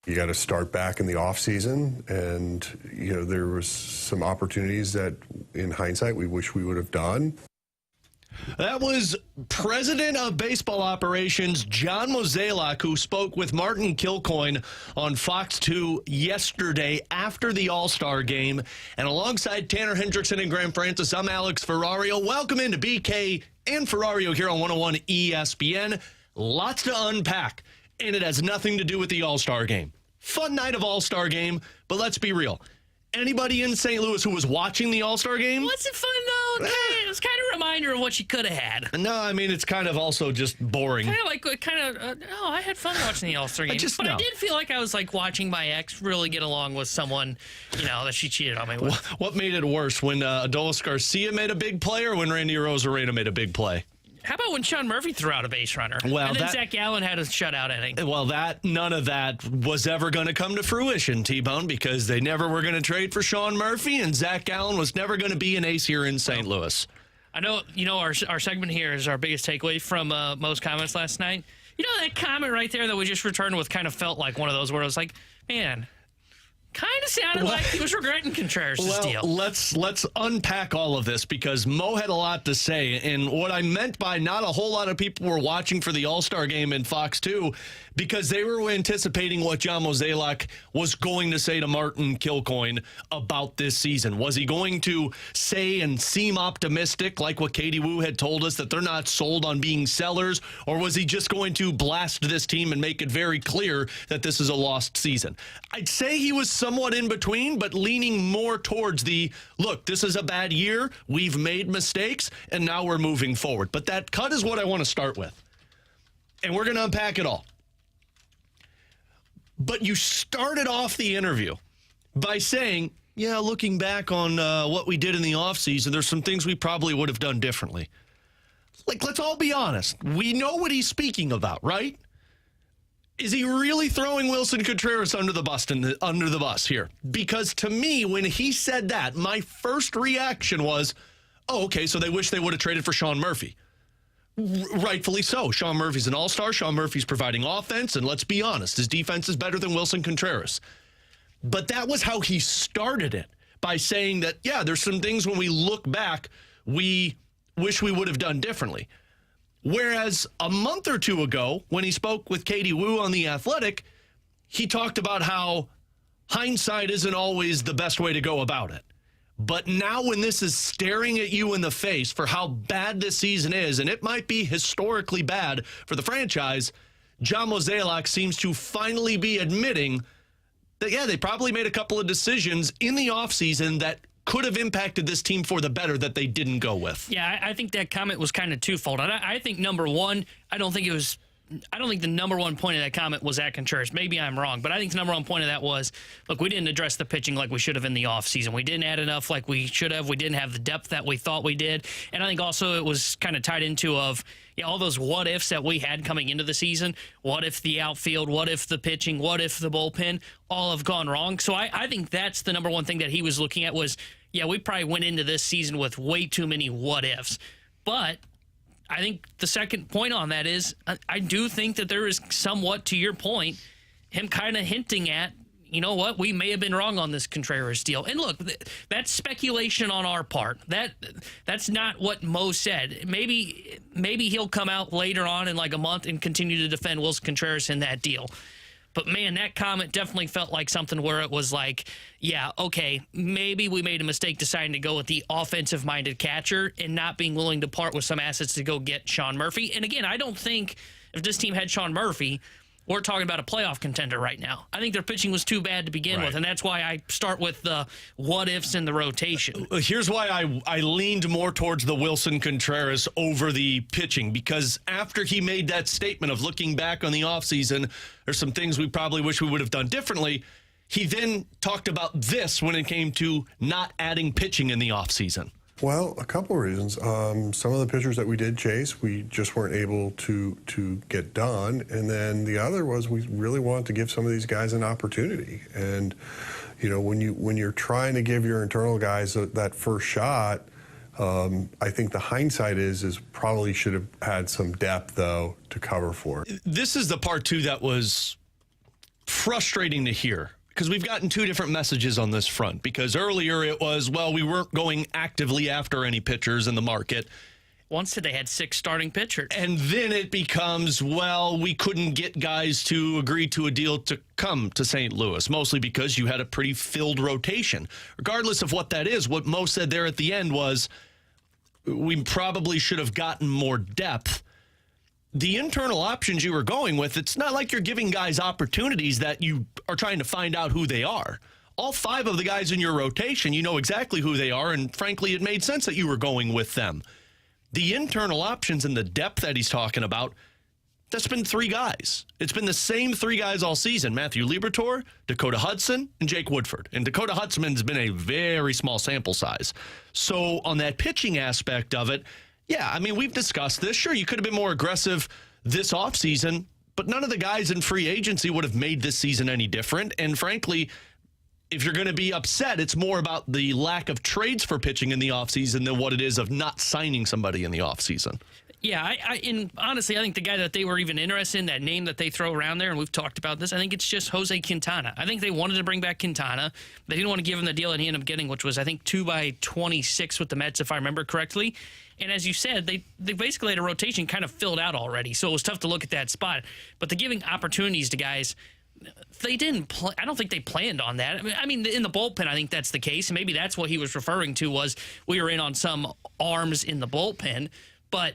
You got to start back in the off season, and there was some opportunities that, in hindsight, we wish we would have done. That was President of Baseball Operations John Mozeliak, who spoke with Martin Kilcoyne on Fox 2 yesterday after the All-Star game. And alongside Tanner Hendrickson and Graham Francis, I'm Alex Ferrario. Welcome into BK and Ferrario here on 101 ESPN. Lots to unpack, and it has nothing to do with the All-Star game. Fun night of All-Star game, but let's be real. Anybody in St. Louis who was watching the All-Star game? Was it fun, though? It was kind of a reminder of what you could have had. No, I mean, it's kind of also just boring. I had fun watching the All-Star game. I did feel like I was like watching my ex really get along with someone, that she cheated on me with. What made it worse, when Adolis Garcia made a big play or when Randy Arozarena made a big play? How about when Sean Murphy threw out a base runner? Well, and then Zach Gallen had a shutout inning. Well, none of that was ever going to come to fruition, T-Bone, because they never were going to trade for Sean Murphy, and Zach Gallen was never going to be an ace here in St. Louis. I know, our segment here is our biggest takeaway from most comments last night. That comment right there that we just returned with kind of felt like one of those where I was like, man, kind of sounded like he was regretting Contreras' deal. Let's unpack all of this, because Mo had a lot to say. And what I meant by not a whole lot of people were watching for the All-Star game in Fox 2 because they were anticipating what John Mozeliak was going to say to Martin Kilcoyne about this season. Was he going to say and seem optimistic like what Katie Woo had told us, that they're not sold on being sellers? Or was he just going to blast this team and make it very clear that this is a lost season? I'd say he was somewhat in between, but leaning more towards the, look, this is a bad year, we've made mistakes, and now we're moving forward. But that cut is what I want to start with. And we're going to unpack it all. But you started off the interview by saying, yeah, looking back on what we did in the offseason, there's some things we probably would have done differently. Like, let's all be honest. We know what he's speaking about, right? Is he really throwing Wilson Contreras under the bus here? Because to me, when he said that, my first reaction was, oh, okay, so they wish they would have traded for Sean Murphy. Rightfully so. Sean Murphy's an all-star. Sean Murphy's providing offense, and let's be honest, his defense is better than Wilson Contreras. But that was how he started it, by saying that, yeah, there's some things when we look back, we wish we would have done differently. Whereas a month or two ago, when he spoke with Katie Woo on The Athletic, he talked about how hindsight isn't always the best way to go about it. But now when this is staring at you in the face for how bad this season is, and it might be historically bad for the franchise, John Mozeliak seems to finally be admitting that, yeah, they probably made a couple of decisions in the offseason that could have impacted this team for the better that they didn't go with. Yeah, I think that comment was kind of twofold. I think, number one, I don't think the number one point of that comment was at Contreras. Maybe I'm wrong, but I think the number one point of that was, look, we didn't address the pitching like we should have in the offseason. We didn't add enough like we should have. We didn't have the depth that we thought we did. And I think also it was kind of tied into all those what-ifs that we had coming into the season. What if the outfield? What if the pitching? What if the bullpen? All have gone wrong. So I think that's the number one thing that he was looking at was, yeah, we probably went into this season with way too many what-ifs. But I think the second point on that is I do think that there is somewhat, to your point, him kind of hinting at, you know what, we may have been wrong on this Contreras deal. And look, that's speculation on our part. That's not what Mo said. Maybe he'll come out later on in like a month and continue to defend Wilson Contreras in that deal. But, man, that comment definitely felt like something where it was like, yeah, okay, maybe we made a mistake deciding to go with the offensive-minded catcher and not being willing to part with some assets to go get Sean Murphy. And, again, I don't think if this team had Sean Murphy, we're talking about a playoff contender right now. I think their pitching was too bad to begin with, and that's why I start with the what-ifs in the rotation. Here's why I leaned more towards the Wilson Contreras over the pitching, because after he made that statement of looking back on the offseason, there's some things we probably wish we would have done differently, he then talked about this when it came to not adding pitching in the offseason. Well, a couple of reasons. Some of the pitchers that we did chase, we just weren't able to get done. And then the other was we really wanted to give some of these guys an opportunity. And, when you're trying to give your internal guys that first shot, I think the hindsight is probably should have had some depth, though, to cover for it. This is the part, too, that was frustrating to hear because we've gotten two different messages on this front. Because earlier it was, well, we weren't going actively after any pitchers in the market. Once they had 6 starting pitchers. And then it becomes, well, we couldn't get guys to agree to a deal to come to St. Louis, mostly because you had a pretty filled rotation. Regardless of what that is, what Mo said there at the end was, we probably should have gotten more depth. The internal options you were going with, it's not like you're giving guys opportunities that you are trying to find out who they are. All 5 of the guys in your rotation, you know exactly who they are, and frankly, it made sense that you were going with them. The internal options and the depth that he's talking about, that's been 3 guys. It's been the same 3 guys all season. Matthew Liberatore, Dakota Hudson, and Jake Woodford. And Dakota Hudson's been a very small sample size. So on that pitching aspect of it, yeah, I mean, we've discussed this. Sure, you could have been more aggressive this offseason, but none of the guys in free agency would have made this season any different. And frankly, if you're going to be upset, it's more about the lack of trades for pitching in the offseason than what it is of not signing somebody in the offseason. Yeah, and honestly, I think the guy that they were even interested in, that name that they throw around there, and we've talked about this, I think it's just Jose Quintana. I think they wanted to bring back Quintana. They didn't want to give him the deal that he ended up getting, which was, I think, 2 by 26 with the Mets, if I remember correctly. And as you said, they basically had a rotation kind of filled out already, so it was tough to look at that spot. But they're giving opportunities to guys. They didn't. I don't think they planned on that. I mean, in the bullpen, I think that's the case. Maybe that's what he was referring to, was we were in on some arms in the bullpen. But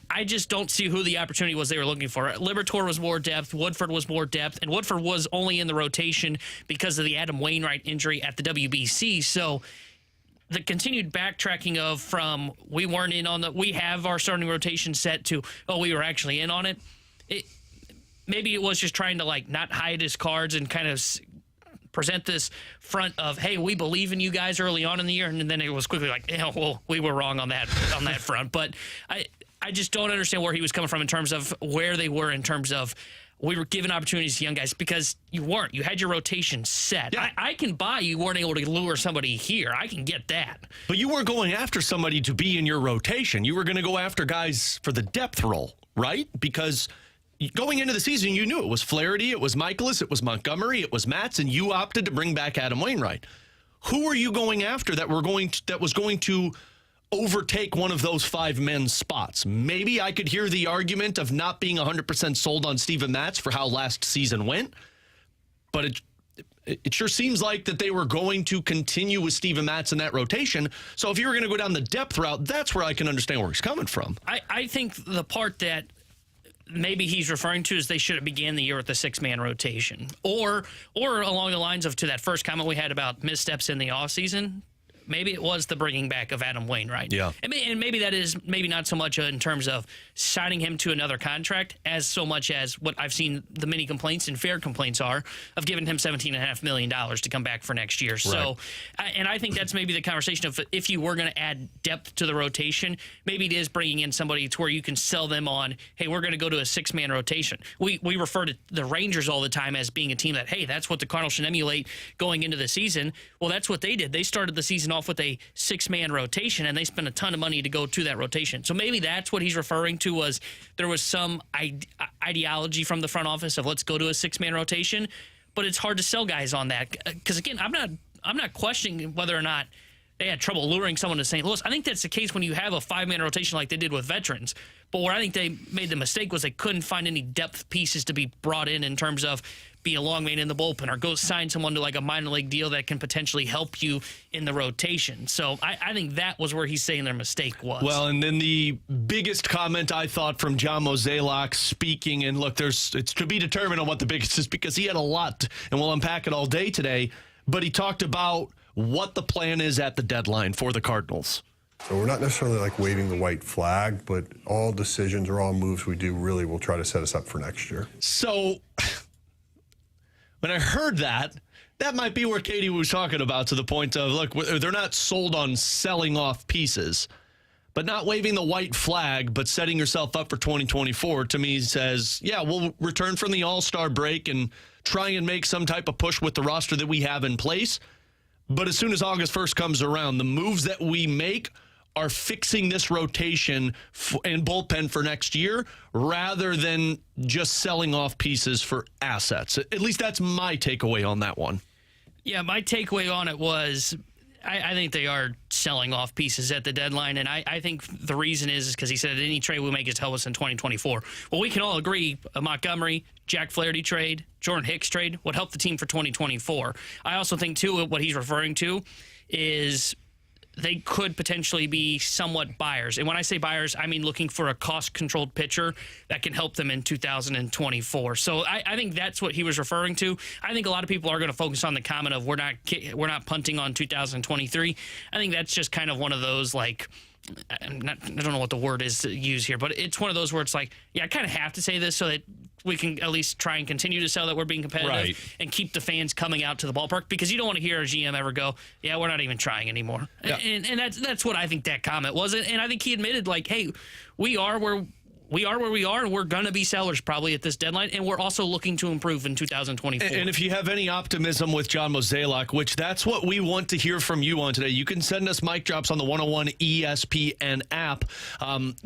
I just don't see who the opportunity was they were looking for. Liberatore was more depth. Woodford was more depth. And Woodford was only in the rotation because of the Adam Wainwright injury at the WBC. So the continued backtracking of from we weren't in on we have our starting rotation set to, oh, we were actually in on it. Maybe it was just trying to not hide his cards and kind of present this front of, hey, we believe in you guys early on in the year, and then it was quickly well, we were wrong on that front. But I just don't understand where he was coming from in terms of where they were in terms of we were giving opportunities to young guys, because you weren't. You had your rotation set. Yeah. I can buy you weren't able to lure somebody here. I can get that. But you weren't going after somebody to be in your rotation. You were going to go after guys for the depth role, right? Because going into the season, you knew it was Flaherty, it was Michaelis, it was Montgomery, it was Matz, and you opted to bring back Adam Wainwright. Who were you going after that was going to overtake one of those 5 men's spots? Maybe I could hear the argument of not being 100% sold on Steven Matz for how last season went, but it sure seems like that they were going to continue with Steven Matz in that rotation. So if you were going to go down the depth route, that's where I can understand where he's coming from. I think the part that maybe he's referring to is they should have began the year with a 6-man rotation, or along the lines of, to that first comment we had about missteps in the offseason, maybe it was the bringing back of Adam Wainwright. Yeah. And maybe that is maybe not so much in terms of signing him to another contract as so much as what I've seen the many complaints and fair complaints are of giving him $17.5 million to come back for next year. Right. So, and I think that's maybe the conversation of, if you were going to add depth to the rotation, maybe it is bringing in somebody to where you can sell them on, hey, we're going to go to a 6-man rotation. We refer to the Rangers all the time as being a team that, hey, that's what the Cardinals should emulate going into the season. Well, that's what they did. They started the season off with a 6-man rotation, and they spent a ton of money to go to that rotation. So maybe that's what he's referring to, was there was some ideology from the front office of let's go to a 6-man rotation, but it's hard to sell guys on that, because again, I'm not questioning whether or not they had trouble luring someone to St. Louis. I think that's the case when you have a 5-man rotation like they did with veterans. But where I think they made the mistake was they couldn't find any depth pieces to be brought in terms of be a long man in the bullpen or go sign someone to a minor league deal that can potentially help you in the rotation. So I think that was where he's saying their mistake was. Well, and then the biggest comment I thought from John Mozeliak speaking, and look, it's to be determined on what the biggest is, because he had a lot, and we'll unpack it all day today, but he talked about what the plan is at the deadline for the Cardinals. So we're not necessarily waving the white flag, but all decisions or all moves we do really will try to set us up for next year. So when I heard that might be where Katie was talking about, to the point of, look, they're not sold on selling off pieces, but not waving the white flag, but setting yourself up for 2024, to me says, yeah, we'll return from the All-Star break and try and make some type of push with the roster that we have in place. But as soon as August 1st comes around, the moves that we make are fixing this rotation and bullpen for next year rather than just selling off pieces for assets. At least that's my takeaway on that one. Yeah, my takeaway on it was I think they are selling off pieces at the deadline, and I think the reason is because he said any trade we make is to help us in 2024. Well, we can all agree a Montgomery, Jack Flaherty trade, Jordan Hicks trade would help the team for 2024. I also think, too, what he's referring to is they could potentially be somewhat buyers. And when I say buyers, I mean looking for a cost-controlled pitcher that can help them in 2024. So I think that's what he was referring to. I think a lot of people are going to focus on the comment of we're not punting on 2023. I think that's just kind of one of those, like, I don't know what the word is to use here, but it's one of those where it's like, yeah, I kind of have to say this so that we can at least try and continue to sell that we're being competitive right, and keep the fans coming out to the ballpark, because you don't want to hear a GM ever go, yeah, we're not even trying anymore. Yeah. And that's what I think that comment was. And I think he admitted, like, hey, we are where we are, and we're going to be sellers probably at this deadline, and we're also looking to improve in 2024. And if you have any optimism with John Mozeliak, which that's what we want to hear from you on today, you can send us mic drops on the 101 ESPN app.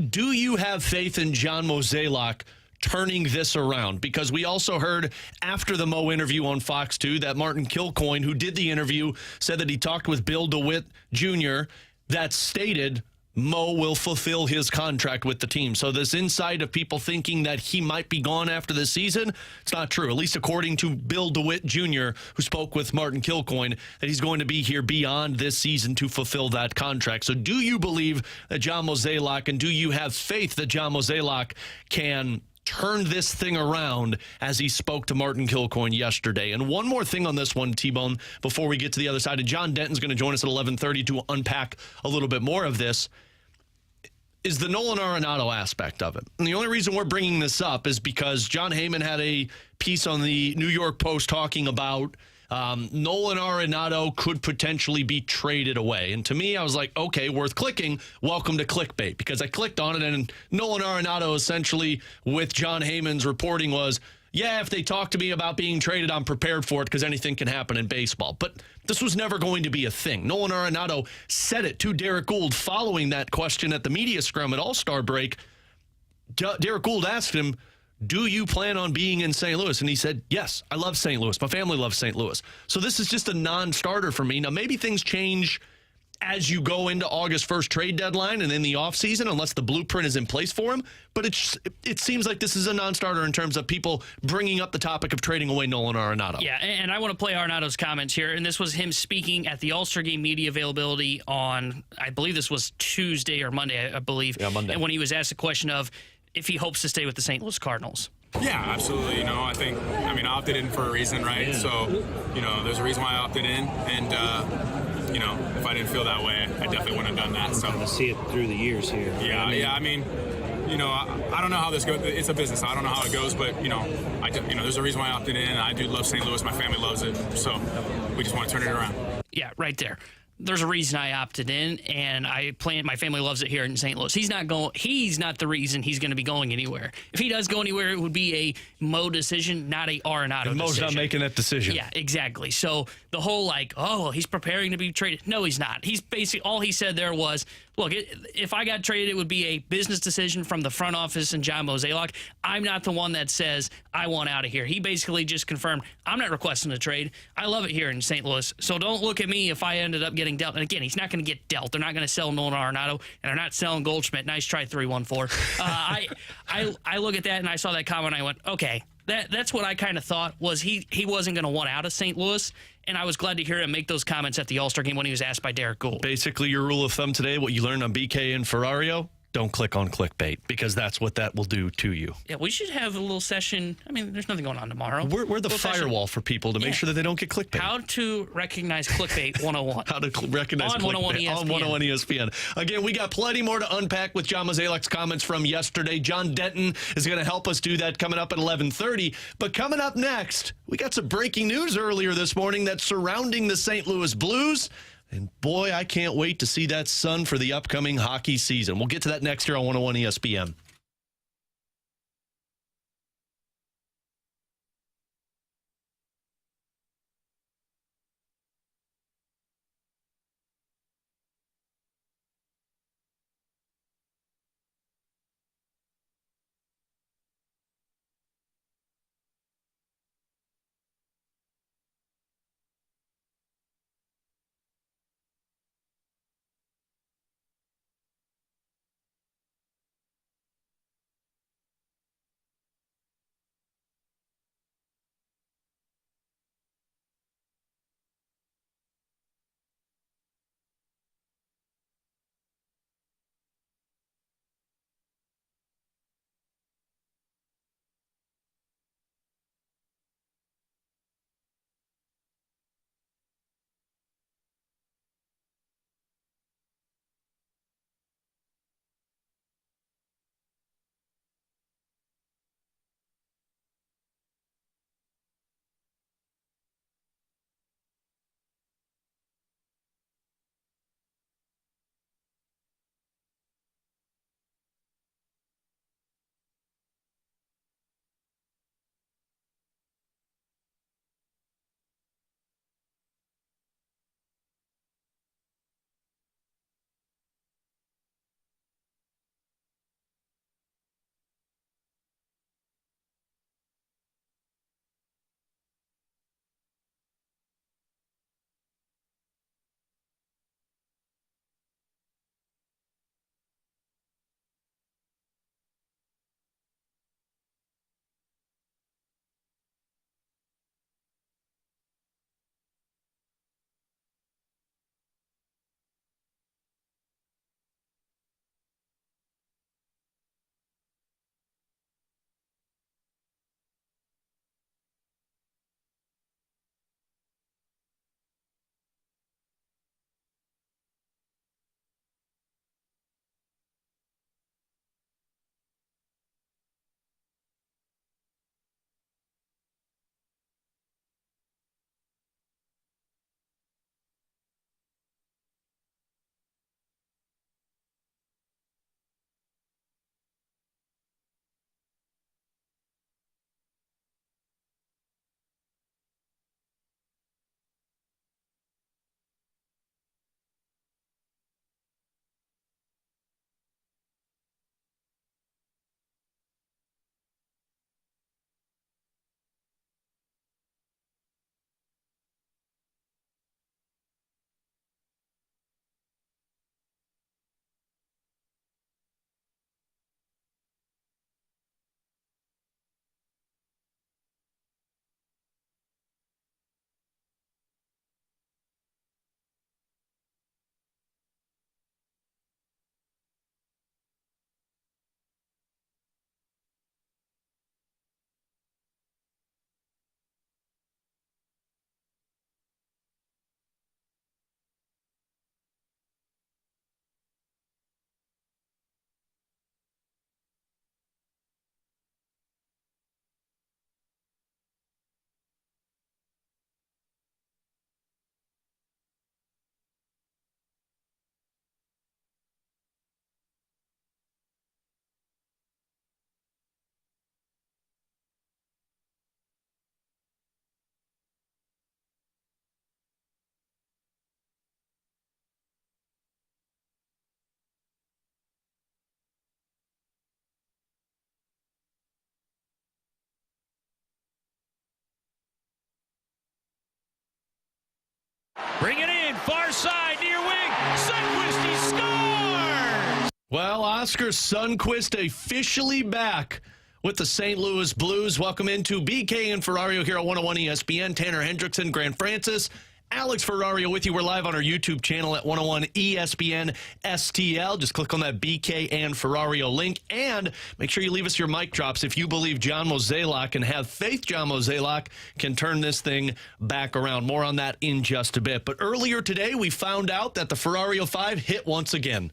Do you have faith in John Mozeliak turning this around? Because we also heard after the Mo interview on Fox 2 that Martin Kilcoyne, who did the interview, said that he talked with Bill DeWitt Jr. that stated Mo will fulfill his contract with the team. So this insight of people thinking that he might be gone after this season, it's not true, at least according to Bill DeWitt Jr., who spoke with Martin Kilcoyne, that he's going to be here beyond this season to fulfill that contract. So do you believe that John Mozeliak, and do you have faith that John Mozeliak can turn this thing around as he spoke to Martin Kilcoyne yesterday? And one more thing on this one, T-Bone, before we get to the other side, and John Denton's going to join us at 11:30 to unpack a little bit more of this, is the Nolan Arenado aspect of it. And the only reason we're bringing this up is because John Heyman had a piece on the New York Post talking about Nolan Arenado could potentially be traded away. And to me, I was like, okay, worth clicking. Welcome to clickbait, because I clicked on it, and Nolan Arenado essentially, with John Heyman's reporting, was, yeah, if they talk to me about being traded, I'm prepared for it because anything can happen in baseball. But this was never going to be a thing. Nolan Arenado said it to Derek Gould following that question at the media scrum at All-Star break. Derek Gould asked him, do you plan on being in St. Louis? And he said, yes, I love St. Louis. My family loves St. Louis. So this is just a non-starter for me. Now, maybe things change as you go into August 1st trade deadline and in the offseason, unless the blueprint is in place for him. But it seems like this is a non-starter in terms of people bringing up the topic of trading away Nolan Arenado. Yeah, and I want to play Arenado's comments here. And this was him speaking at the All-Star Game media availability on, I believe this was Tuesday or Monday, I believe. Yeah, Monday. And when he was asked a question of if he hopes to stay with the St. Louis Cardinals. Yeah, absolutely. I opted in for a reason, right? Yeah. So, there's a reason why I opted in. And, if I didn't feel that way, I definitely wouldn't have done that. So to see it through the years here. Yeah, I don't know how this goes. It's a business. I don't know how it goes, but, there's a reason why I opted in. I do love St. Louis. My family loves it. So we just want to turn it around. Yeah, right there. There's a reason I opted in, and my family loves it here in St. Louis. He's not the reason he's going to be going anywhere. If he does go anywhere, it would be a Mo decision, not a Arenado decision. Mo's not making that decision. Yeah, exactly. So the whole he's preparing to be traded. No, he's not. He's basically, all he said there was, look, if I got traded, it would be a business decision from the front office and John Mozeliak. I'm not the one that says I want out of here. He basically just confirmed, I'm not requesting a trade. I love it here in St. Louis. So don't look at me if I ended up getting dealt. And again, he's not going to get dealt. They're not going to sell Nolan Arenado, and they're not selling Goldschmidt. Nice try, 314. I look at that and I saw that comment and I went, okay, that's what I kind of thought was he wasn't going to want out of St. Louis. And I was glad to hear him make those comments at the All-Star Game when he was asked by Derek Gould. Basically, your rule of thumb today, what you learned on BK and Ferrario, don't click on clickbait, because that's what that will do to you. Yeah, we should have a little session. I mean, there's nothing going on tomorrow. We're the firewall for people to make sure that they don't get clickbait. How to recognize clickbait 101. How to recognize on clickbait 101 ESPN. On 101 ESPN. Again, we got plenty more to unpack with John Mozeliak's comments from yesterday. John Denton is going to help us do that coming up at 11:30. But coming up next, we got some breaking news earlier this morning that's surrounding the St. Louis Blues. And boy, I can't wait to see that sun for the upcoming hockey season. We'll get to that next year on 101 ESPN. Bring it in, far side, near wing. Sundqvist, he scores! Well, Oskar Sundqvist officially back with the St. Louis Blues. Welcome into BK and Ferrario here at 101 ESPN. Tanner Hendrickson, Grant Francis, Alex Ferrario with you. We're live on our YouTube channel at 101 ESPN STL. Just click on that BK and Ferrario link, and make sure you leave us your mic drops if you believe John Mozeliak, and have faith John Mozeliak can turn this thing back around. More on that in just a bit. But earlier today, we found out that the Ferrario 5 hit once again.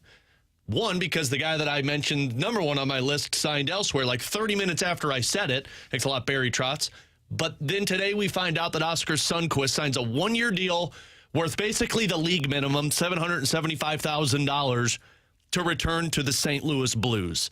One, because the guy that I mentioned, number one on my list, signed elsewhere like 30 minutes after I said it. Thanks a lot, Barry Trotz. But then today we find out that Oskar Sundqvist signs a one-year deal worth basically the league minimum, $775,000, to return to the St. Louis Blues.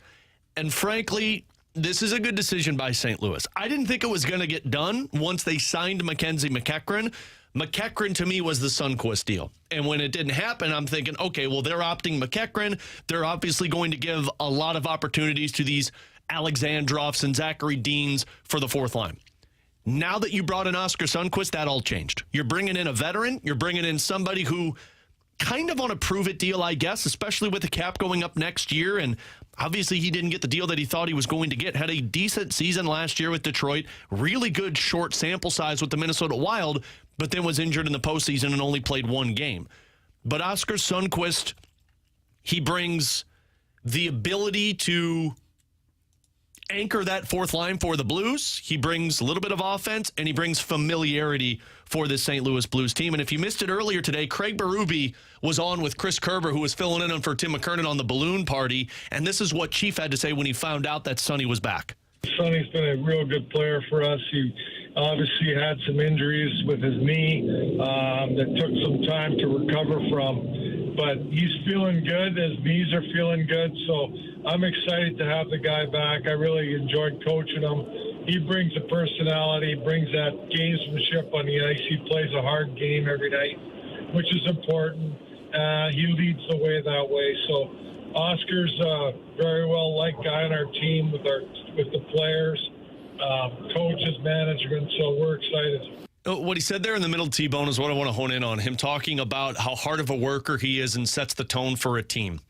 And frankly, this is a good decision by St. Louis. I didn't think it was going to get done once they signed Mackenzie McEachran. McEachran, to me, was the Sundqvist deal. And when it didn't happen, I'm thinking, okay, well, they're opting McEachran. They're obviously going to give a lot of opportunities to these Alexandrovs and Zachary Deans for the fourth line. Now that you brought in Oskar Sundqvist, that all changed. You're bringing in a veteran. You're bringing in somebody who kind of on a prove-it deal, I guess, especially with the cap going up next year. And obviously he didn't get the deal that he thought he was going to get. Had a decent season last year with Detroit. Really good short sample size with the Minnesota Wild, but then was injured in the postseason and only played one game. But Oskar Sundqvist, he brings the ability to anchor that fourth line for the Blues. He brings a little bit of offense, and he brings familiarity for the St. Louis Blues team. And if you missed it earlier today, Craig Berube was on with Chris Kerber, who was filling in for Tim McKernan on the balloon party. And this is what Chief had to say when he found out that Sonny was back. Sonny's been a real good player for us. He obviously had some injuries with his knee that took some time to recover from. But he's feeling good. His knees are feeling good. So I'm excited to have the guy back. I really enjoyed coaching him. He brings a personality, brings that gamesmanship on the ice. He plays a hard game every night, which is important. He leads the way that way. So Oscar's a very well liked guy on our team with the players, coaches, management. So we're excited. What he said there in the middle, T-Bone, is what I want to hone in on. Him talking about how hard of a worker he is and sets the tone for a team.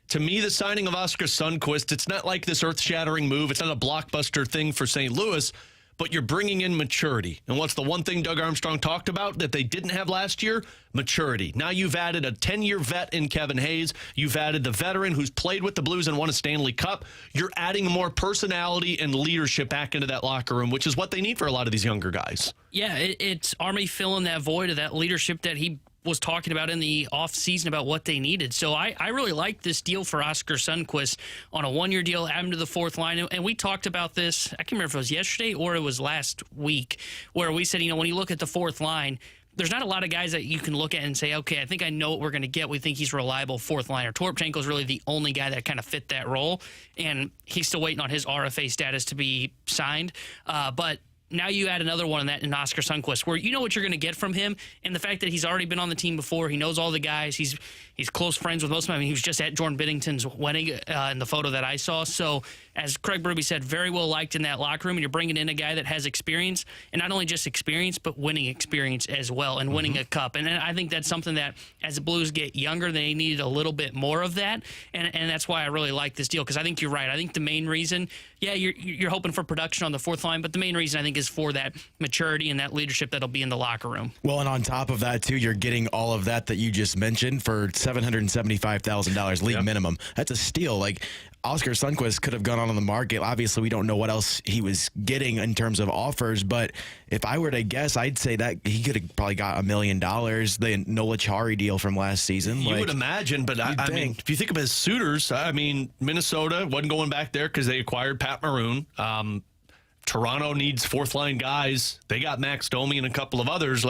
To me, the signing of Oskar Sundqvist, it's not like this earth-shattering move. It's not a blockbuster thing for St. Louis, but you're bringing in maturity. And what's the one thing Doug Armstrong talked about that they didn't have last year? Maturity. Now you've added a 10-year vet in Kevin Hayes. You've added the veteran who's played with the Blues and won a Stanley Cup. You're adding more personality and leadership back into that locker room, which is what they need for a lot of these younger guys. Yeah, it's Army filling that void of that leadership that he was talking about in the offseason about what they needed. So I really like this deal for Oskar Sundqvist on a one-year deal, add him to the fourth line. And we talked about this, I can't remember if it was yesterday or it was last week, where we said, when you look at the fourth line, there's not a lot of guys that you can look at and say, okay, I think I know what we're going to get. We think he's a reliable fourth liner. Toropchenko's really the only guy that kind of fit that role, and he's still waiting on his RFA status to be signed. But now you add another one in that in Oskar Sundqvist, where you know what you're going to get from him, and the fact that he's already been on the team before, he knows all the guys, he's close friends with most of them. I mean, he was just at Jordan Binnington's wedding in the photo that I saw. So, as Craig Berube said, very well liked in that locker room, and you're bringing in a guy that has experience, and not only just experience, but winning experience as well, and winning a cup. And I think that's something that, as the Blues get younger, they needed a little bit more of that, and that's why I really like this deal, because I think you're right. I think the main reason, yeah, you're hoping for production on the fourth line, but the main reason I think is for that maturity and that leadership that'll be in the locker room. Well, and on top of that, too, you're getting all of that you just mentioned for $775,000 league minimum. That's a steal. Like, Oskar Sundqvist could have gone on the market. Obviously, we don't know what else he was getting in terms of offers, but if I were to guess, I'd say that he could have probably got $1 million. The Nola Chari deal from last season. You would imagine, but I mean, if you think of his suitors, I mean, Minnesota wasn't going back there because they acquired Pat Maroon. Toronto needs fourth-line guys. They got Max Domi and a couple of others.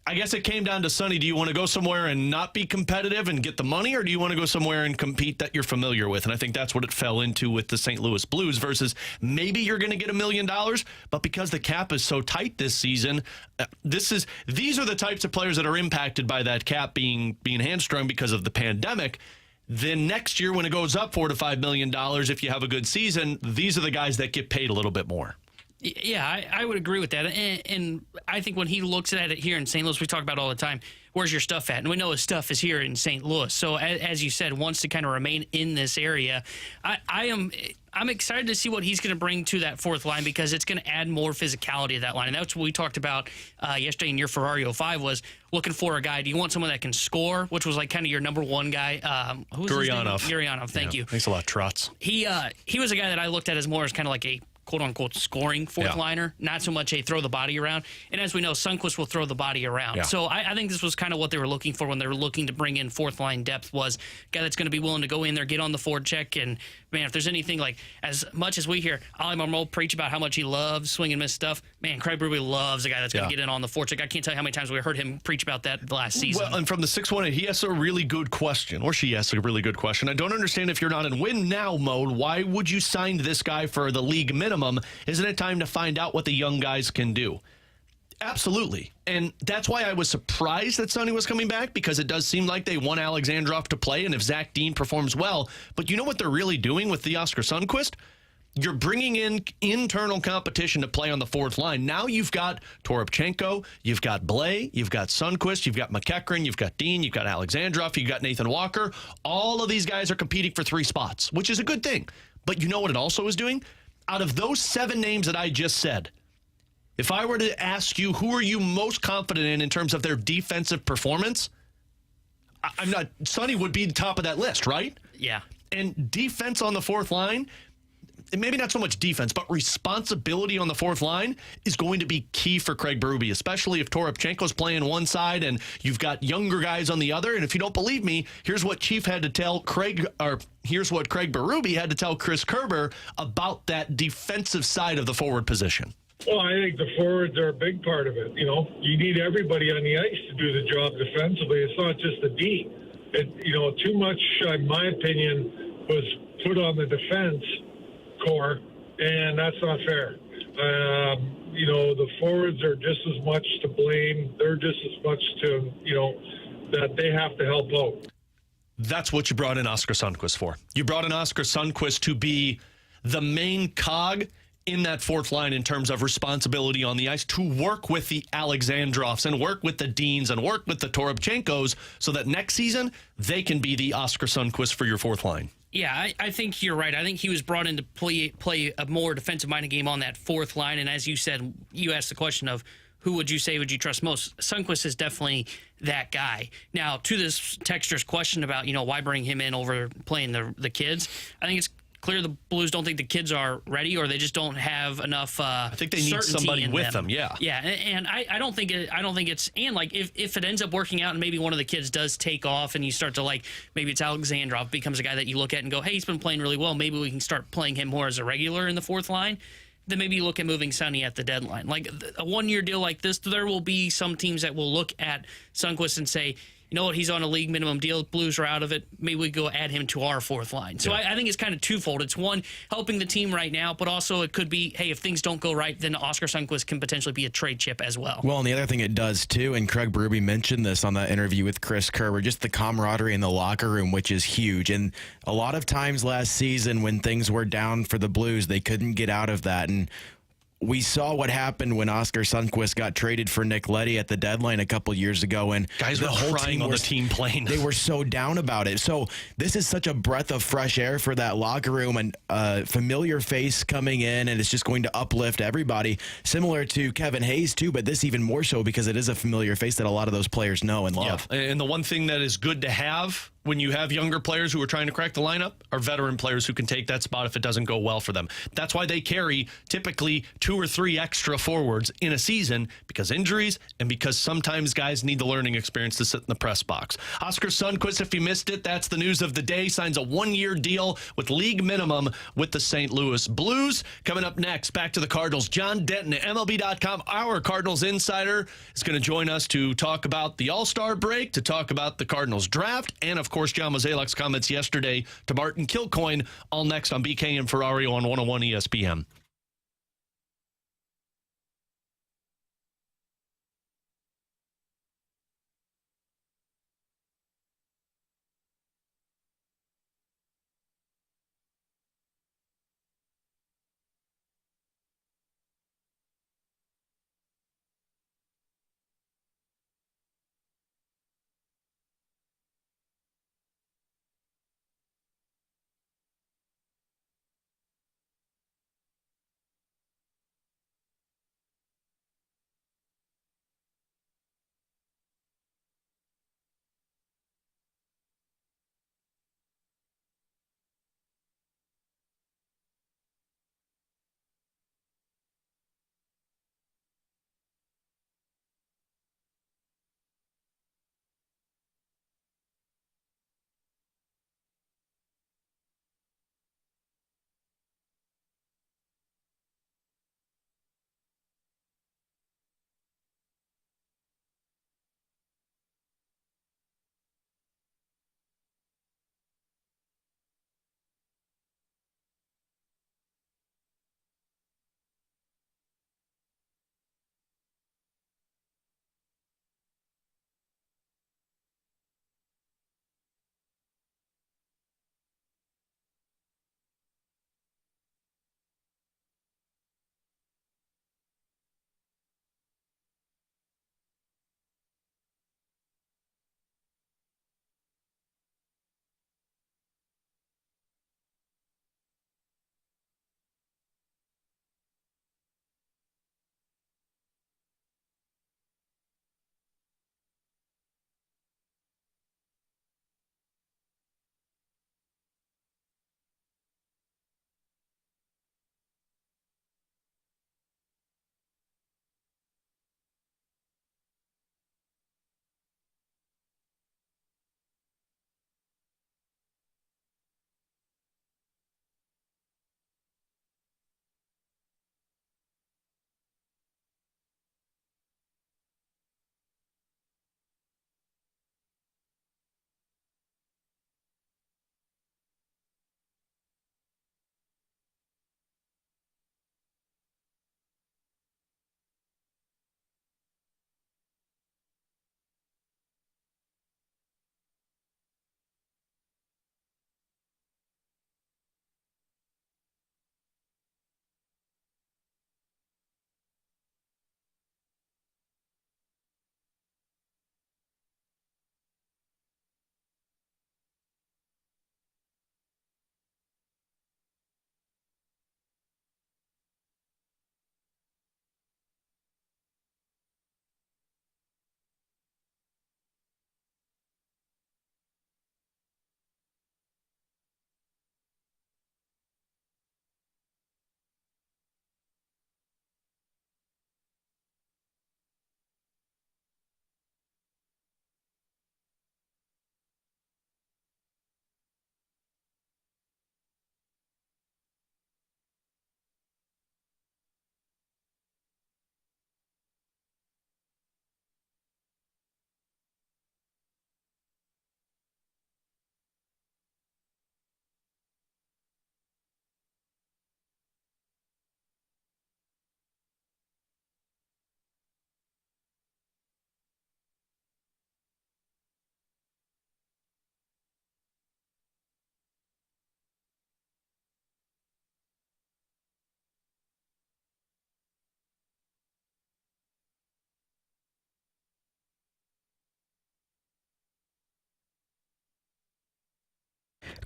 I guess it came down to Sonny. Do you want to go somewhere and not be competitive and get the money, or do you want to go somewhere and compete that you're familiar with? And I think that's what it fell into with the St. Louis Blues versus maybe you're going to get $1 million, but because the cap is so tight this season, these are the types of players that are impacted by that cap being hamstrung because of the pandemic. Then next year when it goes up $4 to $5 million, if you have a good season, these are the guys that get paid a little bit more. Yeah, I would agree with that. And I think when he looks at it here in St. Louis, we talk about all the time, where's your stuff at? And we know his stuff is here in St. Louis. So as you said, wants to kind of remain in this area. I'm excited to see what he's going to bring to that fourth line because it's going to add more physicality to that line. And that's what we talked about yesterday in your Ferrario 5 was looking for a guy. Do you want someone that can score, which was like kind of your number one guy? Who was Guryanov. Guryanov, thank you. Thanks a lot, Trotz. He was a guy that I looked at as more as kind of like a quote-unquote scoring fourth liner, not so much a throw the body around. And as we know, Sundqvist will throw the body around. Yeah. So I think this was kind of what they were looking for when they were looking to bring in fourth line depth was a guy that's going to be willing to go in there, get on the forward check. And, man, if there's anything like as much as we hear Ali Marmol preach about how much he loves swing and miss stuff, man, Craig Berube loves a guy that's going to get in on the forward check. I can't tell you how many times we heard him preach about that the last season. Well, and from the 618, he asked a really good question, or she asked a really good question. I don't understand if you're not in win now mode, why would you sign this guy for the league minimum? Isn't it time to find out what the young guys can do? Absolutely. And that's why I was surprised that Sonny was coming back, because it does seem like they want Alexandrov to play, and if Zach Dean performs well. But you know what they're really doing with the Oskar Sundqvist? You're bringing in internal competition to play on the fourth line. Now you've got Toropchenko, you've got Blais, you've got Sundqvist, you've got McEachran, you've got Dean, you've got Alexandrov, you've got Nathan Walker. All of these guys are competing for 3 spots, which is a good thing. But you know what it also is doing? Out of those 7 names that I just said, if I were to ask you who are you most confident in terms of their defensive performance, I'm not. Sonny would be the top of that list, right? Yeah. And defense on the fourth line, and maybe not so much defense, but responsibility on the fourth line is going to be key for Craig Berube, especially if Toropchenko's playing one side and you've got younger guys on the other. And if you don't believe me, here's what Chief had to tell Craig, or here's what Craig Berube had to tell Chris Kerber about that defensive side of the forward position. Well, I think the forwards are a big part of it. You know, you need everybody on the ice to do the job defensively. It's not just the D. Too much, in my opinion, was put on the defense core, and that's not fair. The forwards are just as much to blame. They're just as much to, that they have to help out. That's what you brought in Oskar Sundqvist for. You brought in Oskar Sundqvist to be the main cog in that fourth line in terms of responsibility on the ice, to work with the Alexandrovs and work with the Deans and work with the Toropchenkos so that next season they can be the Oskar Sundqvist for your fourth line. Yeah, I think you're right. I think he was brought in to play a more defensive-minded game on that fourth line. And as you said, you asked the question of who would you say would you trust most? Sundqvist is definitely that guy. Now, to this texter's question about, why bring him in over playing the kids, I think it's clear the Blues don't think the kids are ready, or they just don't have enough. I think they need somebody with them. Yeah, and I don't think it's, and like if it ends up working out and maybe one of the kids does take off and you start to maybe it's Alexandrov becomes a guy that you look at and go, hey, he's been playing really well. Maybe we can start playing him more as a regular in the fourth line. Then maybe you look at moving Sonny at the deadline. Like a 1-year deal like this, there will be some teams that will look at Sundqvist and say, you know what, he's on a league minimum deal. Blues are out of it. Maybe we go add him to our fourth line. So I think it's kind of twofold. It's one, helping the team right now, but also it could be, hey, if things don't go right, then Oskar Sundqvist can potentially be a trade chip as well. Well, and the other thing it does, too, and Craig Berube mentioned this on that interview with Chris Kerber, just the camaraderie in the locker room, which is huge. And a lot of times last season when things were down for the Blues, they couldn't get out of that. And we saw what happened when Oskar Sundqvist got traded for Nick Leddy at the deadline a couple years ago, and guys were crying on the team plane. They were so down about it. So this is such a breath of fresh air for that locker room, and a familiar face coming in, and it's just going to uplift everybody. Similar to Kevin Hayes too, but this even more so because it is a familiar face that a lot of those players know and love. Yeah. And the one thing that is good to have when you have younger players who are trying to crack the lineup are veteran players who can take that spot if it doesn't go well for them. That's why they carry typically 2 or 3 extra forwards in a season, because injuries and because sometimes guys need the learning experience to sit in the press box. Oskar Sundqvist, if you missed it, that's the news of the day, signs a 1-year deal with league minimum with the St. Louis Blues. Coming up next, back to the Cardinals. John Denton at MLB.com, our Cardinals insider, is going to join us to talk about the All-Star break, to talk about the Cardinals draft, and of course, John Mozeliak's comments yesterday to Martin Kilcoyne, all next on BK and Ferrario on 101 ESPN.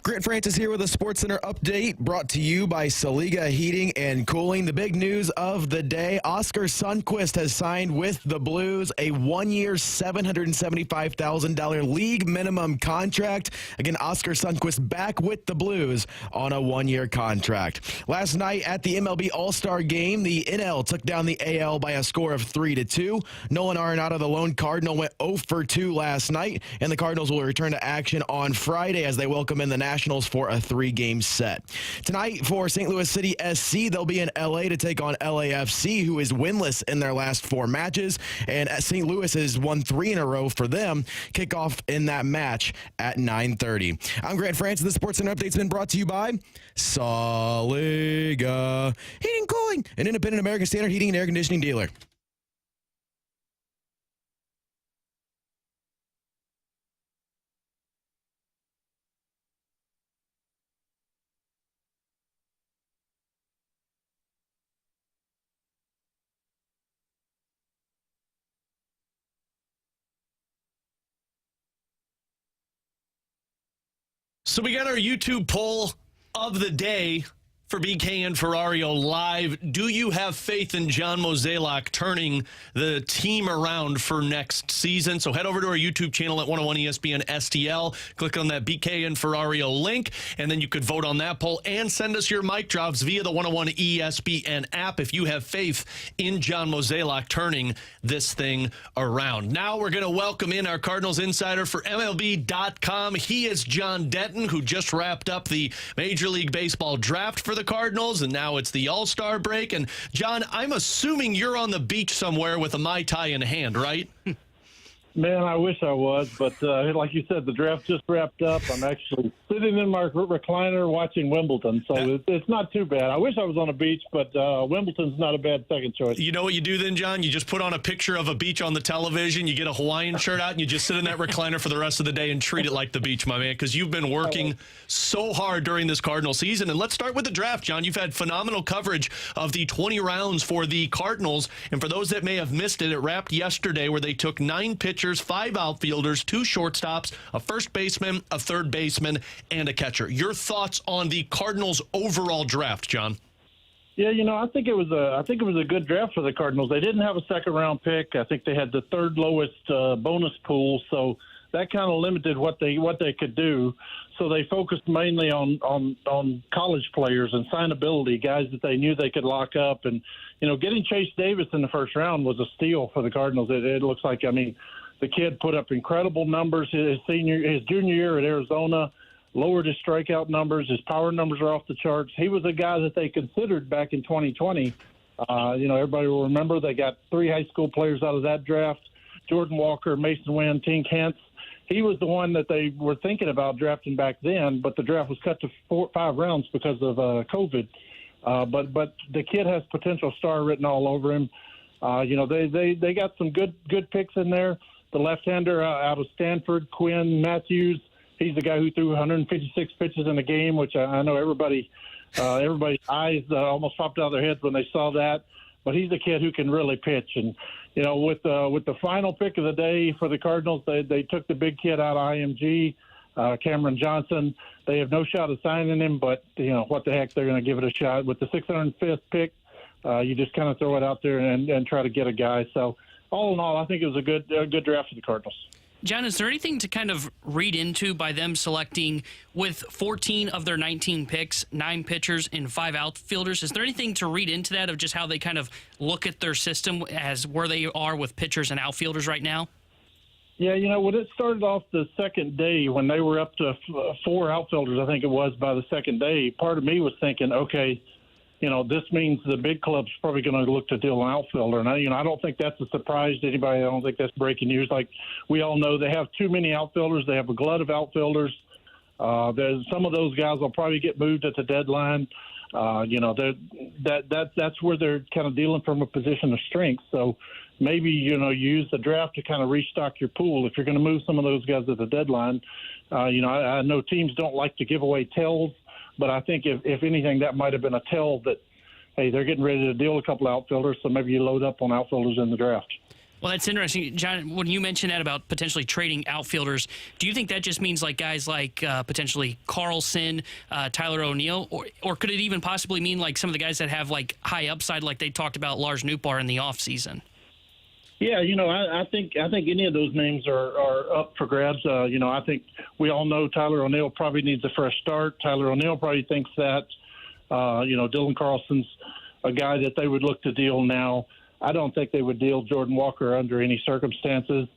Grant Francis here with a SportsCenter update brought to you by Saliga Heating and Cooling. The big news of the day, Oskar Sundqvist has signed with the Blues a one-year, $775,000 league minimum contract. Again, Oskar Sundqvist back with the Blues on a one-year contract. Last night at the MLB All-Star Game, the NL took down the AL by a score of 3-2. Nolan Arenado, the lone Cardinal, went 0 for 2 last night, and the Cardinals will return to action on Friday as they welcome in the Nationals for a 3-game set. Tonight for St. Louis City SC, they'll be in LA to take on LAFC, who is winless in their last 4 matches, and St. Louis has won 3 in a row for them. Kickoff in that match at 9:30. I'm Grant Francis. The SportsCenter update's been brought to you by Saliga Heating and Cooling, an independent American Standard heating and air conditioning dealer. So we got our YouTube poll of the day for BK and Ferrario live. Do you have faith in John Mozeliak turning the team around for next season? So head over to our YouTube channel at 101 ESPN STL. Click on that BK and Ferrario link, and then you could vote on that poll and send us your mic drops via the 101 ESPN app if you have faith in John Mozeliak turning this thing around. Now we're going to welcome in our Cardinals insider for MLB.com. He is John Denton, who just wrapped up the Major League Baseball draft for the Cardinals, and now it's the All-Star break. And John, I'm assuming you're on the beach somewhere with a Mai Tai in hand, right? Man, I wish I was, but like you said, the draft just wrapped up. I'm actually sitting in my recliner watching Wimbledon, so it's not too bad. I wish I was on a beach, but Wimbledon's not a bad second choice. You know what you do then, John? You just put on a picture of a beach on the television, you get a Hawaiian shirt out, and you just sit in that recliner for the rest of the day and treat it like the beach, my man, because you've been working so hard during this Cardinal season. And let's start with the draft, John. You've had phenomenal coverage of the 20 rounds for the Cardinals, and for those that may have missed it, it wrapped yesterday where they took 9 pitchers, 5 outfielders, 2 shortstops, a first baseman, a third baseman, and a catcher. Your thoughts on the Cardinals' overall draft, John? Yeah, I think it was a good draft for the Cardinals. They didn't have a second-round pick. I think they had the 3rd lowest bonus pool, so that kind of limited what they could do. So they focused mainly on college players and signability, guys that they knew they could lock up. And getting Chase Davis in the first round was a steal for the Cardinals. It looks like, the kid put up incredible numbers his junior year at Arizona, lowered his strikeout numbers. His power numbers are off the charts. He was a guy that they considered back in 2020. Everybody will remember they got 3 high school players out of that draft: Jordan Walker, Mason Wynn, Tink Hance. He was the one that they were thinking about drafting back then, but the draft was cut to 5 rounds because of COVID. But the kid has potential star written all over him. They got some good picks in there. The left-hander out of Stanford, Quinn Matthews, he's the guy who threw 156 pitches in a game, which I know everybody's eyes almost popped out of their heads when they saw that. But he's a kid who can really pitch. And, with the final pick of the day for the Cardinals, they took the big kid out of IMG, Cameron Johnson. They have no shot of signing him, but, what the heck, they're going to give it a shot. With the 605th pick, you just kind of throw it out there and try to get a guy. So, all in all, I think it was a good draft for the Cardinals. John, is there anything to kind of read into by them selecting, with 14 of their 19 picks, 9 pitchers and 5 outfielders? Is there anything to read into that of just how they kind of look at their system as where they are with pitchers and outfielders right now? Yeah, when it started off the second day, when they were up to 4 outfielders, I think it was, by the second day, part of me was thinking, okay, this means the big club's probably going to look to deal an outfielder. And I don't think that's a surprise to anybody. I don't think that's breaking news. Like we all know, they have too many outfielders. They have a glut of outfielders. There's some of those guys will probably get moved at the deadline. That's where they're kind of dealing from a position of strength. So maybe, use the draft to kind of restock your pool. If you're going to move some of those guys at the deadline, I know teams don't like to give away tells, but I think if anything, that might have been a tell that, hey, they're getting ready to deal a couple outfielders, so maybe you load up on outfielders in the draft. Well, that's interesting. John, when you mentioned that about potentially trading outfielders, do you think that just means like guys like potentially Carlson, Tyler O'Neill, or could it even possibly mean like some of the guys that have like high upside like they talked about Lars Nootbaar in the offseason? Yeah, I think any of those names are up for grabs. I think we all know Tyler O'Neill probably needs a fresh start. Tyler O'Neill probably thinks that. Dylan Carlson's a guy that they would look to deal now. I don't think they would deal Jordan Walker under any circumstances.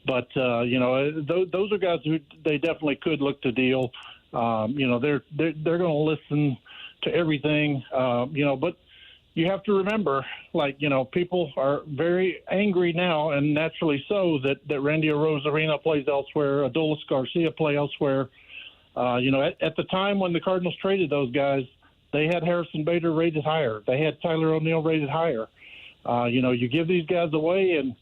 But, those are guys who they definitely could look to deal. They're going to listen to everything, but you have to remember, people are very angry now, and naturally so, that Randy Arozarena plays elsewhere, Adolis Garcia play elsewhere. At the time when the Cardinals traded those guys, they had Harrison Bader rated higher. They had Tyler O'Neill rated higher. You give these guys away, and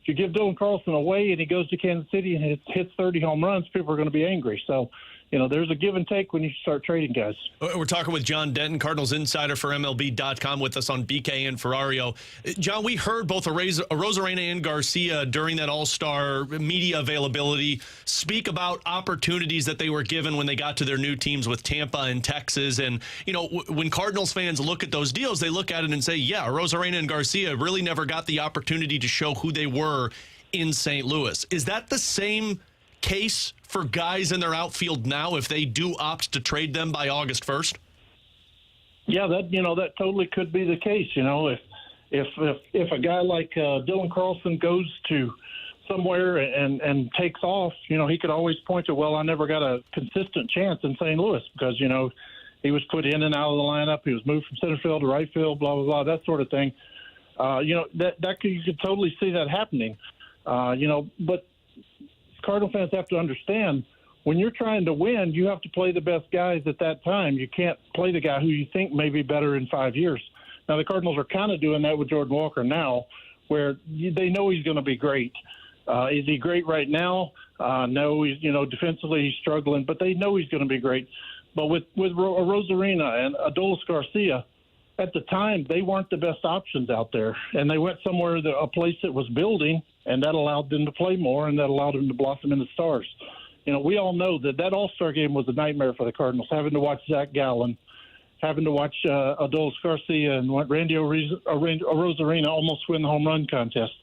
if you give Dylan Carlson away and he goes to Kansas City and hits 30 home runs, people are going to be angry. So, there's a give and take when you start trading guys. We're talking with John Denton, Cardinals insider for MLB.com, with us on BK and Ferrario. John, we heard both Arozarena and Garcia during that All-Star media availability speak about opportunities that they were given when they got to their new teams with Tampa and Texas. And, when Cardinals fans look at those deals, they look at it and say, yeah, Arozarena and Garcia really never got the opportunity to show who they were in St. Louis. Is that the same case for guys in their outfield now if they do opt to trade them by August 1st? Yeah, that totally could be the case. If a guy like Dylan Carlson goes to somewhere and takes off, he could always point to, well, I never got a consistent chance in St. Louis because, he was put in and out of the lineup. He was moved from center field to right field, blah, blah, blah, that sort of thing. You could totally see that happening. But Cardinal fans have to understand, when you're trying to win, you have to play the best guys at that time. You can't play the guy who you think may be better in 5 years. Now, the Cardinals are kind of doing that with Jordan Walker now, where they know he's going to be great. Is he great right now? No, he's, defensively he's struggling, but they know he's going to be great. But with Arozarena and Adolis Garcia, at the time, they weren't the best options out there. And they went somewhere, a place that was building, and that allowed them to play more, and that allowed them to blossom in the stars. We all know that All-Star game was a nightmare for the Cardinals, having to watch Zach Gallen, having to watch Adolis Garcia and Randy Arozarena almost win the home run contest.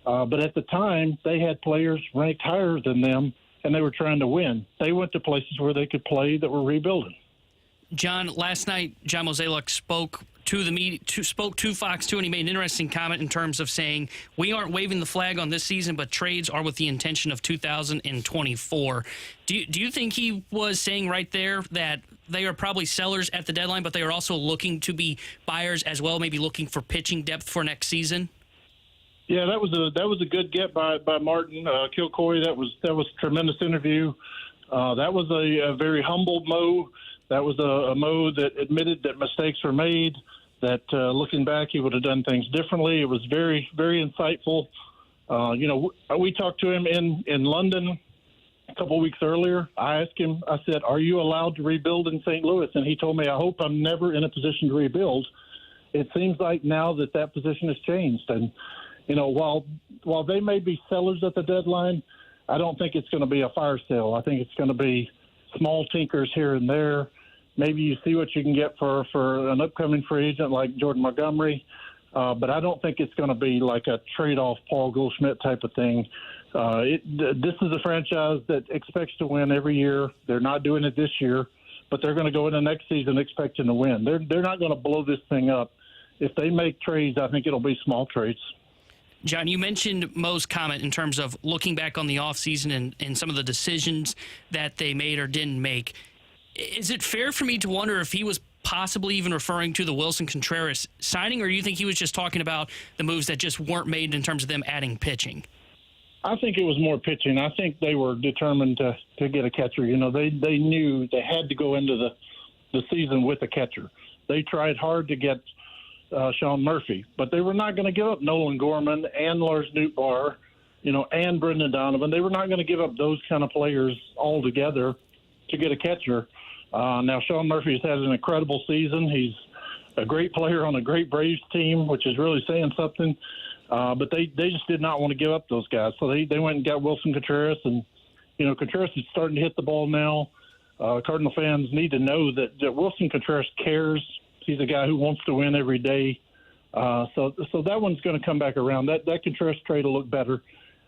But at the time, they had players ranked higher than them, and they were trying to win. They went to places where they could play that were rebuilding. John, last night, John Mozeliak spoke to the media, spoke to Fox 2, and he made an interesting comment in terms of saying, we aren't waving the flag on this season, but trades are with the intention of 2024. Do you think he was saying right there that they are probably sellers at the deadline, but they are also looking to be buyers as well, maybe looking for pitching depth for next season? Yeah, that was a good get by Martin Kilcoy. That was a tremendous interview. That was a very humble Mo. That was a Mo that admitted that mistakes were made, that looking back, he would have done things differently. It was very, very insightful. We talked to him in London a couple of weeks earlier. I asked him, I said, are you allowed to rebuild in St. Louis? And he told me, I hope I'm never in a position to rebuild. It seems like now that position has changed. And, while they may be sellers at the deadline, I don't think it's going to be a fire sale. I think it's going to be small tinkers here and there. Maybe you see what you can get for an upcoming free agent like Jordan Montgomery, but I don't think it's going to be like a trade-off Paul Goldschmidt type of thing. This is a franchise that expects to win every year. They're not doing it this year, but they're going to go into next season expecting to win. They're not going to blow this thing up. If they make trades, I think it'll be small trades. John, you mentioned Mo's comment in terms of looking back on the offseason and some of the decisions that they made or didn't make. Is it fair for me to wonder if he was possibly even referring to the Wilson Contreras signing, or do you think he was just talking about the moves that just weren't made in terms of them adding pitching? I think it was more pitching. I think they were determined to get a catcher. They knew they had to go into the season with a catcher. They tried hard to get Sean Murphy, but they were not going to give up Nolan Gorman and Lars Nootbaar, and Brendan Donovan. They were not going to give up those kind of players altogether to get a catcher. Now, Sean Murphy has had an incredible season. He's a great player on a great Braves team, which is really saying something. But they just did not want to give up those guys. So they went and got Wilson Contreras, and, Contreras is starting to hit the ball now. Cardinal fans need to know that Wilson Contreras cares. He's a guy who wants to win every day. So that one's going to come back around. That Contreras trade will look better.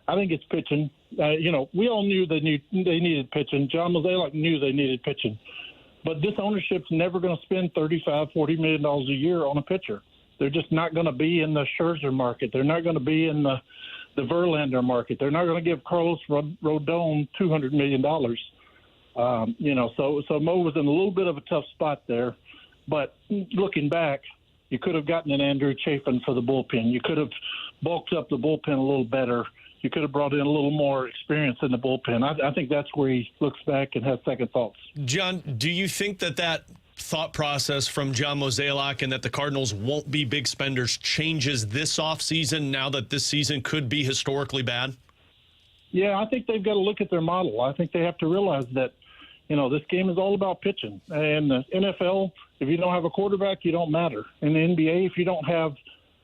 I think it's pitching. We all knew they needed pitching. John Mozeliak knew they needed pitching. But this ownership's never going to spend $35-40 million a year on a pitcher. They're just not going to be in the Scherzer market. They're not going to be in the Verlander market. They're not going to give Carlos Rodon $200 million. So Mo was in a little bit of a tough spot there. But looking back, you could have gotten an Andrew Chafin for the bullpen. You could have bulked up the bullpen a little better. You could have brought in a little more experience in the bullpen. I think that's where he looks back and has second thoughts. John, do you think that thought process from John Mozeliak and that the Cardinals won't be big spenders changes this offseason now that this season could be historically bad? Yeah, I think they've got to look at their model. I think they have to realize that, this game is all about pitching. And the NFL, if you don't have a quarterback, you don't matter. In the NBA, if you don't have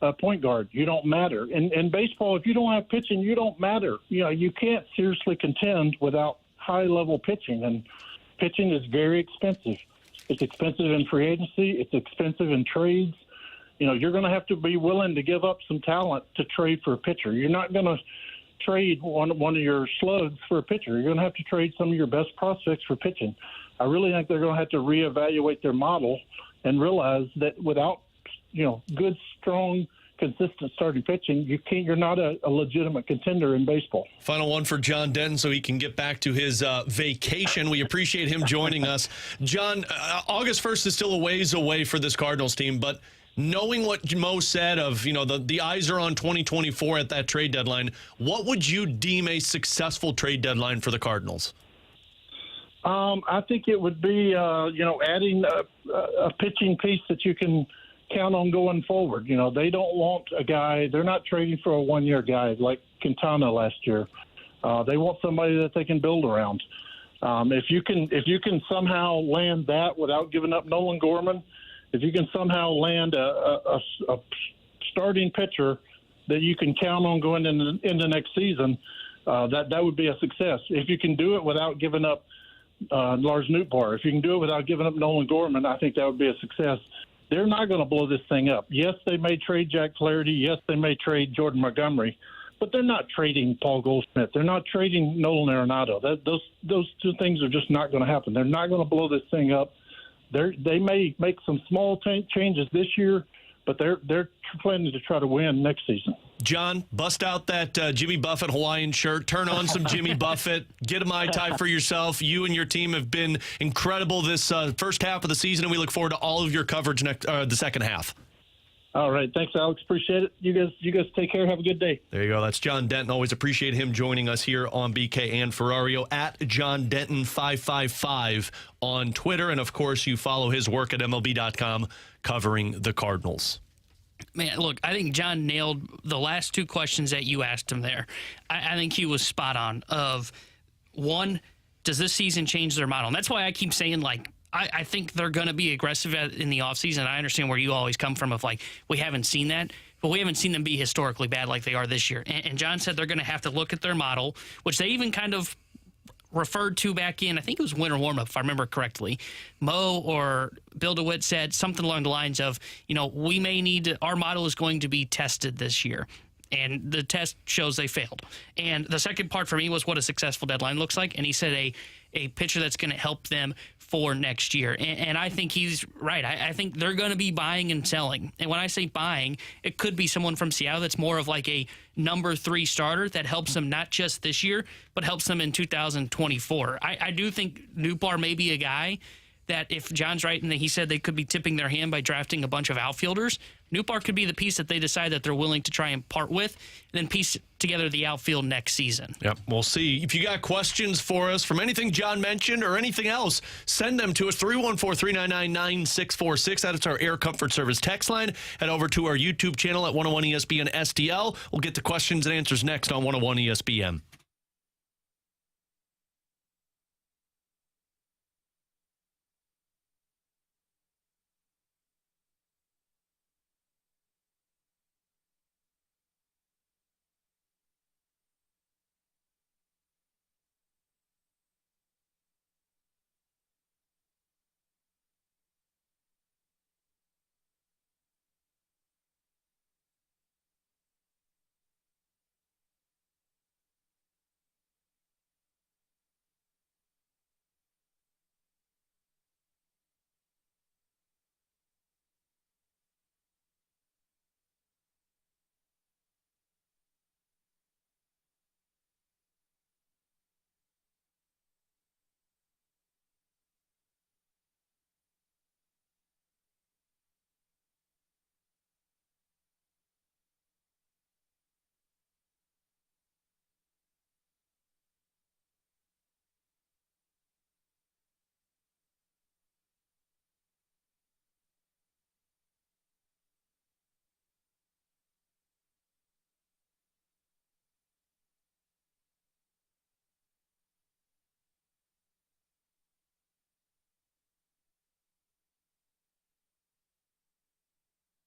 a point guard, you don't matter. In baseball, if you don't have pitching, you don't matter. You can't seriously contend without high-level pitching, and pitching is very expensive. It's expensive in free agency. It's expensive in trades. You're going to have to be willing to give up some talent to trade for a pitcher. You're not going to trade one of your slugs for a pitcher. You're going to have to trade some of your best prospects for pitching. I really think they're going to have to reevaluate their model and realize that without, good, strong, consistent starting pitching, you're not a legitimate contender in baseball. Final one for John Denton so he can get back to his vacation. We appreciate him joining us. John, August 1st is still a ways away for this Cardinals team, but knowing what Mo said of, the eyes are on 2024 at that trade deadline, what would you deem a successful trade deadline for the Cardinals? I think it would be, adding a pitching piece that you can count on going forward. They don't want a guy. They're not trading for a one-year guy like Quintana last year. They want somebody that they can build around. If you can somehow land that without giving up Nolan Gorman, if you can somehow land a starting pitcher that you can count on going into next season, that would be a success. If you can do it without giving up Lars Nootbaar, if you can do it without giving up Nolan Gorman, I think that would be a success. They're not going to blow this thing up. Yes, they may trade Jack Flaherty. Yes, they may trade Jordan Montgomery, but they're not trading Paul Goldschmidt. They're not trading Nolan Arenado. Those two things are just not going to happen. They're not going to blow this thing up. They may make some small changes this year, but they're planning to try to win next season. John, bust out that Jimmy Buffett Hawaiian shirt. Turn on some Jimmy Buffett. Get a Mai Tai for yourself. You and your team have been incredible this first half of the season, and we look forward to all of your coverage the second half. All right. Thanks, Alex. Appreciate it. You guys take care. Have a good day. There you go. That's John Denton. Always appreciate him joining us here on BK and Ferrario at John Denton 555 on Twitter. And, of course, you follow his work at MLB.com covering the Cardinals. Man, look, I think John nailed the last two questions that you asked him there. I think he was spot on of, one, does this season change their model? And that's why I keep saying, I think they're going to be aggressive in the offseason. I understand where you always come from of, we haven't seen that, but we haven't seen them be historically bad like they are this year. And John said they're going to have to look at their model, which they even kind of referred to back in, I think it was winter warm-up, if I remember correctly. Mo or Bill DeWitt said something along the lines of, we may need to, our model is going to be tested this year. And the test shows they failed. And the second part for me was what a successful deadline looks like. And he said a pitcher that's going to help them for next year. And I think he's right. I think they're going to be buying and selling. And when I say buying, it could be someone from Seattle that's more of like a number 3 starter that helps them not just this year, but helps them in 2024. I do think Nootbaar may be a guy that if John's right and he said they could be tipping their hand by drafting a bunch of outfielders, Nootbaar could be the piece that they decide that they're willing to try and part with and then piece together the outfield next season. Yep, we'll see. If you got questions for us from anything John mentioned or anything else, send them to us, 314-399-9646. That's our Air Comfort Service text line. Head over to our YouTube channel at 101 ESPN STL. We'll get the questions and answers next on 101 ESPN.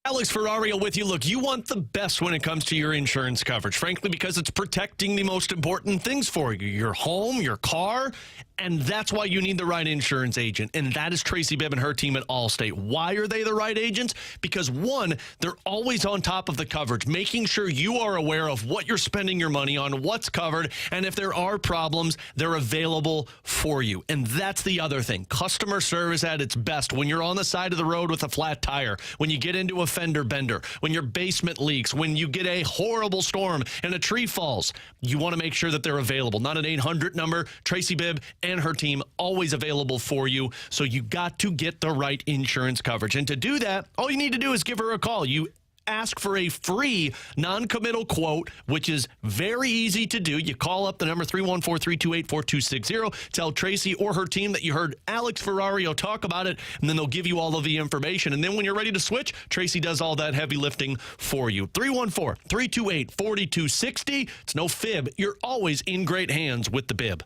Alex Ferrario with you. Look, you want the best when it comes to your insurance coverage, frankly, because it's protecting the most important things for you, your home, your car, and that's why you need the right insurance agent, and that is Tracy Bibb and her team at Allstate. Why are they the right agents? Because, one, they're always on top of the coverage, making sure you are aware of what you're spending your money on, what's covered, and if there are problems, they're available for you. And that's the other thing. Customer service at its best when you're on the side of the road with a flat tire, when you get into a fender bender, when your basement leaks, when you get a horrible storm and a tree falls. You want to make sure that they're available. Not an 800 number. Tracy Bibb and her team always available for you. So you got to get the right insurance coverage. And to do that, all you need to do is give her a call. You ask for a free non-committal quote, which is very easy to do. You call up the number 314-328-4260. Tell Tracy or her team that you heard Alex Ferrario talk about it, and then they'll give you all of the information. And then when you're ready to switch, Tracy does all that heavy lifting for you. 314-328-4260. It's no fib. You're always in great hands with the Bibb.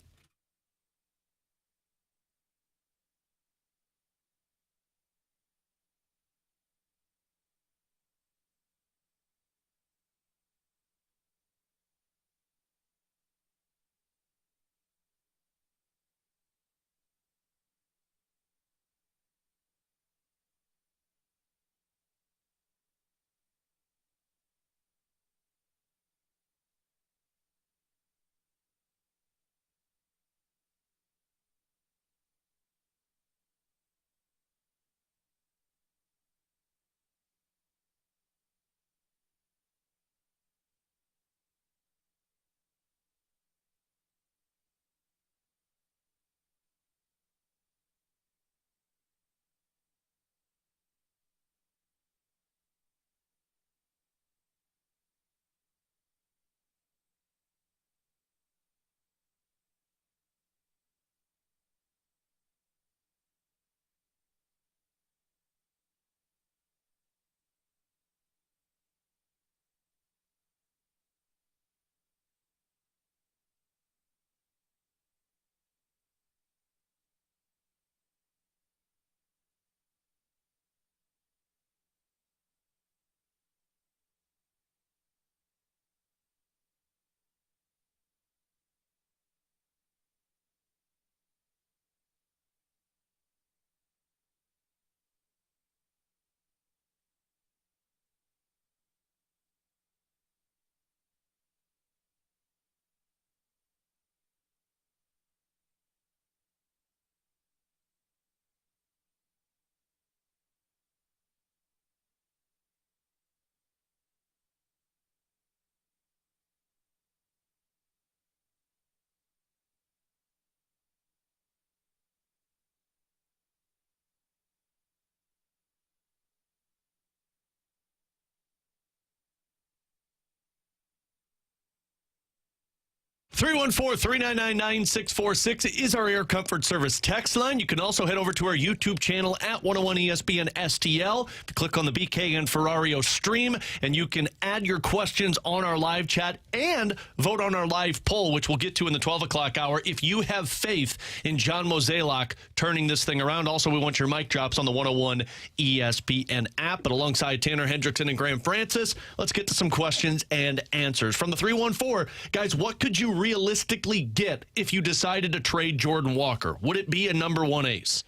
Three 314-399-9646 is our Air Comfort Service text line. You can also head over to our YouTube channel at 101 ESPN STL. Click on the BK and Ferrario stream, and you can add your questions on our live chat and vote on our live poll, which we'll get to in the 12 o'clock hour, if you have faith in John Mozeliak turning this thing around. Also, we want your mic drops on the 101 ESPN app. But alongside Tanner Hendrickson and Graham Francis, let's get to some questions and answers. From the 314, guys, what could you realistically get if you decided to trade Jordan Walker? Would it be a number one ace?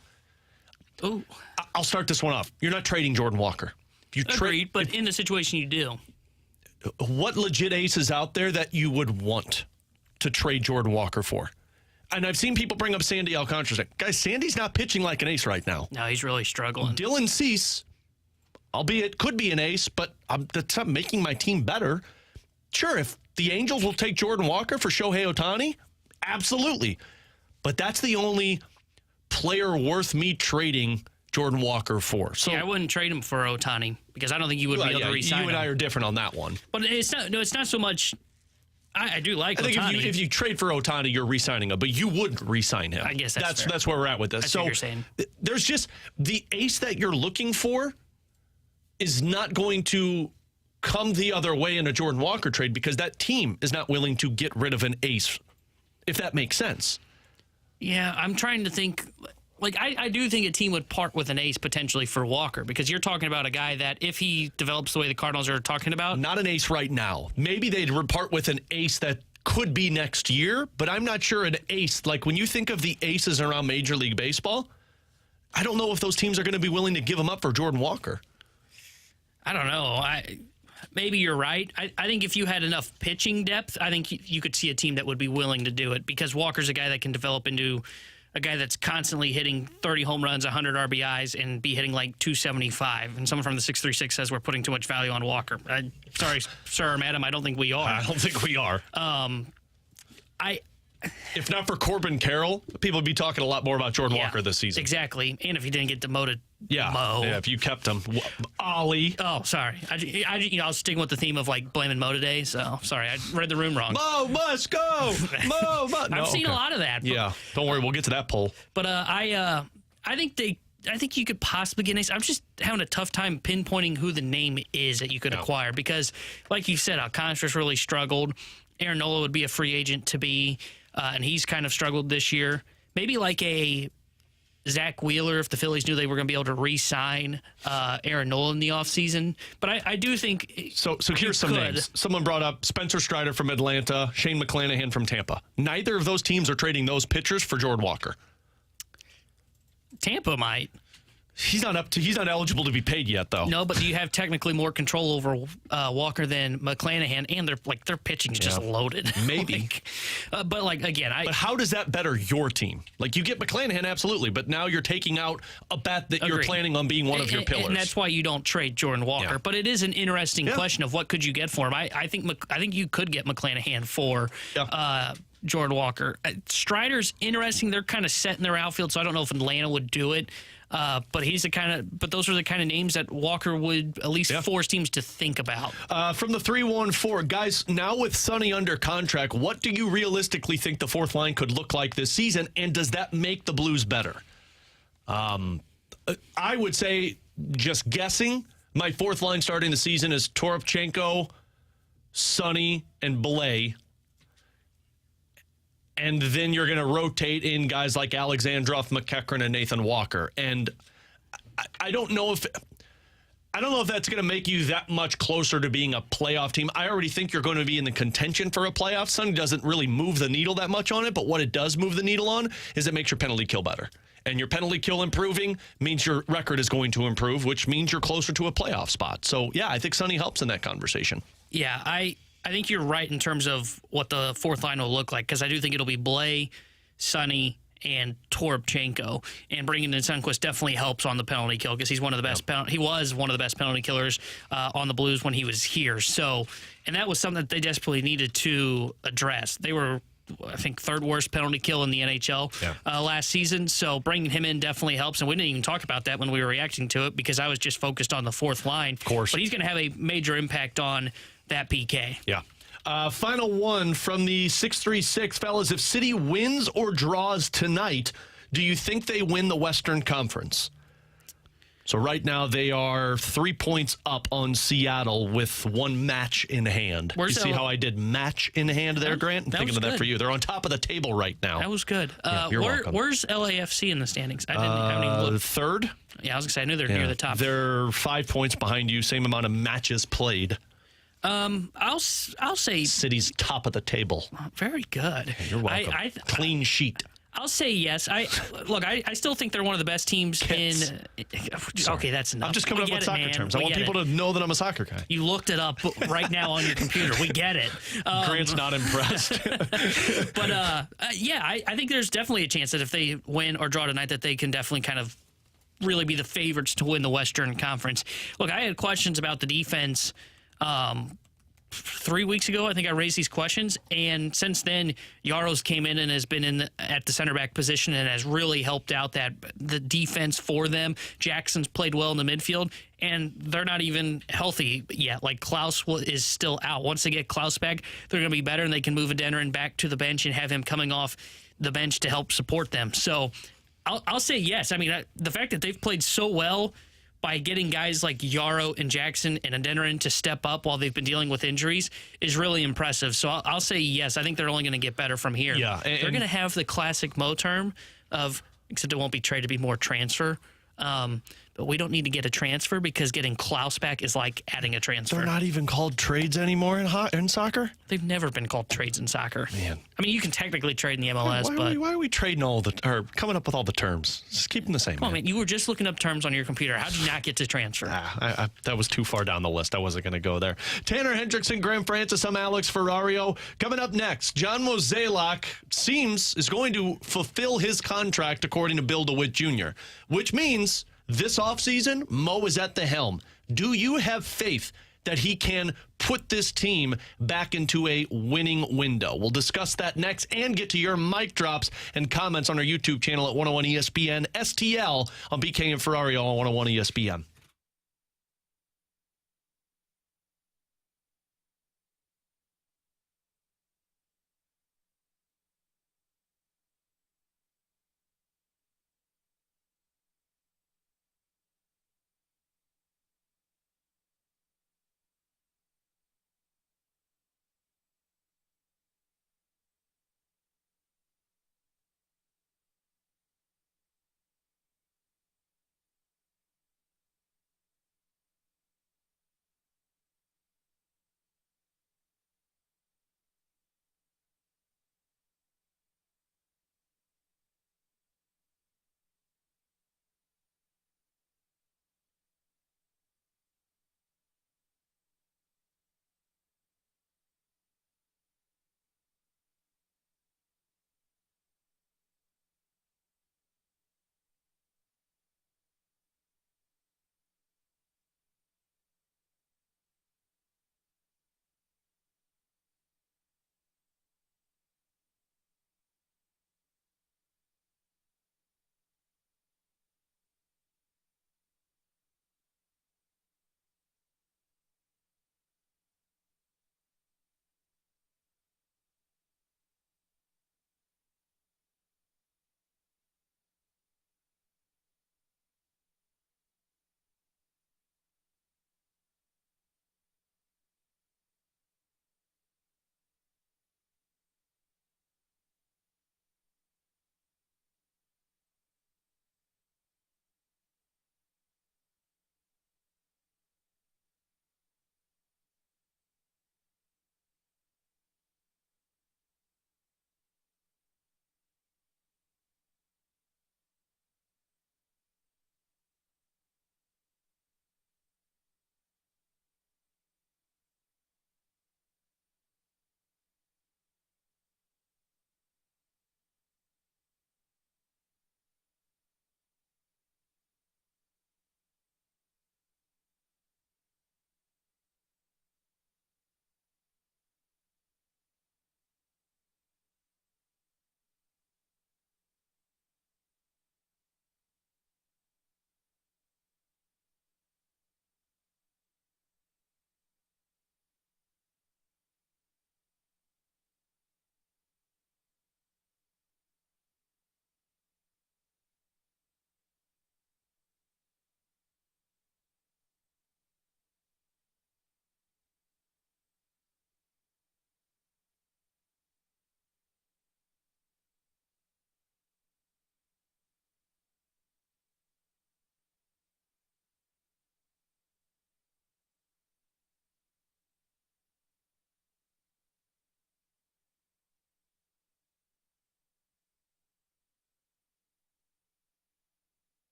Ooh. I'll start this one off. You're not trading Jordan Walker. Agreed, but in the situation you do. What legit ace is out there that you would want to trade Jordan Walker for? And I've seen people bring up Sandy Alcantara. Guys, Sandy's not pitching like an ace right now. No, he's really struggling. Dylan Cease, albeit could be an ace, but that's not making my team better. Sure, if the Angels will take Jordan Walker for Shohei Ohtani, absolutely. But that's the only player worth me trading Jordan Walker for. So yeah, I wouldn't trade him for Ohtani because I don't think you would be able to re-sign him. You and I are different on that one. But it's not so much. I do like Ohtani. I think if you trade for Ohtani, you're re-signing him, but you wouldn't re-sign him. I guess that's where we're at with this. That's what you're saying. There's just the ace that you're looking for is not going to come the other way in a Jordan Walker trade because that team is not willing to get rid of an ace, if that makes sense. Yeah, I'm trying to think. like I do think a team would part with an ace potentially for Walker, because you're talking about a guy that if he develops the way the Cardinals are talking about. Not an ace right now. Maybe they'd part with an ace that could be next year, but I'm not sure an ace. Like when you think of the aces around Major League Baseball, I don't know if those teams are going to be willing to give him up for Jordan Walker. I don't know. Maybe you're right. I think if you had enough pitching depth, I think you could see a team that would be willing to do it, because Walker's a guy that can develop into a guy that's constantly hitting 30 home runs, 100 RBIs, and be hitting like 275. And someone from the 636 says we're putting too much value on Walker. Sorry, sir or madam, I don't think we are. I don't think we are. If not for Corbin Carroll, people would be talking a lot more about Jordan Walker this season. Exactly. And if he didn't get demoted, Mo. Yeah, if you kept him. Ollie. Oh, sorry. I was sticking with the theme of like blaming Mo today, so sorry. I read the room wrong. Mo must go. Mo must. I've seen a lot of that. Yeah. Don't worry. We'll get to that poll. But I think you could possibly get an ace. I'm just having a tough time pinpointing who the name is that you could acquire, because, like you said, Alcantara's really struggled. Aaron Nola would be a free agent to be, and he's kind of struggled this year. Maybe like a Zach Wheeler, if the Phillies knew they were going to be able to re-sign Aaron Nola in the offseason. But I do think... So here's some names. Someone brought up Spencer Strider from Atlanta, Shane McClanahan from Tampa. Neither of those teams are trading those pitchers for Jordan Walker. Tampa might. He's not eligible to be paid yet, though. No, but you have technically more control over Walker than McClanahan, and their pitching is just loaded. Maybe. But how does that better your team? Like, you get McClanahan, absolutely, but now you're taking out a bat that you're planning on being one of your pillars. And that's why you don't trade Jordan Walker. Yeah. But it is an interesting question of what could you get for him. I think you could get McClanahan for Jordan Walker. Strider's interesting. They're kind of set in their outfield, so I don't know if Atlanta would do it. But those are the kind of names that Walker would at least force teams to think about. From the 314, guys, now with Sonny under contract, what do you realistically think the fourth line could look like this season, and does that make the Blues better? I would say, just guessing, my fourth line starting the season is Toropchenko, Sonny, and Belay. And then you're going to rotate in guys like Alexandrov, McEachran, and Nathan Walker. And I don't know if that's going to make you that much closer to being a playoff team. I already think you're going to be in the contention for a playoff. Sonny doesn't really move the needle that much on it, but what it does move the needle on is it makes your penalty kill better. And your penalty kill improving means your record is going to improve, which means you're closer to a playoff spot. So, yeah, I think Sonny helps in that conversation. Yeah, I think you're right in terms of what the fourth line will look like, because I do think it'll be Blay, Sonny, and Toropchenko. And bringing in Sundqvist definitely helps on the penalty kill, because he's one of the best. He was one of the best penalty killers on the Blues when he was here. So, and that was something that they desperately needed to address. They were, I think, third worst penalty kill in the NHL last season. So bringing him in definitely helps. And we didn't even talk about that when we were reacting to it, because I was just focused on the fourth line. Of course. But he's going to have a major impact on that PK. Yeah. Final one from the 636, fellas. If City wins or draws tonight, do you think they win the Western Conference? So right now they are 3 points up on Seattle with one match in hand. You see how I did match in hand there, Grant? I'm thinking of that for you. They're on top of the table right now. That was good. You're welcome. Where's LAFC in the standings? I haven't even looked. Third? Yeah, I was going to say, I knew they're near the top. They're 5 points behind you, same amount of matches played. I'll say City's top of the table. Very good. You're welcome. Clean sheet. I'll say yes. I still think they're one of the best teams in. Okay, that's enough. I'm just coming up with soccer terms. I want people to know that I'm a soccer guy. You looked it up right now on your computer. We get it. Grant's not impressed. But I think there's definitely a chance that if they win or draw tonight, that they can definitely kind of really be the favorites to win the Western Conference. Look, I had questions about the defense 3 weeks ago. I think I raised these questions, and since then Yaros came in and has been at the center back position and has really helped out the defense for them. Jackson's played well in the midfield, and they're not even healthy yet. Like, Klaus is still out. Once they get Klaus back, they're going to be better, and they can move Denton back to the bench and have him coming off the bench to help support them. So I'll say yes. I mean, the fact that they've played so well by getting guys like Yarrow and Jackson and Denton to step up while they've been dealing with injuries is really impressive. So I'll say yes. I think they're only going to get better from here. Yeah, they're going to have the classic Mo term of except it won't be trade, to be more transfer. But we don't need to get a transfer because getting Klaus back is like adding a transfer. They're not even called trades anymore in soccer? They've never been called trades in soccer. Man. I mean, you can technically trade in the MLS, Why are we trading or coming up with all the terms? Just keep them the same. Come on, man. You were just looking up terms on your computer. How did you not get to transfer? That was too far down the list. I wasn't going to go there. Tanner Hendrickson, Graham Francis, I'm Alex Ferrario. Coming up next, John Mozeliak is going to fulfill his contract according to Bill DeWitt Jr., which means this offseason, Mo is at the helm. Do you have faith that he can put this team back into a winning window? We'll discuss that next and get to your mic drops and comments on our YouTube channel at 101 ESPN, STL on BK and Ferrario on 101 ESPN.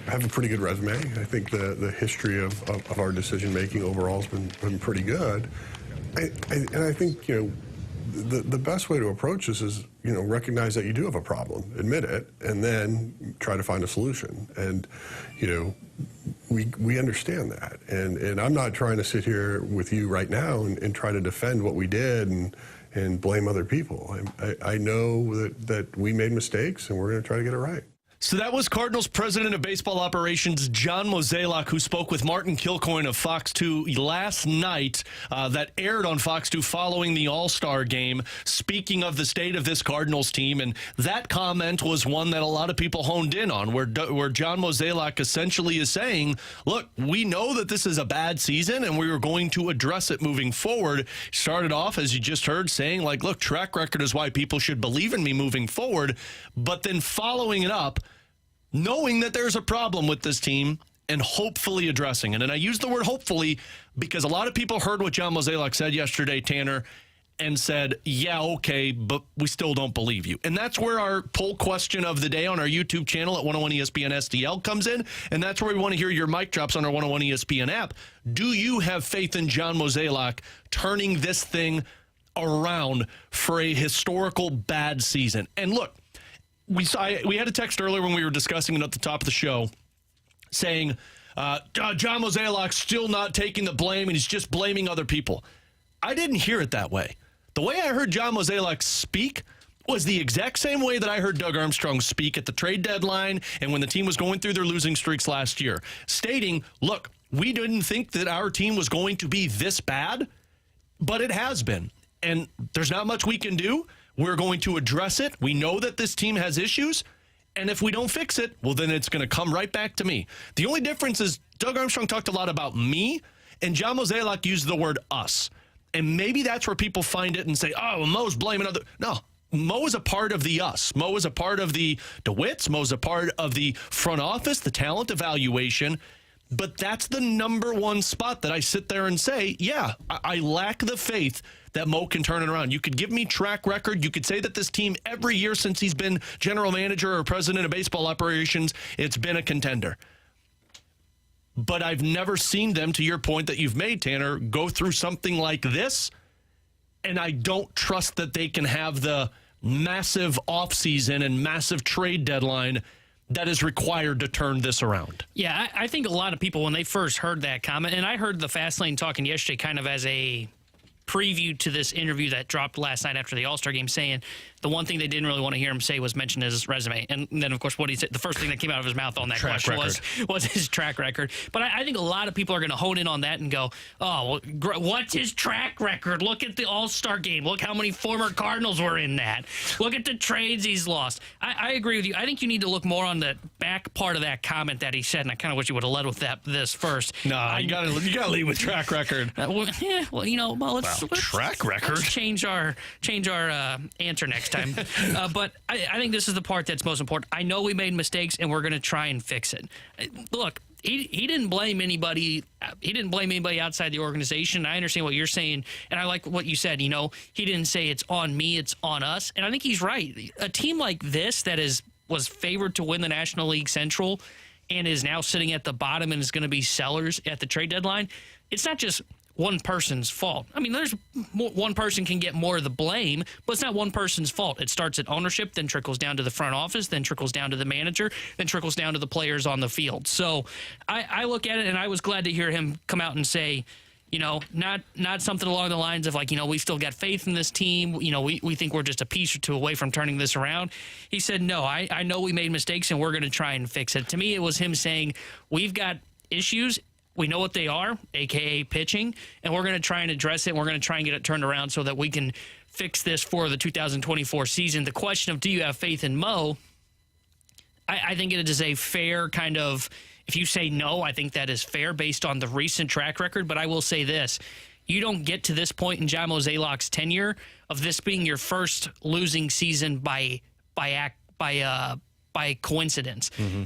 I have a pretty good resume. I think the history of our decision-making overall has been pretty good. And I think, the best way to approach this is, recognize that you do have a problem, admit it, and then try to find a solution. And, we understand that. And I'm not trying to sit here with you right now and try to defend what we did and and blame other people. I know that we made mistakes, and we're going to try to get it right. So that was Cardinals President of Baseball Operations, John Mozeliak, who spoke with Martin Kilcoyne of Fox 2 last night. That aired on Fox 2 following the All-Star game, speaking of the state of this Cardinals team. And that comment was one that a lot of people honed in on, where John Mozeliak essentially is saying, look, we know that this is a bad season, and we are going to address it moving forward. Started off, as you just heard, saying, like, look, track record is why people should believe in me moving forward. But then following it up, knowing that there's a problem with this team and hopefully addressing it. And I use the word hopefully because a lot of people heard what John Mozeliak said yesterday, Tanner, and said, yeah, okay, but we still don't believe you. And that's where our poll question of the day on our YouTube channel at 101 ESPN STL comes in. And that's where we want to hear your mic drops on our 101 ESPN app. Do you have faith in John Mozeliak turning this thing around for a historical bad season? And look, we had a text earlier when we were discussing it at the top of the show saying John Mozeliak's still not taking the blame and he's just blaming other people. I didn't hear it that way. The way I heard John Mozeliak speak was the exact same way that I heard Doug Armstrong speak at the trade deadline and when the team was going through their losing streaks last year, stating, look, we didn't think that our team was going to be this bad, but it has been. And there's not much we can do. We're going to address it. We know that this team has issues. And if we don't fix it, well, then it's going to come right back to me. The only difference is Doug Armstrong talked a lot about me, and John Mozeliak used the word us. And maybe that's where people find it and say, oh, well, Mo's blaming other. No, Mo is a part of the us. Mo is a part of the DeWitts. Mo's a part of the front office, the talent evaluation. But that's the number one spot that I sit there and say, yeah, I lack the faith that Mo can turn it around. You could give me track record. You could say that this team every year since he's been general manager or president of baseball operations, it's been a contender. But I've never seen them, to your point that you've made, Tanner, go through something like this. And I don't trust that they can have the massive offseason and massive trade deadline that is required to turn this around. Yeah, I think a lot of people, when they first heard that comment, and I heard the Fast Lane talking yesterday kind of as a preview to this interview that dropped last night after the All-Star game, saying the one thing they didn't really want to hear him say was mention his resume. And then, of course, what he said, the first thing that came out of his mouth on that question was his track record. But I think a lot of people are going to hone in on that and go, oh, well, what's his track record? Look at the All-Star game. Look how many former Cardinals were in that. Look at the trades he's lost. I agree with you. I think you need to look more on the back part of that comment that he said, and I kind of wish you would have led with this first. No, you got to lead with track record. Let's track record. Let's change our answer next time. But I think this is the part that's most important. I know we made mistakes, and we're going to try and fix it. Look, he didn't blame anybody. He didn't blame anybody outside the organization. I understand what you're saying, and I like what you said. He didn't say it's on me, it's on us, and I think he's right. A team like this that was favored to win the National League Central and is now sitting at the bottom and is going to be sellers at the trade deadline, it's not just one person's fault. I mean, there's one person can get more of the blame, but it's not one person's fault. It starts at ownership, then trickles down to the front office, then trickles down to the manager, then trickles down to the players on the field. So I look at it, and I was glad to hear him come out and say, not something along the lines of like, we still got faith in this team. We think we're just a piece or two away from turning this around. He said, no, I know we made mistakes, and we're going to try and fix it. To me, it was him saying, we've got issues. We know what they are, a.k.a. pitching, and we're going to try and address it. And we're going to try and get it turned around so that we can fix this for the 2024 season. The question of do you have faith in Mo, I think it is a fair kind of, if you say no, I think that is fair based on the recent track record. But I will say this. You don't get to this point in John Mozeliak's tenure of this being your first losing season by coincidence. Mm-hmm.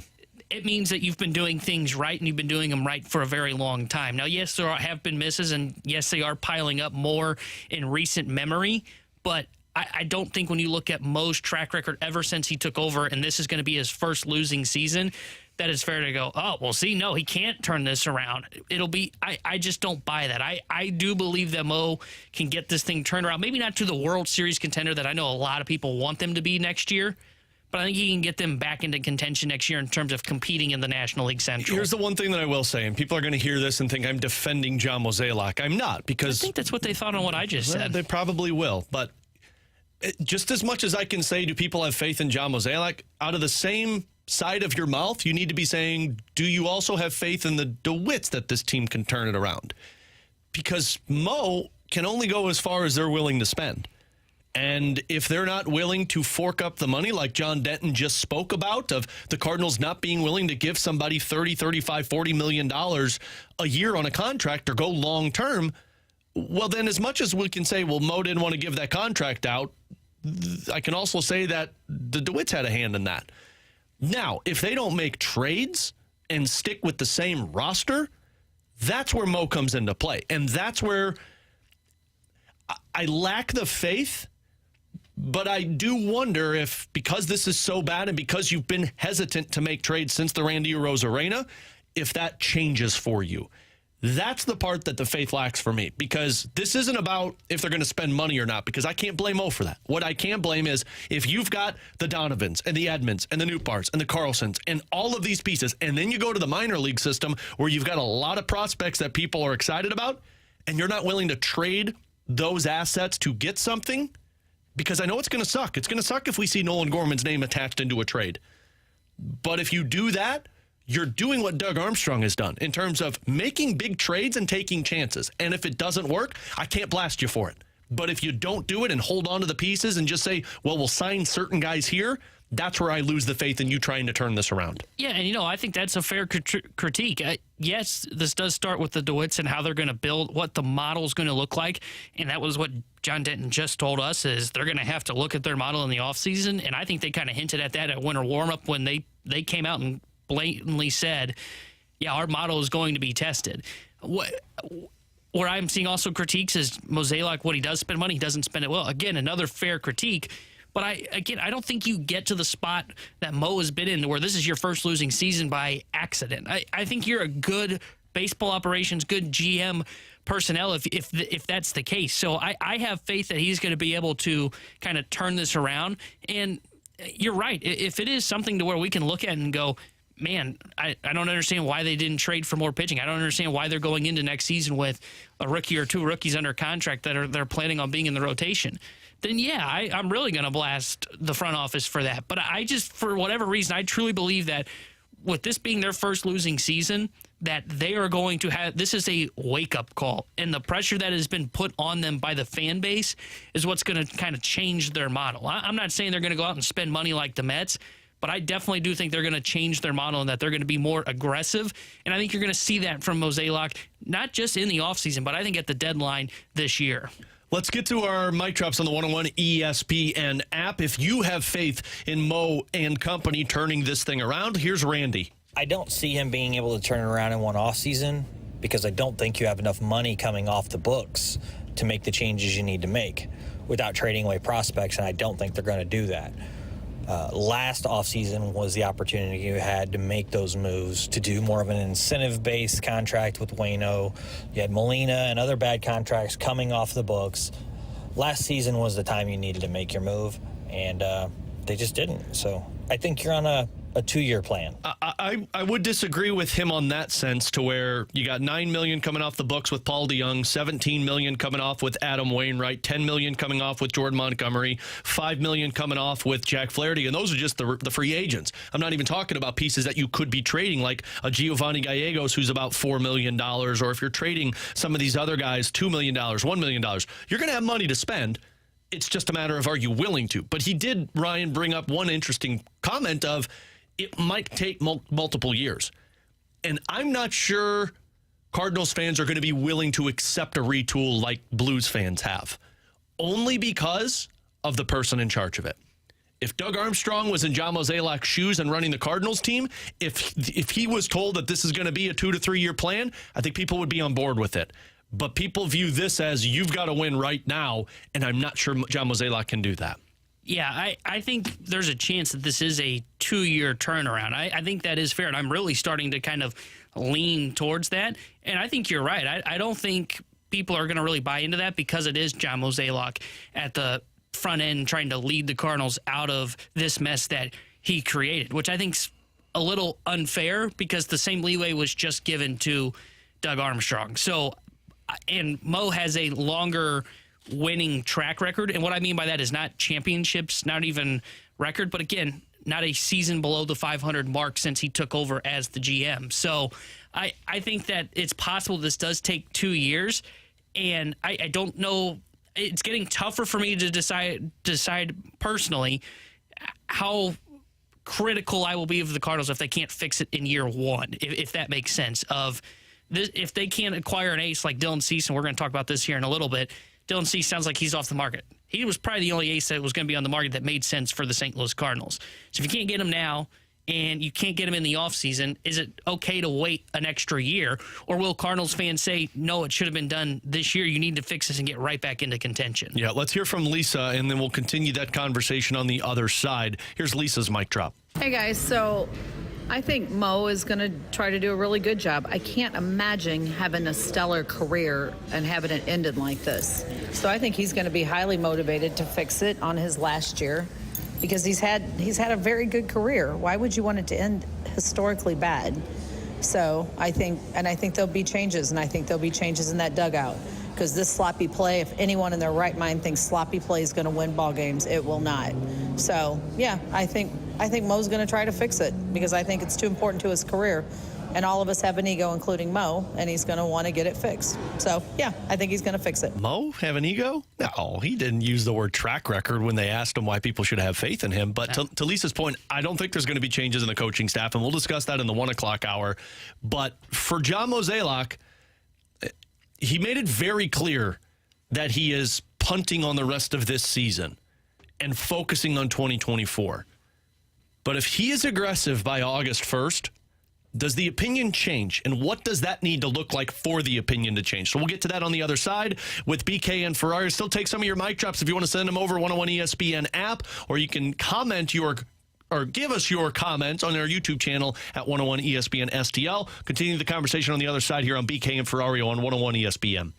It means that you've been doing things right, and you've been doing them right for a very long time. Now, yes, there have been misses, and yes, they are piling up more in recent memory, but I don't think when you look at Mo's track record ever since he took over, and this is going to be his first losing season, that it's fair to go, oh, well, see, no, he can't turn this around. I just don't buy that. I do believe that Mo can get this thing turned around, maybe not to the World Series contender that I know a lot of people want them to be next year, but I think he can get them back into contention next year in terms of competing in the National League Central. Here's the one thing that I will say, and people are going to hear this and think I'm defending John Mozeliak. I'm not, because I think that's what they thought on what I just said. They probably will, but just as much as I can say, do people have faith in John Mozeliak? Out of the same side of your mouth, you need to be saying, do you also have faith in the DeWitts that this team can turn it around? Because Mo can only go as far as they're willing to spend. And if they're not willing to fork up the money like John Denton just spoke about, of the Cardinals not being willing to give somebody $30, $35, $40 million a year on a contract or go long term, well, then as much as we can say, well, Mo didn't want to give that contract out, I can also say that the DeWitts had a hand in that. Now, if they don't make trades and stick with the same roster, that's where Mo comes into play. And that's where I lack the faith. But I do wonder if, because this is so bad and because you've been hesitant to make trades since the Randy Arozarena, if that changes for you. That's the part that the faith lacks for me, because this isn't about if they're going to spend money or not, because I can't blame Mo for that. What I can blame is if you've got the Donovans and the Edmonds and the Newbars and the Carlsons and all of these pieces, and then you go to the minor league system where you've got a lot of prospects that people are excited about, and you're not willing to trade those assets to get something, because I know it's going to suck. It's going to suck if we see Nolan Gorman's name attached into a trade. But if you do that, you're doing what Doug Armstrong has done in terms of making big trades and taking chances. And if it doesn't work, I can't blast you for it. But if you don't do it and hold on to the pieces and just say, well, we'll sign certain guys here, that's where I lose the faith in you trying to turn this around. Yeah, and, I think that's a fair critique. Yes, this does start with the DeWitts and how they're going to build, what the model is going to look like. And that was what John Denton just told us, is they're going to have to look at their model in the offseason. And I think they kind of hinted at that at winter warm-up when they came out and blatantly said, yeah, our model is going to be tested. Where I'm seeing also critiques is Mozeliak, what he does spend money, he doesn't spend it well. Again, another fair critique. But I don't think you get to the spot that Mo has been in where this is your first losing season by accident. I think you're a good baseball operations, good GM personnel if that's the case. So I have faith that he's going to be able to kind of turn this around. And you're right. If it is something to where we can look at and go, man, I don't understand why they didn't trade for more pitching. I don't understand why they're going into next season with a rookie or two rookies under contract that they're planning on being in the rotation. Then, yeah, I'm really going to blast the front office for that. But I just, for whatever reason, I truly believe that with this being their first losing season, that they are going to have, this is a wake-up call. And the pressure that has been put on them by the fan base is what's going to kind of change their model. I'm not saying they're going to go out and spend money like the Mets, but I definitely do think they're going to change their model and that they're going to be more aggressive. And I think you're going to see that from Mozeliak, not just in the offseason, but I think at the deadline this year. Let's get to our mic drops on the 101 ESPN app. If you have faith in Mo and company turning this thing around, here's Randy. I don't see him being able to turn it around in one offseason because I don't think you have enough money coming off the books to make the changes you need to make without trading away prospects, and I don't think they're going to do that. Last offseason was the opportunity you had to make those moves, to do more of an incentive-based contract with Waino. You had Molina and other bad contracts coming off the books. Last season was the time you needed to make your move, and they just didn't. So I think you're on a 2-year plan. I would disagree with him on that sense, to where you got $9 million coming off the books with Paul DeJong, $17 million coming off with Adam Wainwright, $10 million coming off with Jordan Montgomery, $5 million coming off with Jack Flaherty, and those are just the free agents. I'm not even talking about pieces that you could be trading, like a Giovanni Gallegos, who's about $4 million, or if you're trading some of these other guys, $2 million, $1 million. You're going to have money to spend. It's just a matter of, are you willing to? But he did, Ryan, bring up one interesting comment of, it might take multiple years. And I'm not sure Cardinals fans are going to be willing to accept a retool like Blues fans have, only because of the person in charge of it. If Doug Armstrong was in John Mozeliak's shoes and running the Cardinals team, if he was told that this is going to be a 2 to 3 year plan, I think people would be on board with it. But people view this as, you've got to win right now, and I'm not sure John Mozeliak can do that. Yeah, I think there's a chance that this is a 2-year turnaround. I think that is fair, and I'm really starting to kind of lean towards that. And I think you're right. I don't think people are going to really buy into that because it is John Mozeliak at the front end trying to lead the Cardinals out of this mess that he created, which I think's a little unfair because the same leeway was just given to Doug Armstrong. So, and Mo has a longer winning track record. And what I mean by that is not championships, not even record, but again, not a season below the 500 mark since he took over as the GM. So I think that it's possible this does take 2 years. And I don't know. It's getting tougher for me to decide personally how critical I will be of the Cardinals if they can't fix it in year one, if that makes sense. If they can't acquire an ace like Dylan Cease, and we're going to talk about this here in a little bit, Dylan Cease sounds like he's off the market. He was probably the only ace that was going to be on the market that made sense for the St. Louis Cardinals. So if you can't get him now and you can't get him in the offseason, is it okay to wait an extra year? Or will Cardinals fans say, no, it should have been done this year. You need to fix this and get right back into contention? Yeah, let's hear from Lisa, and then we'll continue that conversation on the other side. Here's Lisa's mic drop. Hey, guys. So I think Mo is going to try to do a really good job. I can't imagine having a stellar career and having it ended like this. So I think he's going to be highly motivated to fix it on his last year because he's had a very good career. Why would you want it to end historically bad? So I think there'll be changes, and I think there'll be changes in that dugout because this sloppy play, if anyone in their right mind thinks sloppy play is going to win ball games, it will not. So, yeah, I think Mo's going to try to fix it because I think it's too important to his career. And all of us have an ego, including Mo, and he's going to want to get it fixed. So, yeah, I think he's going to fix it. Mo have an ego? No, he didn't use the word track record when they asked him why people should have faith in him. But to Lisa's point, I don't think there's going to be changes in the coaching staff, and we'll discuss that in the 1 o'clock hour. But for John Mozeliak, he made it very clear that he is punting on the rest of this season and focusing on 2024. But if he is aggressive by August 1st, does the opinion change? And what does that need to look like for the opinion to change? So we'll get to that on the other side with BK and Ferrario. Still take some of your mic drops if you want to send them over 101 ESPN app, or you can comment or give us your comments on our YouTube channel at 101 ESPN STL. Continue the conversation on the other side here on BK and Ferrario on 101 ESPN.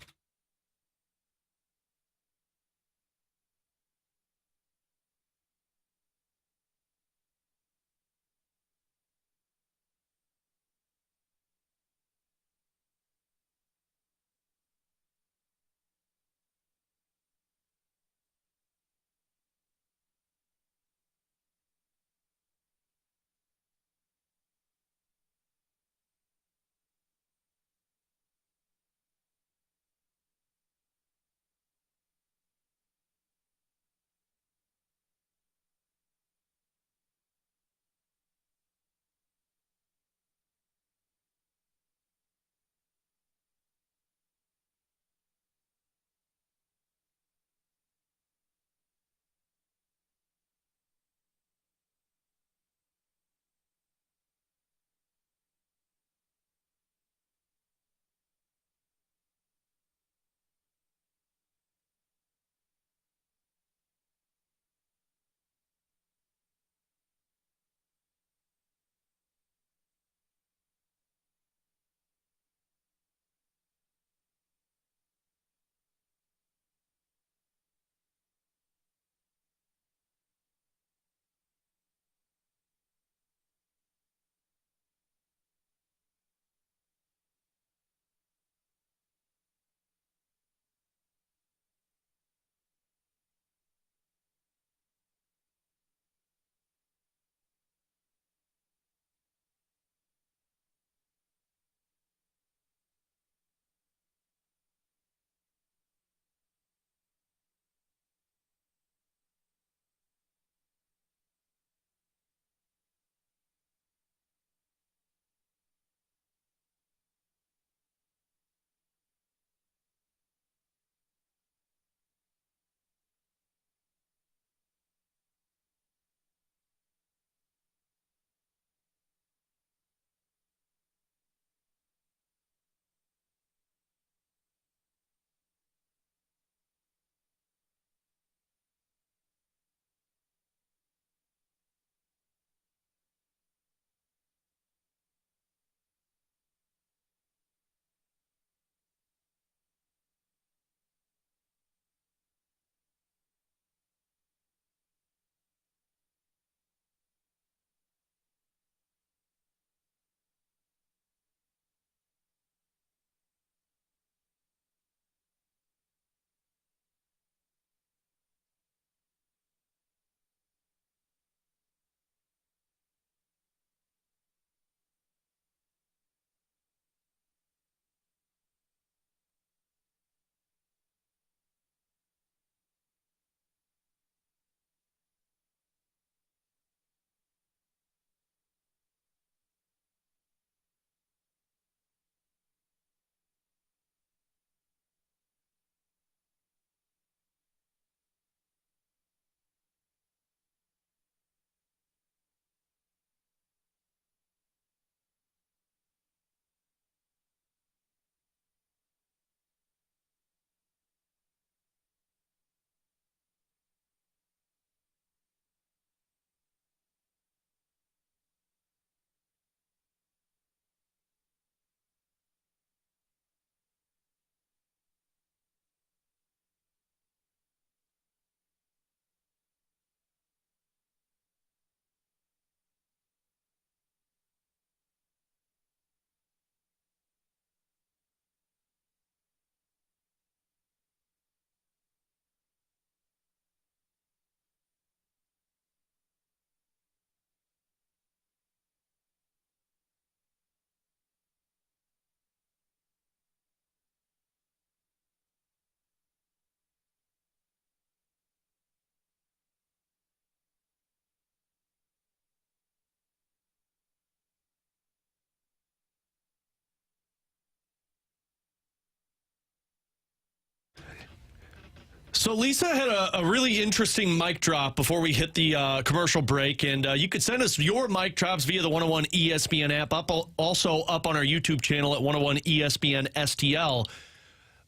So Lisa had a really interesting mic drop before we hit the commercial break, and you could send us your mic drops via the 101 ESPN app, also up on our YouTube channel at 101 ESPN STL.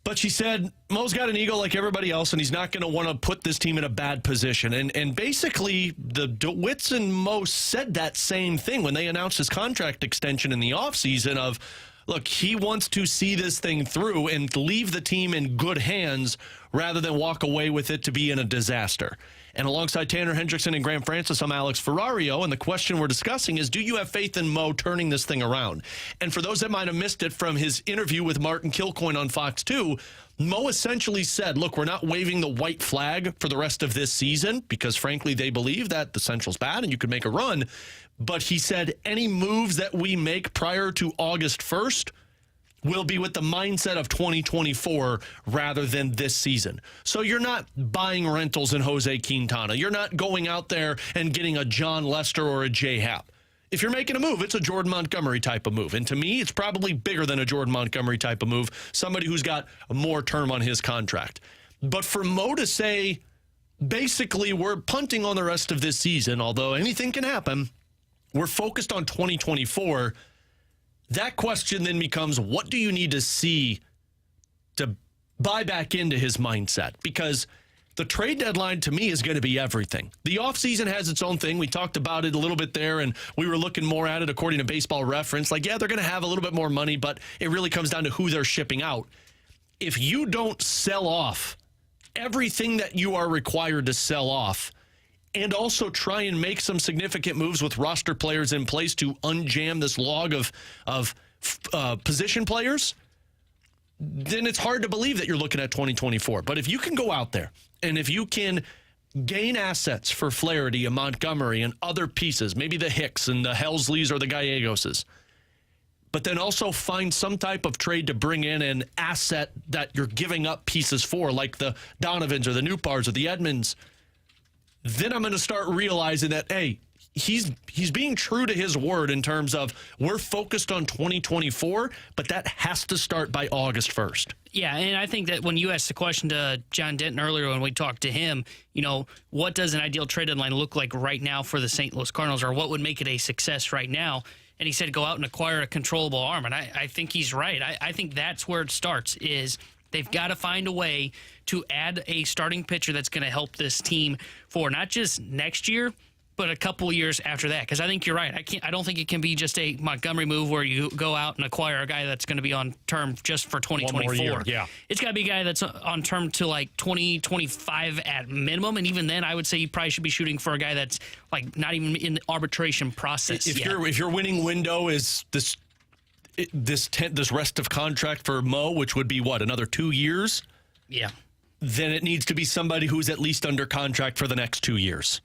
But she said, Mo's got an ego like everybody else, and he's not going to want to put this team in a bad position. And basically, the DeWitts and Mo said that same thing when they announced his contract extension in the offseason of, look, he wants to see this thing through and leave the team in good hands rather than walk away with it to be in a disaster. And alongside Tanner Hendrickson and Graham Francis, I'm Alex Ferrario, and the question we're discussing is, do you have faith in Mo turning this thing around? And for those that might have missed it from his interview with Martin Kilcoyne on Fox 2, Mo essentially said, look, we're not waving the white flag for the rest of this season because, frankly, they believe that the Central's bad and you could make a run. But he said any moves that we make prior to August 1st will be with the mindset of 2024 rather than this season. So you're not buying rentals in Jose Quintana. You're not going out there and getting a John Lester or a J. Happ. If you're making a move, it's a Jordan Montgomery type of move. And to me, it's probably bigger than a Jordan Montgomery type of move, somebody who's got more term on his contract. But for Mo to say, basically, we're punting on the rest of this season, although anything can happen, we're focused on 2024. That question then becomes, what do you need to see to buy back into his mindset? Because the trade deadline, to me, is going to be everything. The offseason has its own thing. We talked about it a little bit there, and we were looking more at it according to Baseball Reference. Like, yeah, they're going to have a little bit more money, but it really comes down to who they're shipping out. If you don't sell off everything that you are required to sell off, and also try and make some significant moves with roster players in place to unjam this log of position players, then it's hard to believe that you're looking at 2024. But if you can go out there and if you can gain assets for Flaherty and Montgomery and other pieces, maybe the Hicks and the Helsleys or the Gallegoses, but then also find some type of trade to bring in an asset that you're giving up pieces for, like the Donovans or the Newpars or the Edmonds, then I'm going to start realizing that, hey, he's being true to his word in terms of we're focused on 2024, but that has to start by August 1st. Yeah, and I think that when you asked the question to John Denton earlier when we talked to him, you know, what does an ideal trade deadline look like right now for the St. Louis Cardinals, or what would make it a success right now? And he said go out and acquire a controllable arm, and I think he's right. I think that's where it starts is they've got to find a way to add a starting pitcher that's going to help this team for not just next year, but a couple of years after that. Because I think you're right. I don't think it can be just a Montgomery move where you go out and acquire a guy that's going to be on term just for 2024. One more year, yeah. It's got to be a guy that's on term to like 2025 at minimum. And even then, I would say you probably should be shooting for a guy that's like not even in the arbitration process if yet. If your winning window is this rest of contract for Mo, which would be what, another 2 years? Yeah. Then it needs to be somebody who's at least under contract for the next 2 years.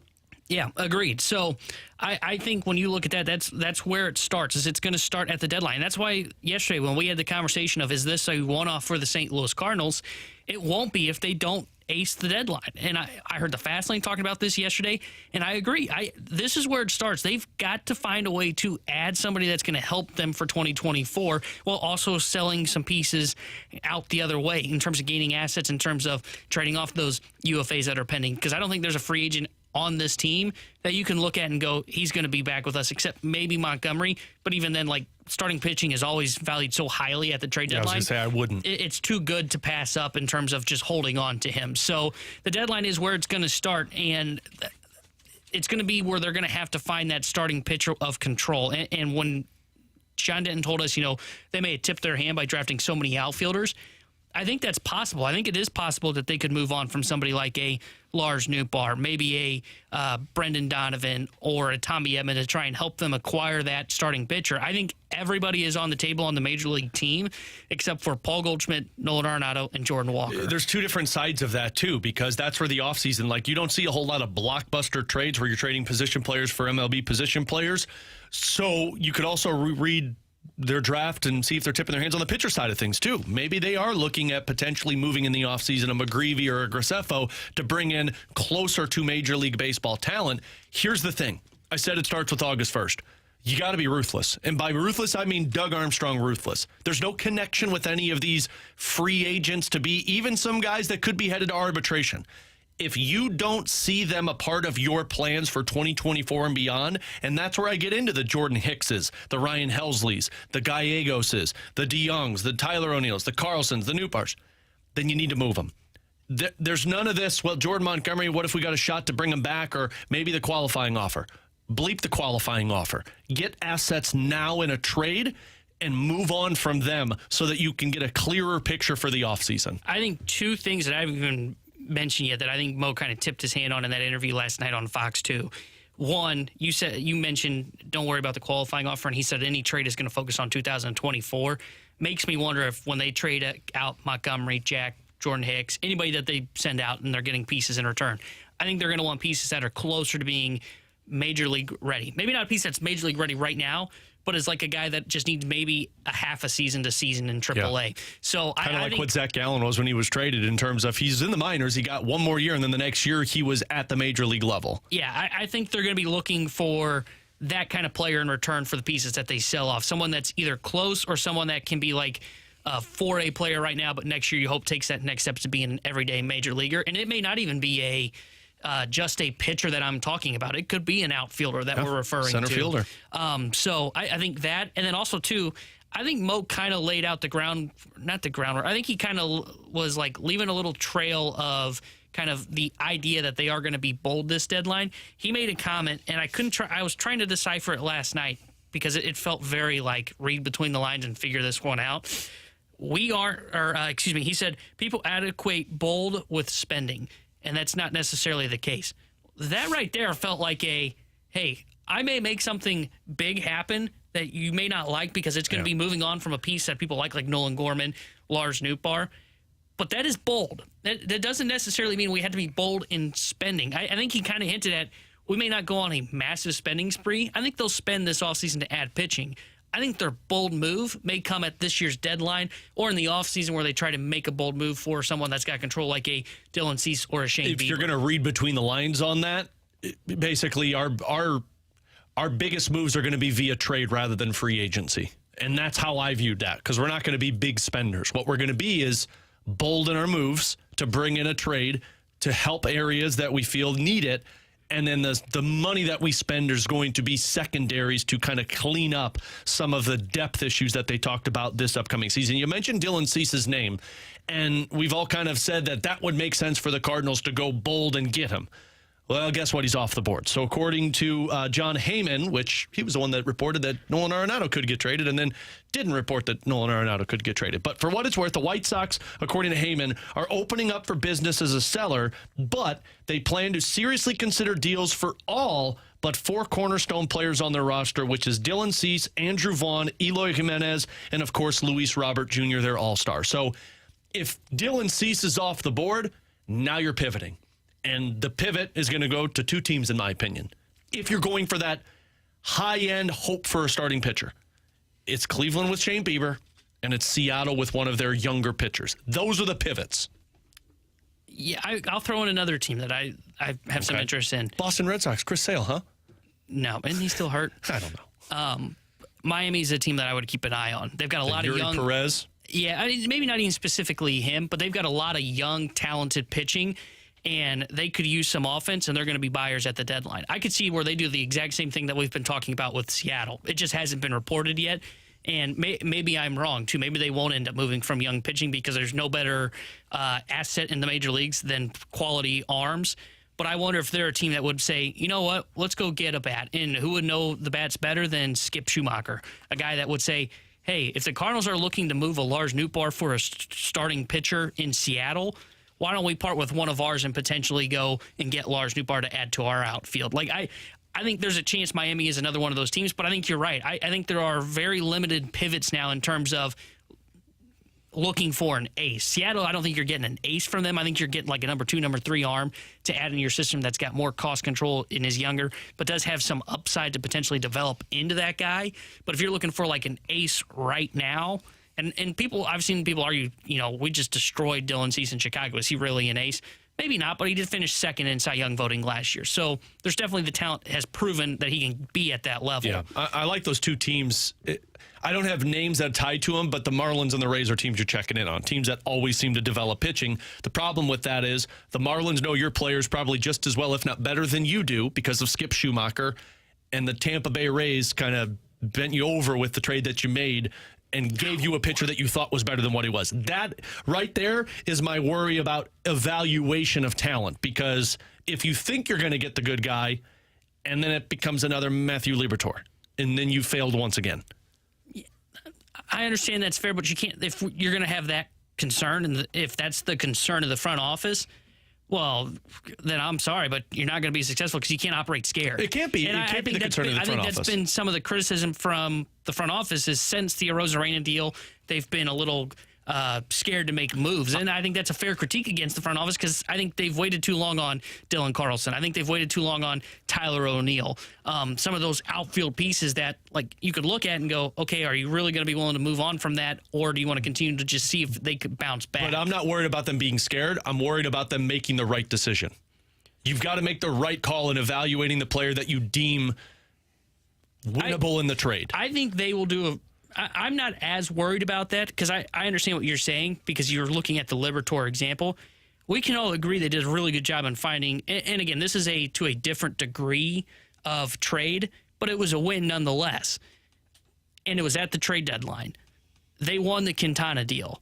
Yeah, agreed. So I think when you look at that, that's where it starts, is it's going to start at the deadline. That's why yesterday when we had the conversation of is this a one-off for the St. Louis Cardinals, it won't be if they don't ace the deadline. And I heard the Fast Lane talking about this yesterday, and I agree. This is where it starts. They've got to find a way to add somebody that's going to help them for 2024 while also selling some pieces out the other way in terms of gaining assets, in terms of trading off those UFAs that are pending. Because I don't think there's a free agent on this team that you can look at and go, he's going to be back with us, except maybe Montgomery. But even then, like, starting pitching is always valued so highly at the trade deadline. I was going to say I wouldn't. It's too good to pass up in terms of just holding on to him. So the deadline is where it's going to start, and it's going to be where they're going to have to find that starting pitcher of control. And when John Denton told us, you know, they may have tipped their hand by drafting so many outfielders, I think that's possible. I think it is possible that they could move on from somebody like a Lars Nootbaar, maybe a Brendan Donovan or a Tommy Edman to try and help them acquire that starting pitcher. I think everybody is on the table on the Major League team except for Paul Goldschmidt, Nolan Arenado, and Jordan Walker. There's two different sides of that, too, because that's where the offseason, like, you don't see a whole lot of blockbuster trades where you're trading position players for MLB position players. So you could also read their draft and see if they're tipping their hands on the pitcher side of things, too. Maybe they are looking at potentially moving in the offseason a McGreevy or a Graceffo to bring in closer to Major League Baseball talent. Here's the thing. I said it starts with August 1st. You got to be ruthless. And by ruthless, I mean Doug Armstrong ruthless. There's no connection with any of these free agents to be, even some guys that could be headed to arbitration. If you don't see them a part of your plans for 2024 and beyond, and that's where I get into the Jordan Hickses, the Ryan Helsleys, the Gallegoses, the DeYoungs, the Tyler O'Neills, the Carlsons, the Newpars, then you need to move them. There's none of this, well, Jordan Montgomery, what if we got a shot to bring him back, or maybe the qualifying offer? Bleep the qualifying offer. Get assets now in a trade and move on from them so that you can get a clearer picture for the offseason. I think two things that I haven't even mentioned yet that I think Mo kind of tipped his hand on in that interview last night on Fox 2. One, you mentioned don't worry about the qualifying offer, and he said any trade is going to focus on 2024. Makes me wonder if when they trade out Montgomery, Jack, Jordan Hicks, anybody that they send out and they're getting pieces in return, I think they're going to want pieces that are closer to being Major League ready. Maybe not a piece that's Major League ready right now, but is like a guy that just needs maybe a half a season to season in AAA. Yeah. So kind of like think, what Zach Gallen was when he was traded, in terms of he's in the minors, he got one more year, and then the next year he was at the Major League level. Yeah, I think they're going to be looking for that kind of player in return for the pieces that they sell off. Someone that's either close or someone that can be like a 4A player right now, but next year you hope takes that next step to being an everyday major leaguer. And it may not even be just a pitcher that I'm talking about. It could be an outfielder that we're referring center to. Fielder. So I think that, and then also too, I think Mo kind of laid out not the groundwork. I think he kind of was like leaving a little trail of kind of the idea that they are going to be bold this deadline. He made a comment, and I was trying to decipher it last night because it felt very like read between the lines and figure this one out. He said people equate bold with spending, and that's not necessarily the case. That right there felt like hey, I may make something big happen that you may not like because it's going to be moving on from a piece that people like Nolan Gorman, Lars Nootbaar. But that is bold. That doesn't necessarily mean we had to be bold in spending. I think he kind of hinted at we may not go on a massive spending spree. I think they'll spend this offseason to add pitching. I think their bold move may come at this year's deadline or in the offseason where they try to make a bold move for someone that's got control like a Dylan Cease or a Shane Bieber. If you're going to read between the lines on that, basically our biggest moves are going to be via trade rather than free agency. And that's how I viewed that, because we're not going to be big spenders. What we're going to be is bold in our moves to bring in a trade to help areas that we feel need it. And then the money that we spend is going to be secondaries to kind of clean up some of the depth issues that they talked about this upcoming season. You mentioned Dylan Cease's name, and we've all kind of said that would make sense for the Cardinals to go bold and get him. Well, guess what? He's off the board. So according to John Heyman, which he was the one that reported that Nolan Arenado could get traded and then didn't report that Nolan Arenado could get traded. But for what it's worth, the White Sox, according to Heyman, are opening up for business as a seller, but they plan to seriously consider deals for all but 4 cornerstone players on their roster, which is Dylan Cease, Andrew Vaughn, Eloy Jimenez, and, of course, Luis Robert Jr., their all-star. So if Dylan Cease is off the board, now you're pivoting. And the pivot is going to go to 2 teams, in my opinion. If you're going for that high-end hope for a starting pitcher, it's Cleveland with Shane Bieber, and it's Seattle with one of their younger pitchers. Those are the pivots. Yeah, I'll throw in another team that I have some interest in. Boston Red Sox, Chris Sale, huh? No, isn't he still hurt? I don't know. Miami's a team that I would keep an eye on. They've got a lot of young... Perez? Yeah, maybe not even specifically him, but they've got a lot of young, talented pitching, and they could use some offense, and they're going to be buyers at the deadline. I could see where they do the exact same thing that we've been talking about with Seattle. It just hasn't been reported yet, and maybe I'm wrong, too. Maybe they won't end up moving from young pitching because there's no better asset in the major leagues than quality arms. But I wonder if they're a team that would say, you know what, let's go get a bat. And who would know the bats better than Skip Schumacher, a guy that would say, hey, if the Cardinals are looking to move a Lars Nootbaar for a starting pitcher in Seattle, why don't we part with one of ours and potentially go and get Lars Nootbaar to add to our outfield? Like, I think there's a chance Miami is another one of those teams, but I think you're right. I think there are very limited pivots now in terms of looking for an ace. Seattle, I don't think you're getting an ace from them. I think you're getting like a number 2, number 3 arm to add in your system that's got more cost control and is younger, but does have some upside to potentially develop into that guy. But if you're looking for like an ace right now, and I've seen people argue, we just destroyed Dylan Cease in Chicago. Is he really an ace? Maybe not, but he did finish second in Cy Young voting last year. So there's definitely the talent has proven that he can be at that level. Yeah, I like those two teams. I don't have names that are tied to them, but the Marlins and the Rays are teams you're checking in on, teams that always seem to develop pitching. The problem with that is the Marlins know your players probably just as well, if not better than you do, because of Skip Schumacher, and the Tampa Bay Rays kind of bent you over with the trade that you made and gave you a pitcher that you thought was better than what he was. That right there is my worry about evaluation of talent, because if you think you're going to get the good guy and then it becomes another Matthew Liberatore and then you failed once again. I understand that's fair, but you can't, if you're going to have that concern, and if that's the concern of the front office, well, then I'm sorry, but you're not going to be successful because you can't operate scared. It can't be. And it can't be the concern of the front office. I think that's been some of the criticism from the front office is since the Arozarena deal, they've been a little scared to make moves. And I think that's a fair critique against the front office because I think they've waited too long on Dylan Carlson. I think they've waited too long on Tyler O'Neill. Some of those outfield pieces that like you could look at and go, okay, are you really going to be willing to move on from that, or do you want to continue to just see if they could bounce back? But I'm not worried about them being scared. I'm worried about them making the right decision. You've got to make the right call in evaluating the player that you deem winnable in the trade. I think they will do I'm not as worried about that because I understand what you're saying because you're looking at the Liberatore example. We can all agree they did a really good job in finding, and again, this is to a different degree of trade, but it was a win nonetheless. And it was at the trade deadline. They won the Quintana deal.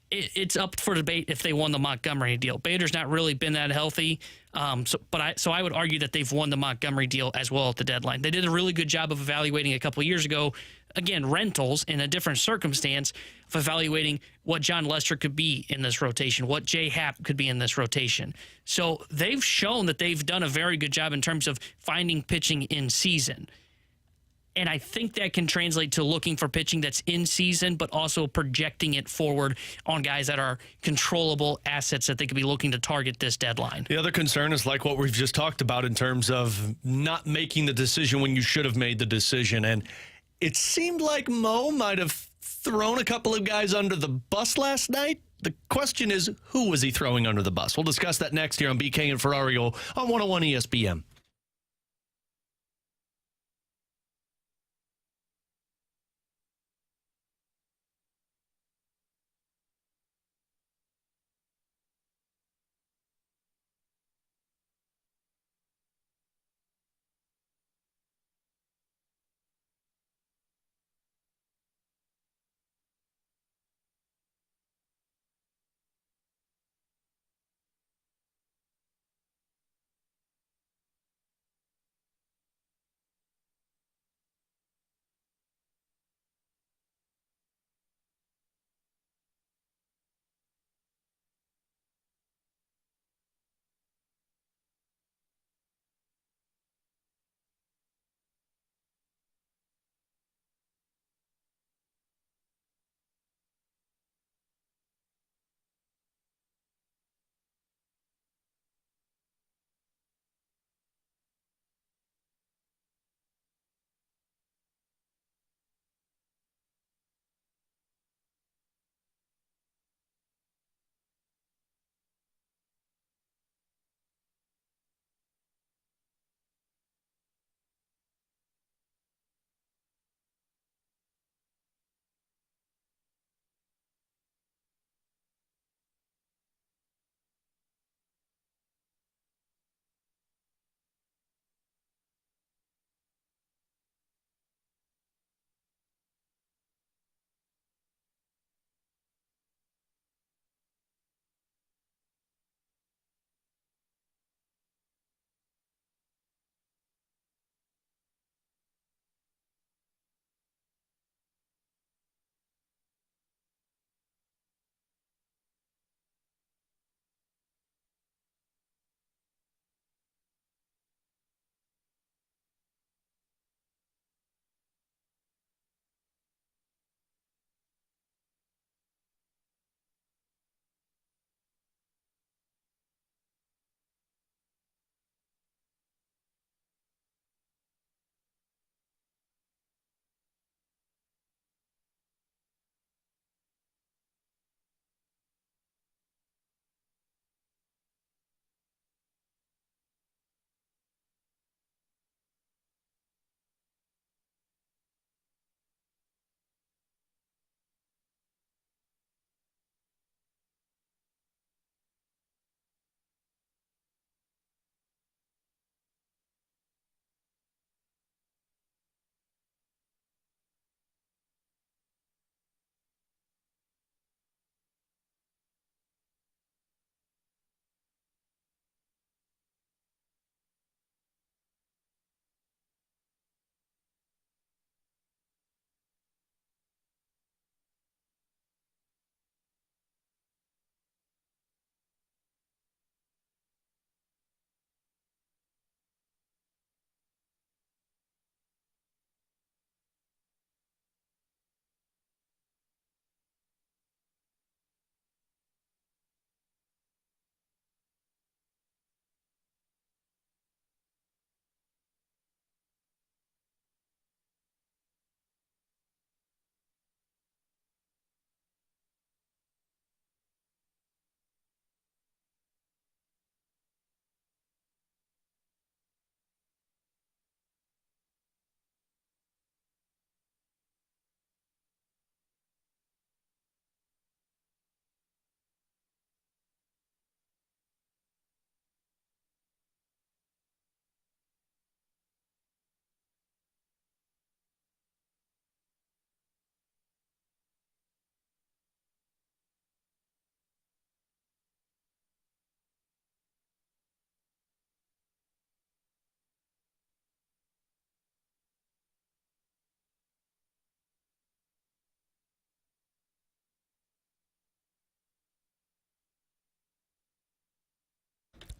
It's up for debate if they won the Montgomery deal. Bader's not really been that healthy, so I would argue that they've won the Montgomery deal as well at the deadline. They did a really good job of evaluating a couple of years ago, again, rentals in a different circumstance of evaluating what John Lester could be in this rotation, what Jay Happ could be in this rotation. So they've shown that they've done a very good job in terms of finding pitching in season. And I think that can translate to looking for pitching that's in season, but also projecting it forward on guys that are controllable assets that they could be looking to target this deadline. The other concern is like what we've just talked about in terms of not making the decision when you should have made the decision. And it seemed like Mo might have thrown a couple of guys under the bus last night. The question is, who was he throwing under the bus? We'll discuss that next here on BK and Ferrario on 101 ESPN.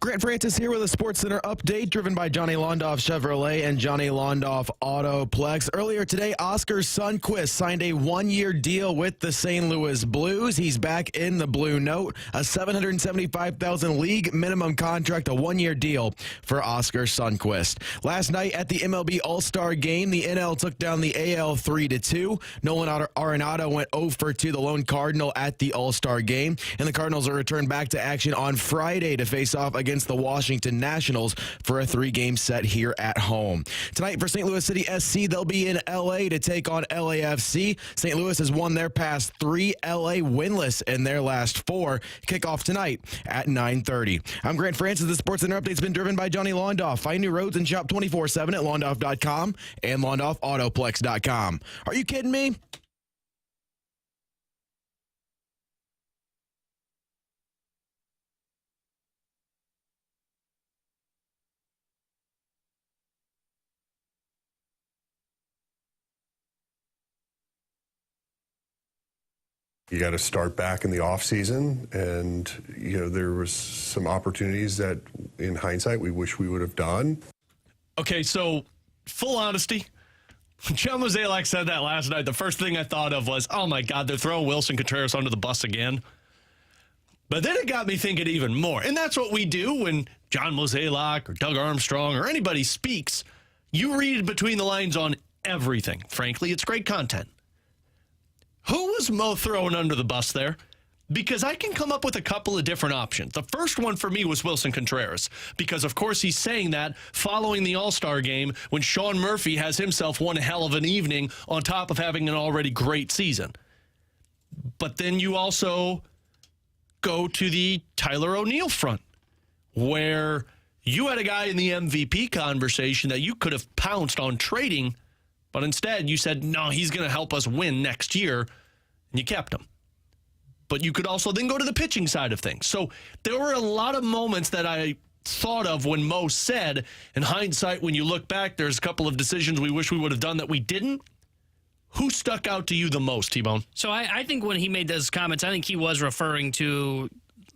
Grant Francis here with a SportsCenter update driven by Johnny Londoff Chevrolet and Johnny Londoff Autoplex. Earlier today, Oskar Sundqvist signed a one-year deal with the St. Louis Blues. He's back in the Blue Note, a $775,000 league minimum contract, a one-year deal for Oskar Sundqvist. Last night at the MLB All-Star Game, the NL took down the AL 3-2. Nolan Arenado went 0 for 2, the lone Cardinal at the All-Star Game, and the Cardinals are returned back to action on Friday to face off against the Washington Nationals for a 3-game set here at home. Tonight for St. Louis City SC, they'll be in L.A. to take on LAFC. St. Louis has won their past 3, L.A. winless in their last 4. Kickoff tonight at 9:30. I'm Grant Francis. The SportsCenter update's been driven by Johnny Londoff. Find new roads and shop 24/7 at londoff.com and londoffautoplex.com. Are you kidding me? You got to start back in the off season, and there was some opportunities that, in hindsight, we wish we would have done. Okay, so full honesty, John Mozeliak said that last night. The first thing I thought of was, oh my God, they're throwing Wilson Contreras under the bus again. But then it got me thinking even more, and that's what we do when John Mozeliak or Doug Armstrong or anybody speaks. You read between the lines on everything. Frankly, it's great content. Who was Mo throwing under the bus there? Because I can come up with a couple of different options. The first one for me was Wilson Contreras, because of course he's saying that following the All-Star game when Sean Murphy has himself one hell of an evening on top of having an already great season. But then you also go to the Tyler O'Neill front, where you had a guy in the MVP conversation that you could have pounced on trading, but instead you said, no, he's going to help us win next year, and you kept him. But you could also then go to the pitching side of things. So there were a lot of moments that I thought of when Mo said, in hindsight, when you look back, there's a couple of decisions we wish we would have done that we didn't. Who stuck out to you the most, T-Bone? So I think when he made those comments, I think he was referring to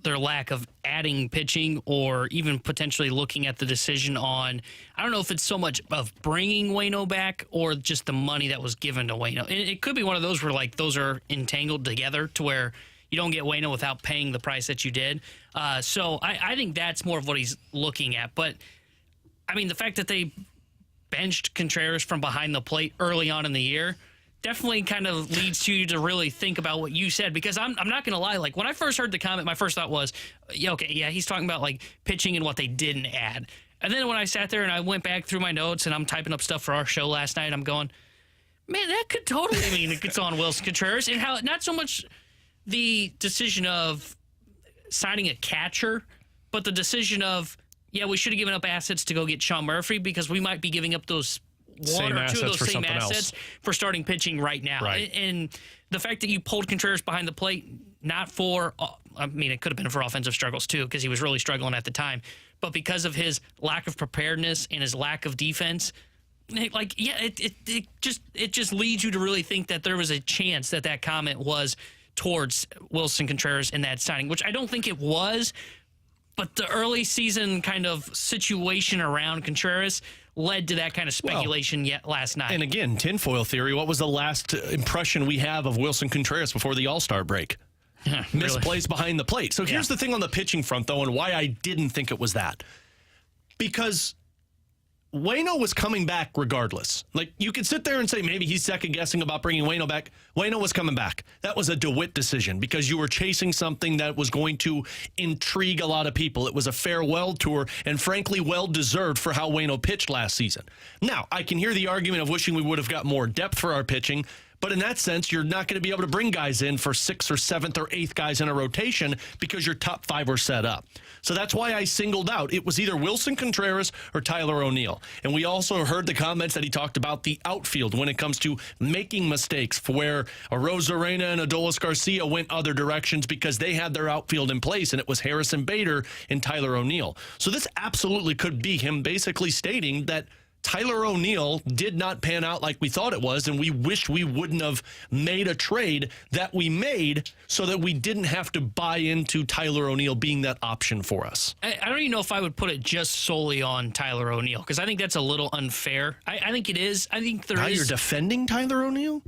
their lack of adding pitching or even potentially looking at the decision on, I don't know if it's so much of bringing Waino back or just the money that was given to Waino. It could be one of those where like those are entangled together to where you don't get Waino without paying the price that you did. So I think that's more of what he's looking at. But, I mean, the fact that they benched Contreras from behind the plate early on in the year definitely kind of leads you to really think about what you said, because I'm not going to lie. Like, when I first heard the comment, my first thought was, yeah, okay, yeah, he's talking about, like, pitching and what they didn't add. And then when I sat there and I went back through my notes and I'm typing up stuff for our show last night, I'm going, man, that could totally mean it's on Wilson Contreras, and how not so much the decision of signing a catcher, but the decision of, yeah, we should have given up assets to go get Sean Murphy because we might be giving up those one or two of those same assets for starting pitching right now. Right. And the fact that you pulled Contreras behind the plate, not for, I mean, it could have been for offensive struggles too, because he was really struggling at the time, but because of his lack of preparedness and his lack of defense, like, yeah, it just leads you to really think that there was a chance that that comment was towards Wilson Contreras in that signing, which I don't think it was, but the early season kind of situation around Contreras led to that kind of speculation last night. And again, tinfoil theory, what was the last impression we have of Wilson Contreras before the All-Star break? Misplaced behind the plate. So here's the thing on the pitching front, though, and why I didn't think it was that. Because Waino was coming back regardless. Like, you could sit there and say maybe he's second-guessing about bringing Waino back. Waino was coming back. That was a DeWitt decision because you were chasing something that was going to intrigue a lot of people. It was a farewell tour and, frankly, well-deserved for how Waino pitched last season. Now, I can hear the argument of wishing we would have got more depth for our pitching, but in that sense, you're not going to be able to bring guys in for 6th or 7th or 8th guys in a rotation because your top 5 are set up. So that's why I singled out. It was either Wilson Contreras or Tyler O'Neill. And we also heard the comments that he talked about the outfield when it comes to making mistakes, for where Arozarena and Adolis Garcia went other directions because they had their outfield in place, and it was Harrison Bader and Tyler O'Neill. So this absolutely could be him basically stating that Tyler O'Neill did not pan out like we thought it was, and we wish we wouldn't have made a trade that we made so that we didn't have to buy into Tyler O'Neill being that option for us. I don't even know if I would put it just solely on Tyler O'Neill, because I think that's a little unfair. I think it is. I think there is. Now you're defending Tyler O'Neill?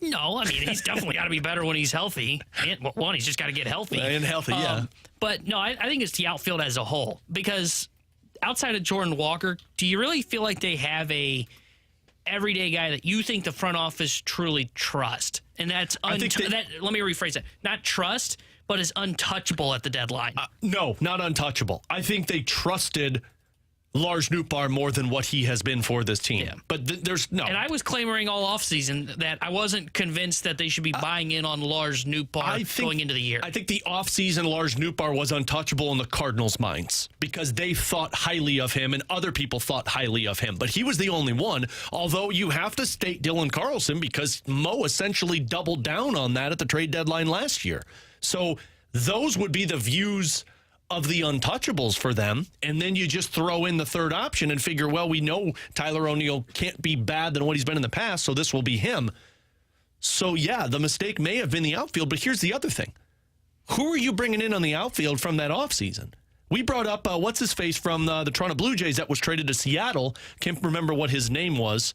No, I mean, he's definitely got to be better when he's healthy. And, well, one, he's just got to get healthy. And healthy, yeah. But no, I think it's the outfield as a whole, because outside of Jordan Walker, do you really feel like they have a everyday guy that you think the front office truly trust? And that's let me rephrase that. Not trust, but is untouchable at the deadline. No, not untouchable. I think they trusted Lars Nootbaar more than what he has been for this team. Yeah. But there's no. And I was clamoring all offseason that I wasn't convinced that they should be buying in on Lars Nootbaar going into the year. I think the offseason Lars Nootbaar was untouchable in the Cardinals' minds because they thought highly of him and other people thought highly of him. But he was the only one, although you have to state Dylan Carlson because Mo essentially doubled down on that at the trade deadline last year. So those would be the views of the untouchables for them, and then you just throw in the third option and figure, well, we know Tyler O'Neill can't be bad than what he's been in the past, so this will be him. So, yeah, the mistake may have been the outfield, but here's the other thing. Who are you bringing in on the outfield from that offseason? We brought up, what's-his-face from the Toronto Blue Jays that was traded to Seattle. Can't remember what his name was.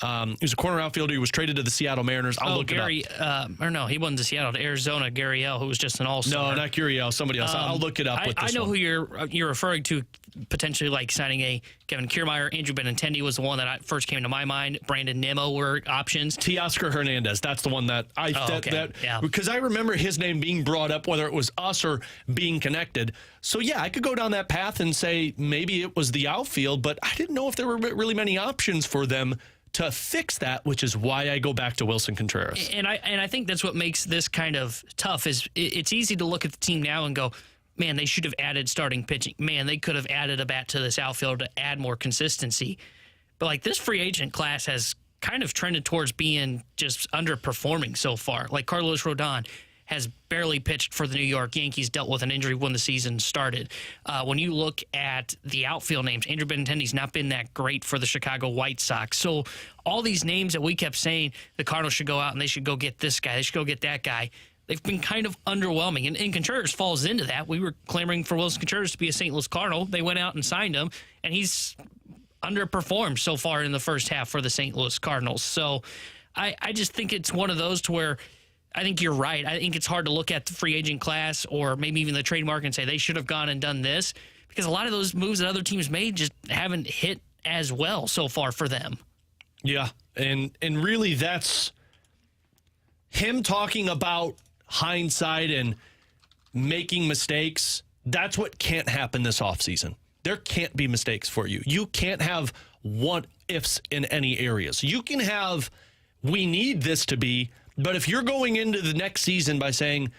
He was a corner outfielder. He was traded to the Seattle Mariners. I'll look it up. Or no, he wasn't to Seattle, to Arizona. Gurriel, who was just an all-star. No, not Gurriel. Somebody else. I'll look it up. I know who you're referring to, potentially like signing a Kevin Kiermaier. Andrew Benintendi was the one that first came to my mind. Brandon Nimmo were options. Teoscar Hernandez. That's the one that because I remember his name being brought up, whether it was us or being connected. So yeah, I could go down that path and say maybe it was the outfield, but I didn't know if there were really many options for them to fix that, which is why I go back to Wilson Contreras. And I think that's what makes this kind of tough. Is it's easy to look at the team now and go, man, they should have added starting pitching. Man, they could have added a bat to this outfield to add more consistency. But like this free agent class has kind of trended towards being just underperforming so far. Like Carlos Rodon has barely pitched for the New York Yankees, dealt with an injury when the season started. When you look at the outfield names, Andrew Benintendi's not been that great for the Chicago White Sox. So all these names that we kept saying the Cardinals should go out and they should go get this guy, they should go get that guy, they've been kind of underwhelming. And Contreras falls into that. We were clamoring for Wilson Contreras to be a St. Louis Cardinal. They went out and signed him, and he's underperformed so far in the first half for the St. Louis Cardinals. So I just think it's one of those to where I think you're right. I think it's hard to look at the free agent class or maybe even the trade market and say they should have gone and done this, because a lot of those moves that other teams made just haven't hit as well so far for them. Yeah, and really that's him talking about hindsight and making mistakes. That's what can't happen this offseason. There can't be mistakes for you. You can't have what-ifs in any areas. You can have, we need this to be, but if you're going into the next season by saying,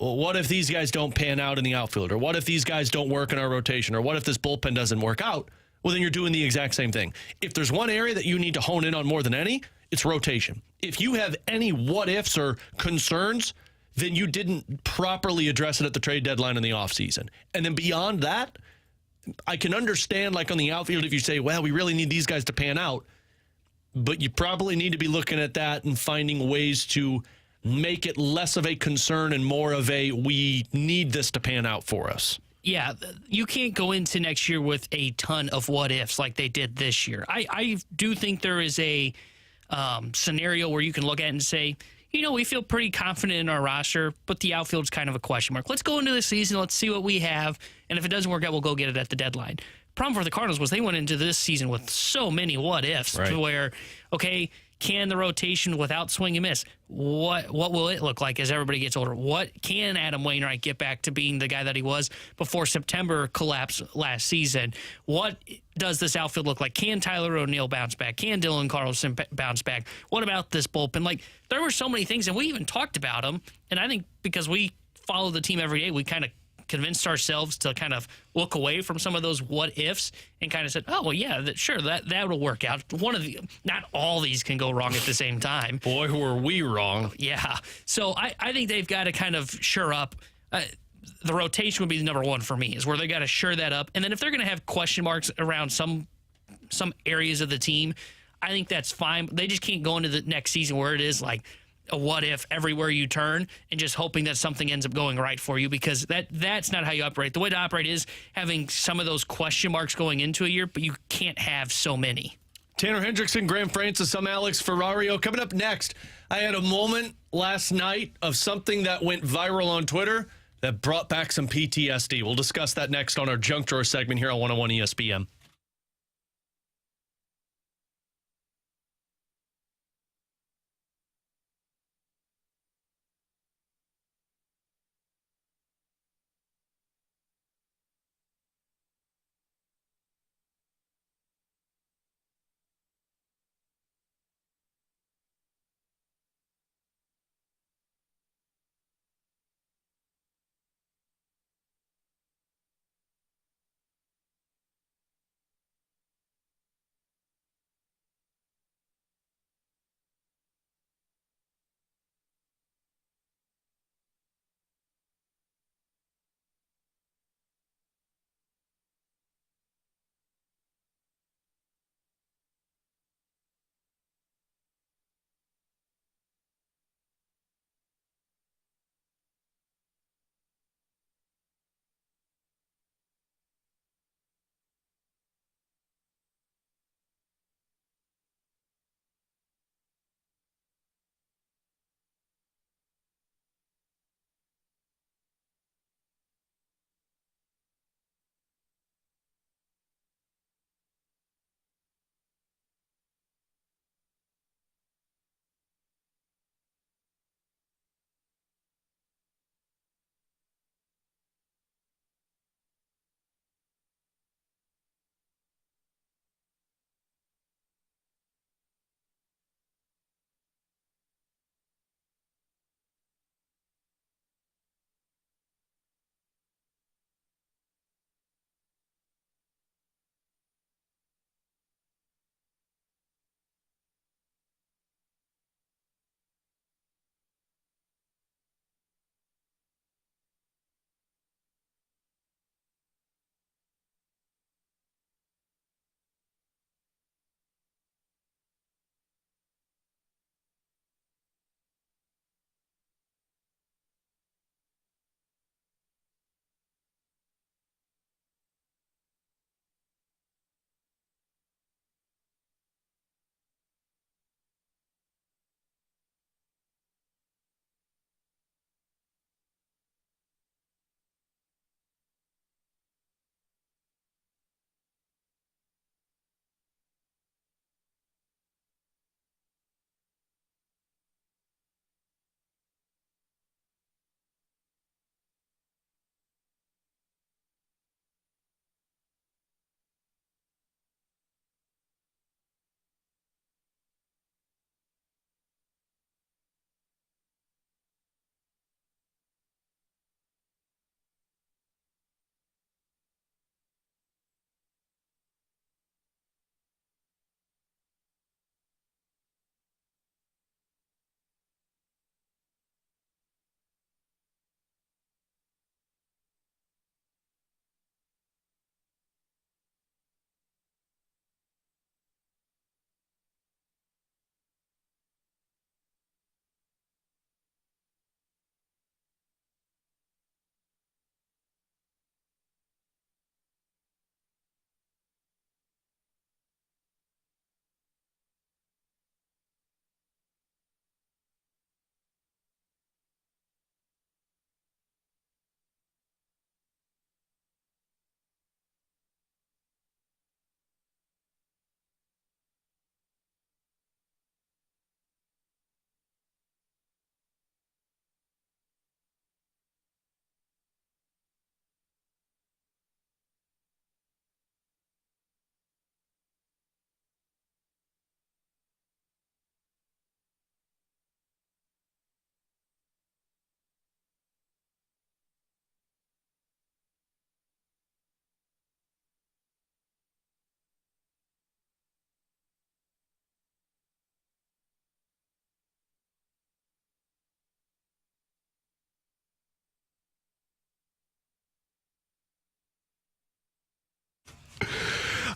well, what if these guys don't pan out in the outfield? Or what if these guys don't work in our rotation? Or what if this bullpen doesn't work out? Well, then you're doing the exact same thing. If there's one area that you need to hone in on more than any, it's rotation. If you have any what ifs or concerns, then you didn't properly address it at the trade deadline in the offseason. And then beyond that, I can understand, like on the outfield, if you say, well, we really need these guys to pan out, but you probably need to be looking at that and finding ways to make it less of a concern and more of a, we need this to pan out for us. Yeah, you can't go into next year with a ton of what-ifs like they did this year. I do think there is a scenario where you can look at it and say, you know, we feel pretty confident in our roster, but the outfield's kind of a question mark. Let's go into the season, let's see what we have, and if it doesn't work out, we'll go get it at the deadline. Problem for the Cardinals was they went into this season with so many what-ifs to where, okay, can the rotation without swing and miss, what will it look like as everybody gets older? What can Adam Wainwright get back to being the guy that he was before September collapsed last season? What does this outfield look like? Can Tyler O'Neill bounce back? Can Dylan Carlson bounce back? What about this bullpen? Like, there were so many things, and we even talked about them, and I think because we follow the team every day, we kind of convinced ourselves to kind of look away from some of those what ifs and kind of said, oh, well, yeah, sure, that will work out. Not all these can go wrong at the same time. Boy, who are we wrong. Yeah. So I think they've got to kind of shore up. The rotation would be the number one for me, is where they got to shore that up. And then if they're going to have question marks around some some areas of the team, I think that's fine. They just can't go into the next season where it is like a what if everywhere you turn and just hoping that something ends up going right for you, because that's not how you operate. The way to operate is having some of those question marks going into a year, but you can't have so many. Tanner Hendrickson, Graham Francis, I'm Alex Ferrario. Coming up next, I had a moment last night of something that went viral on Twitter that brought back some PTSD. We'll discuss that next on our Junk Drawer segment here on 101 ESPN.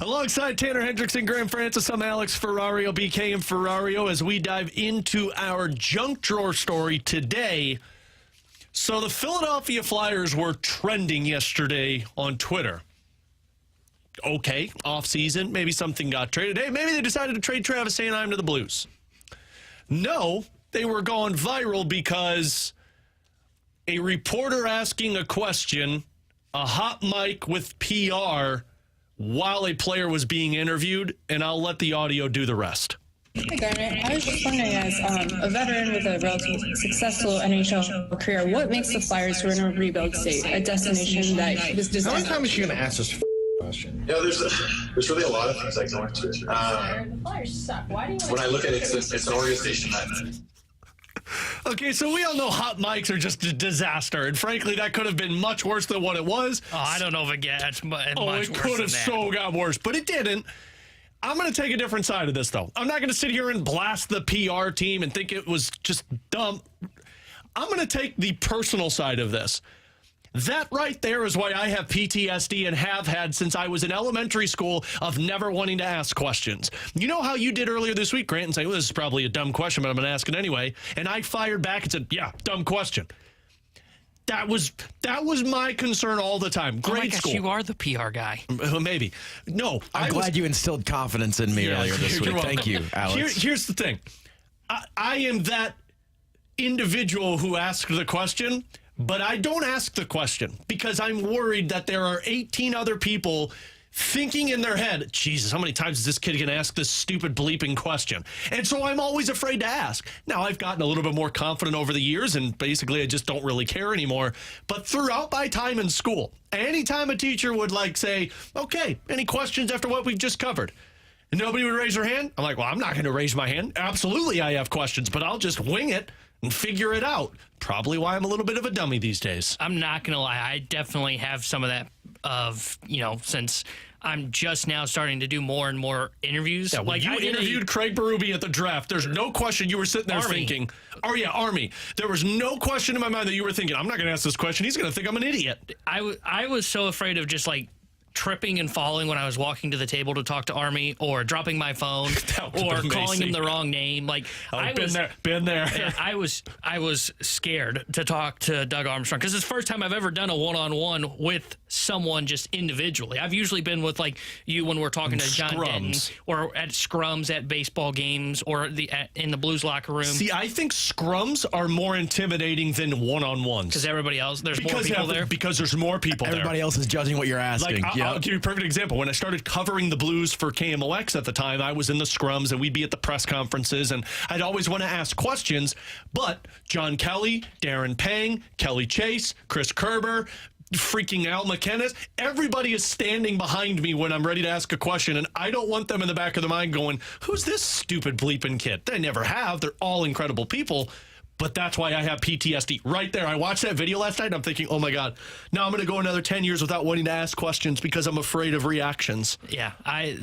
Alongside Tanner Hendrickson, Graham Francis, I'm Alex Ferrario, BK and Ferrario, as we dive into our junk drawer story today. So the Philadelphia Flyers were trending yesterday on Twitter. Okay, off-season, maybe something got traded. Hey, maybe they decided to trade Travis St. to the Blues. No, they were going viral because a reporter asking a question, a hot mic with PR while a player was being interviewed, and I'll let the audio do the rest. Hey, Garnet. I was just wondering, as a veteran with a relatively successful NHL career, what makes the Flyers, who are in a rebuild state, a destination that was designed? How many times are you going to ask this question? Yeah, there's really a lot of things that go into it. The Flyers suck. Why do you when I look at it, it's an organization that... Okay, so we all know hot mics are just a disaster, and frankly, that could have been much worse than what it was. Oh, I don't know if it gets much it worse could have so got worse, but it didn't. I'm going to take a different side of this, though. I'm not going to sit here and blast the PR team and think it was just dumb. I'm going to take the personal side of this. That right there is why I have PTSD and have had since I was in elementary school of never wanting to ask questions. You know how you did earlier this week, Grant, and say, well, this is probably a dumb question, but I'm going to ask it anyway. And I fired back and said, yeah, dumb question. That was my concern all the time. Grade school. You are the PR guy. Maybe. No. I'm glad you instilled confidence in me earlier this week. Thank you, Alex. Here's the thing. I am that individual who asked the question, but I don't ask the question because I'm worried that there are 18 other people thinking in their head, Jesus, how many times is this kid going to ask this stupid bleeping question? And so I'm always afraid to ask. Now, I've gotten a little bit more confident over the years, and basically I just don't really care anymore. But throughout my time in school, anytime a teacher would say, okay, any questions after what we've just covered? And nobody would raise their hand. I'm like, well, I'm not going to raise my hand. Absolutely, I have questions, but I'll just wing it and figure it out. Probably why I'm a little bit of a dummy these days. I'm not going to lie. I definitely have some of that since I'm just now starting to do more and more interviews. Yeah, you interviewed Craig Berube at the draft. There's no question you were sitting there thinking, oh, yeah, Army. There was no question in my mind that you were thinking, I'm not going to ask this question. He's going to think I'm an idiot. I was so afraid of just tripping and falling when I was walking to the table to talk to Army, or dropping my phone, or calling him the wrong name. Been there. I was scared to talk to Doug Armstrong because it's the first time I've ever done a one-on-one with someone just individually. I've usually been with you when we're talking to John Denton, or at scrums at baseball games, or in the Blues locker room. See, I think scrums are more intimidating than one-on-ones because everybody else, there's more people there. Because there's more people there. Everybody else is judging what you're asking. I'll give you a perfect example. When I started covering the Blues for KMOX at the time, I was in the scrums and we'd be at the press conferences, and I'd always want to ask questions. But John Kelly, Darren Pang, Kelly Chase, Chris Kerber, freaking Al McKenna, everybody is standing behind me when I'm ready to ask a question, and I don't want them in the back of their mind going, who's this stupid bleeping kid? They never have. They're all incredible people. But that's why I have PTSD right there. I watched that video last night, and I'm thinking, oh, my God, now I'm going to go another 10 years without wanting to ask questions because I'm afraid of reactions. Yeah. I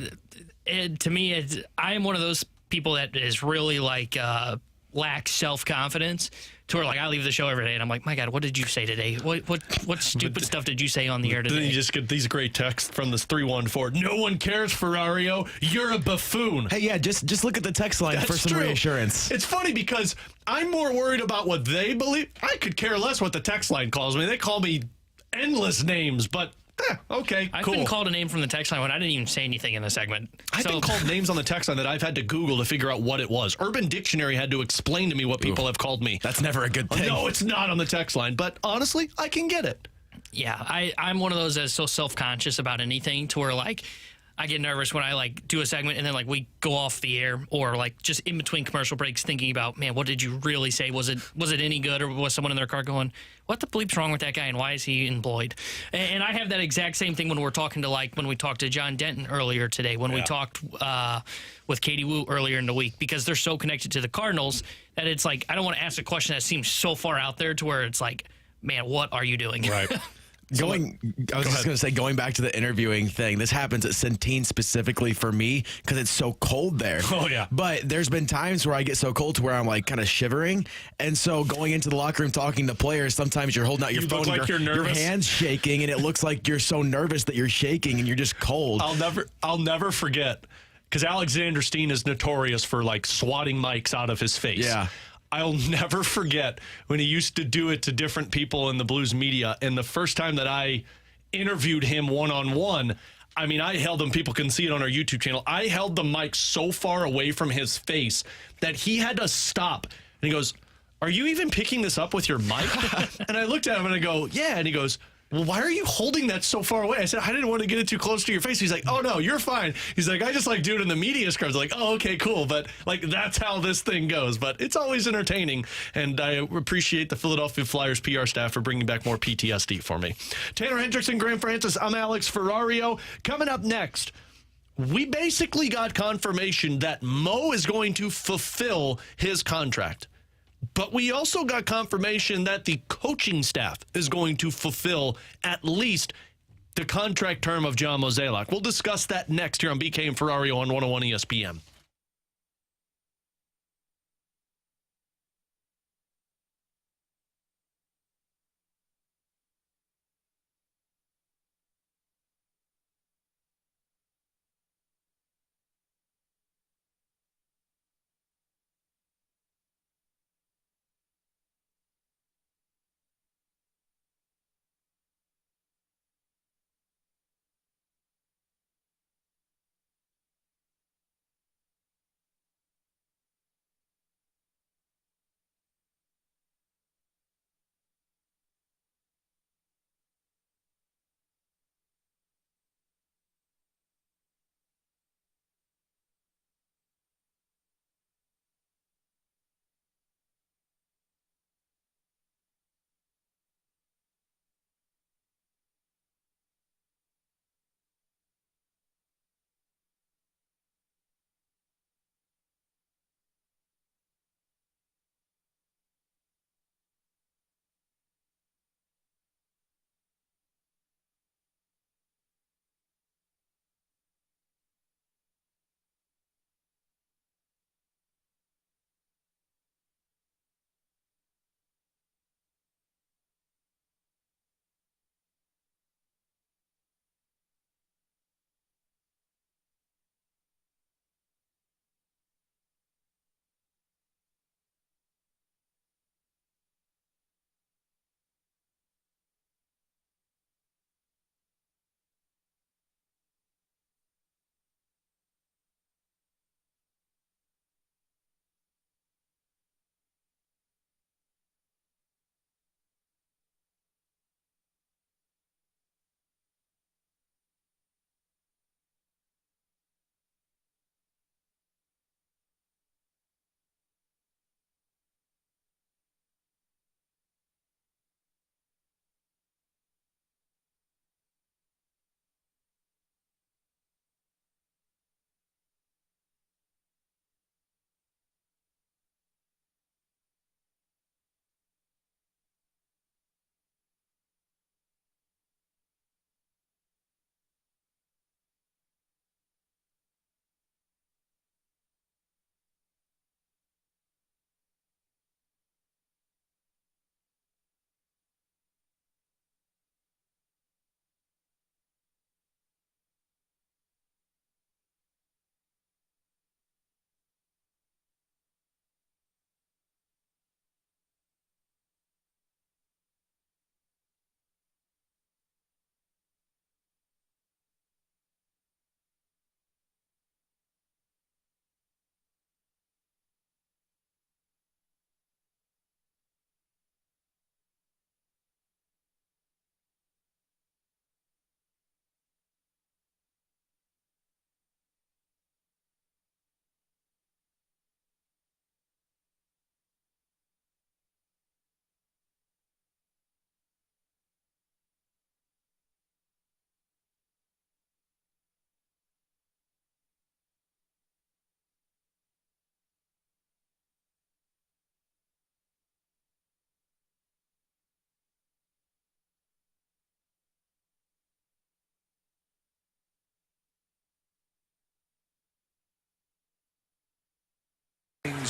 am one of those people that is really lacks self-confidence to where I leave the show every day and I'm like, my God, what did you say today? What stupid stuff did you say on the air today? Then you just get these great texts from this 314. No one cares, Ferrario. You're a buffoon. Hey, yeah, just look at the text line for some reassurance. It's funny because I'm more worried about what they believe. I could care less what the text line calls me. They call me endless names, but okay, I've cool. been called a name from the text line when I didn't even say anything in the segment. I've been called names on the text line that I've had to Google to figure out what it was. Urban Dictionary had to explain to me what people have called me. That's never a good thing. No, it's not on the text line, but honestly, I can get it. Yeah, I'm one of those that's so self-conscious about anything to where I get nervous when I do a segment and then we go off the air, or just in between commercial breaks thinking about, man, what did you really say? Was it any good, or was someone in their car going, what the bleep's wrong with that guy and why is he employed? And I have that exact same thing when we're talking to when we talked to John Denton earlier today, when we talked with Katie Wu earlier in the week, because they're so connected to the Cardinals that it's I don't want to ask a question that seems so far out there to where it's man, what are you doing? Right. I was just going to say, going back to the interviewing thing, this happens at Centene specifically for me because it's so cold there. Oh, yeah. But there's been times where I get so cold to where I'm like kind of shivering. And so going into the locker room talking to players, sometimes you're holding out your phone look like and you're your nervous. hand's shaking and it looks like you're so nervous that you're shaking and you're just cold. I'll never forget, because Alexander Steen is notorious for like swatting mics out of his face. Yeah. I'll never forget when he used to do it to different people in the Blues media. And the first time that I interviewed him one-on-one, I mean, I held him, people can see it on our YouTube channel. I held the mic so far away from his face that he had to stop. And he goes, "Are you even picking this up with your mic?" And I looked at him and I go, "Yeah." And he goes, "Well, why are you holding that so far away?" I said, "I didn't want to get it too close to your face." He's like, "Oh, no, you're fine." He's like, "I just like do it in the media scrubs." Like, "Oh, okay, cool." But like, that's how this thing goes. But it's always entertaining. And I appreciate the Philadelphia Flyers PR staff for bringing back more PTSD for me. Tanner Hendrickson, Graham Francis, I'm Alex Ferrario. Coming up next, we basically got confirmation that Mo is going to fulfill his contract. But we also got confirmation that the coaching staff is going to fulfill at least the contract term of John Mozeliak. We'll discuss that next here on BK and Ferrario on 101 ESPN.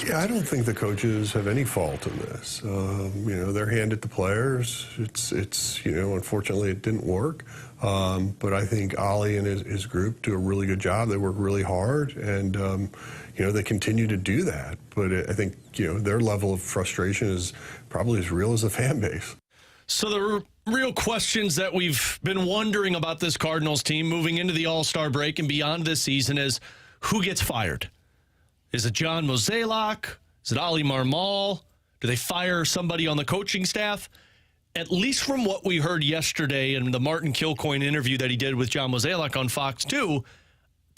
Yeah, I don't think the coaches have any fault in this. They're handed the players. It's unfortunately it didn't work. But I think Ollie and his group do a really good job. They work really hard, and they continue to do that. But I think their level of frustration is probably as real as the fan base. So the real questions that we've been wondering about this Cardinals team moving into the All-Star break and beyond this season is who gets fired. Is it John Mozeliak? Is it Ollie Marmol? Do they fire somebody on the coaching staff? At least from what we heard yesterday in the Martin Kilcoyne interview that he did with John Mozeliak on Fox 2,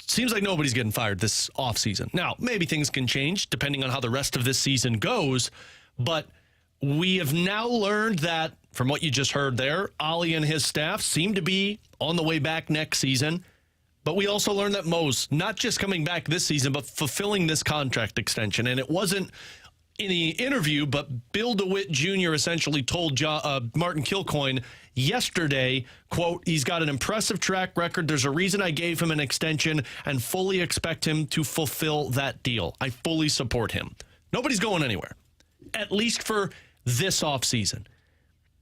seems like nobody's getting fired this offseason. Now, maybe things can change depending on how the rest of this season goes, but we have now learned that, from what you just heard there, Ollie and his staff seem to be on the way back next season. But we also learned that Mo's not just coming back this season, but fulfilling this contract extension. And it wasn't in the interview, but Bill DeWitt Jr. essentially told Martin Kilcoyne yesterday, quote, he's got an impressive track record. There's a reason I gave him an extension and fully expect him to fulfill that deal. I fully support him. Nobody's going anywhere, at least for this offseason.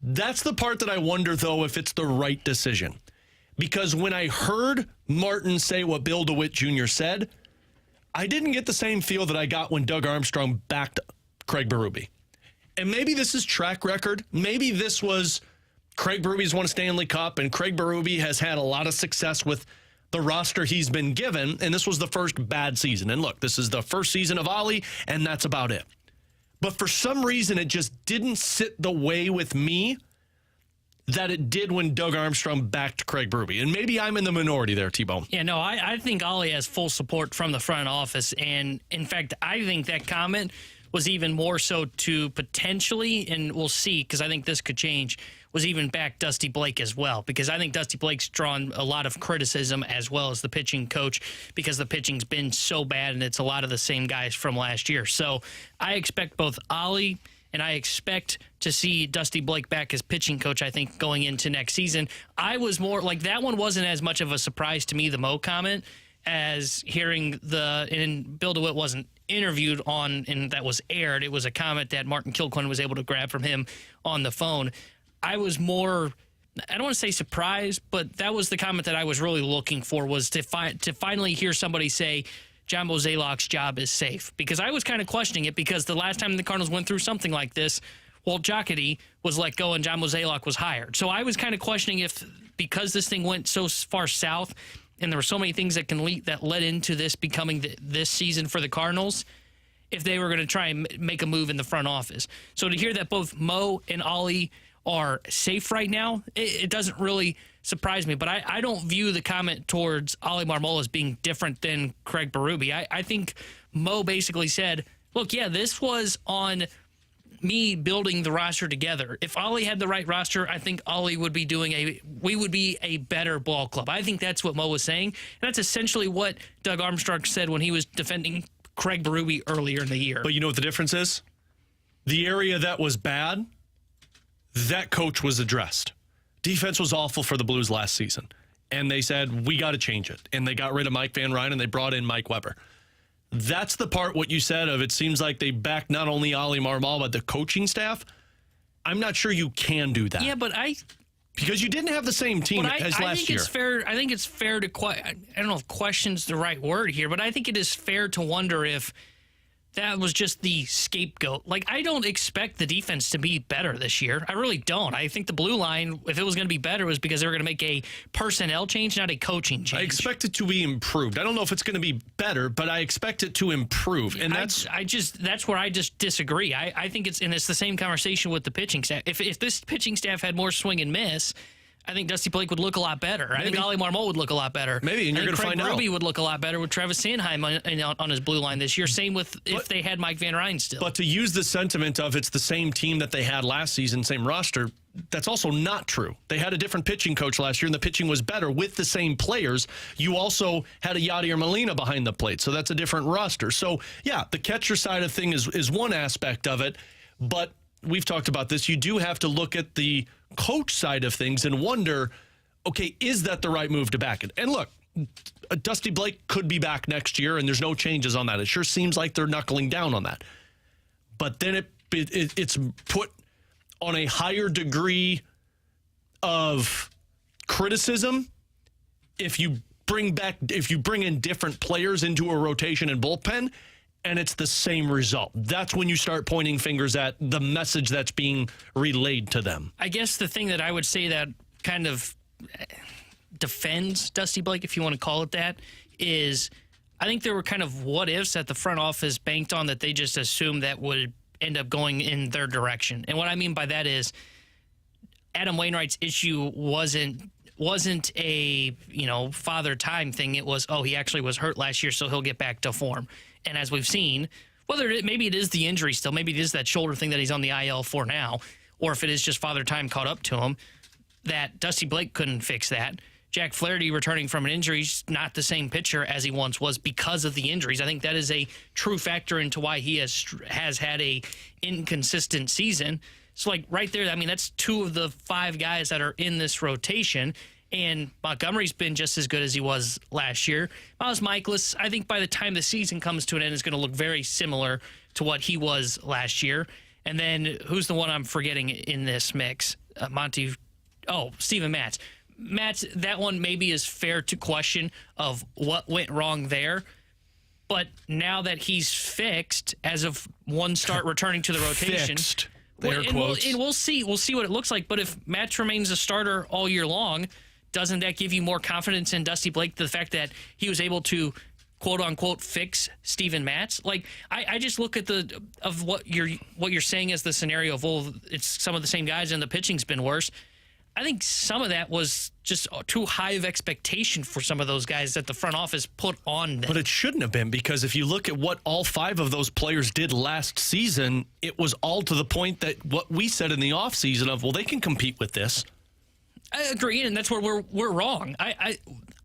That's the part that I wonder, though, if it's the right decision. Because when I heard Martin say what Bill DeWitt Jr. said, I didn't get the same feel that I got when Doug Armstrong backed Craig Berube. And maybe this is track record. Maybe this was Craig Berube's won a Stanley Cup, and Craig Berube has had a lot of success with the roster he's been given, and this was the first bad season. And look, this is the first season of Ollie, and that's about it. But for some reason, it just didn't sit the way with me that it did when Doug Armstrong backed Craig Berube. And maybe I'm in the minority there, T-Bone. Yeah, no, I think Ollie has full support from the front office. And, in fact, I think that comment was even more so to potentially, and we'll see, because I think this could change, was even back Dusty Blake as well. Because I think Dusty Blake's drawn a lot of criticism as well as the pitching coach, because the pitching's been so bad, and it's a lot of the same guys from last year. So I expect both Ollie and I expect to see Dusty Blake back as pitching coach, I think, going into next season. I was more like, that one wasn't as much of a surprise to me, the Mo comment, as hearing and Bill DeWitt wasn't interviewed on, and that was aired. It was a comment that Martin Kilcoyne was able to grab from him on the phone. I was more, I don't want to say surprised, but that was the comment that I was really looking for, was to finally hear somebody say, John Mozeliak's job is safe. Because I was kind of questioning it, because the last time the Cardinals went through something like this, Walt Jocketty was let go and John Mozeliak was hired. So I was kind of questioning if, because this thing went so far south and there were so many things that led into this becoming this season for the Cardinals, if they were going to try and make a move in the front office. So to hear that both Mo and Ollie are safe right now, it doesn't really surprise me. But I don't view the comment towards Ollie Marmol as being different than Craig Berube. I think Mo basically said, look, yeah, this was on me building the roster together. If Ollie had the right roster, I think Ollie would be we would be a better ball club. I think that's what Mo was saying. And that's essentially what Doug Armstrong said when he was defending Craig Berube earlier in the year. But you know what the difference is? The area that was bad, that coach was addressed. Defense was awful for the Blues last season. And they said, we got to change it. And they got rid of Mike Van Ryn and they brought in Mike Weber. That's the part, what you said of, it seems like they backed not only Ollie Marmol, but the coaching staff. I'm not sure you can do that. Yeah, but because you didn't have the same team as last year. I think it's fair to, I don't know if question's the right word here, but I think it is fair to wonder if that was just the scapegoat. Like, I don't expect the defense to be better this year. I really don't. I think the blue line, if it was going to be better, was because they were going to make a personnel change, not a coaching change. I expect it to be improved. I don't know if it's going to be better, but I expect it to improve. And that's where I just disagree. I think it's the same conversation with the pitching staff. If this pitching staff had more swing and miss, I think Dusty Blake would look a lot better. Maybe. I think Ollie Marmol would look a lot better. Maybe, and you're going to find out. Craig Berube would look a lot better with Travis Sanheim on his blue line this year. Same with if they had Mike Van Ryn still. But to use the sentiment of it's the same team that they had last season, same roster, that's also not true. They had a different pitching coach last year, and the pitching was better with the same players. You also had a Yadier Molina behind the plate, so that's a different roster. So, yeah, the catcher side of thing is one aspect of it, but we've talked about this. You do have to look at the coach side of things and wonder, okay, is that the right move to back it? And look, Dusty Blake could be back next year, and there's no changes on that. It sure seems like they're knuckling down on that. But then it's put on a higher degree of criticism if you bring in different players into a rotation and bullpen, and it's the same result. That's when you start pointing fingers at the message that's being relayed to them. I guess the thing that I would say that kind of defends Dusty Blake, if you want to call it that, is I think there were kind of what ifs that the front office banked on that they just assumed that would end up going in their direction. And what I mean by that is Adam Wainwright's issue wasn't a, father time thing. It was, he actually was hurt last year, so he'll get back to form. And as we've seen, maybe it is the injury still, maybe it is that shoulder thing that he's on the IL for now, or if it is just father time caught up to him, that Dusty Blake couldn't fix that. Jack Flaherty returning from an injury is not the same pitcher as he once was because of the injuries. I think that is a true factor into why he has had a inconsistent season. So, right there, I mean, that's 2 of the 5 guys that are in this rotation, and Montgomery's been just as good as he was last year. Miles Michaelis, I think by the time the season comes to an end, is going to look very similar to what he was last year. And then, who's the one I'm forgetting in this mix? Steven Matz. Matz, that one maybe is fair to question of what went wrong there. But now that he's fixed, as of one start returning to the rotation, fixed. We'll see what it looks like. But if Matz remains a starter all year long, doesn't that give you more confidence in Dusty Blake? The fact that he was able to quote unquote fix Steven Matz. I just look at what you're saying as the scenario of it's some of the same guys and the pitching's been worse. I think some of that was just too high of expectation for some of those guys that the front office put on them. But it shouldn't have been, because if you look at what all 5 of those players did last season, it was all to the point that what we said in the offseason of, they can compete with this. I agree, and that's where we're wrong. I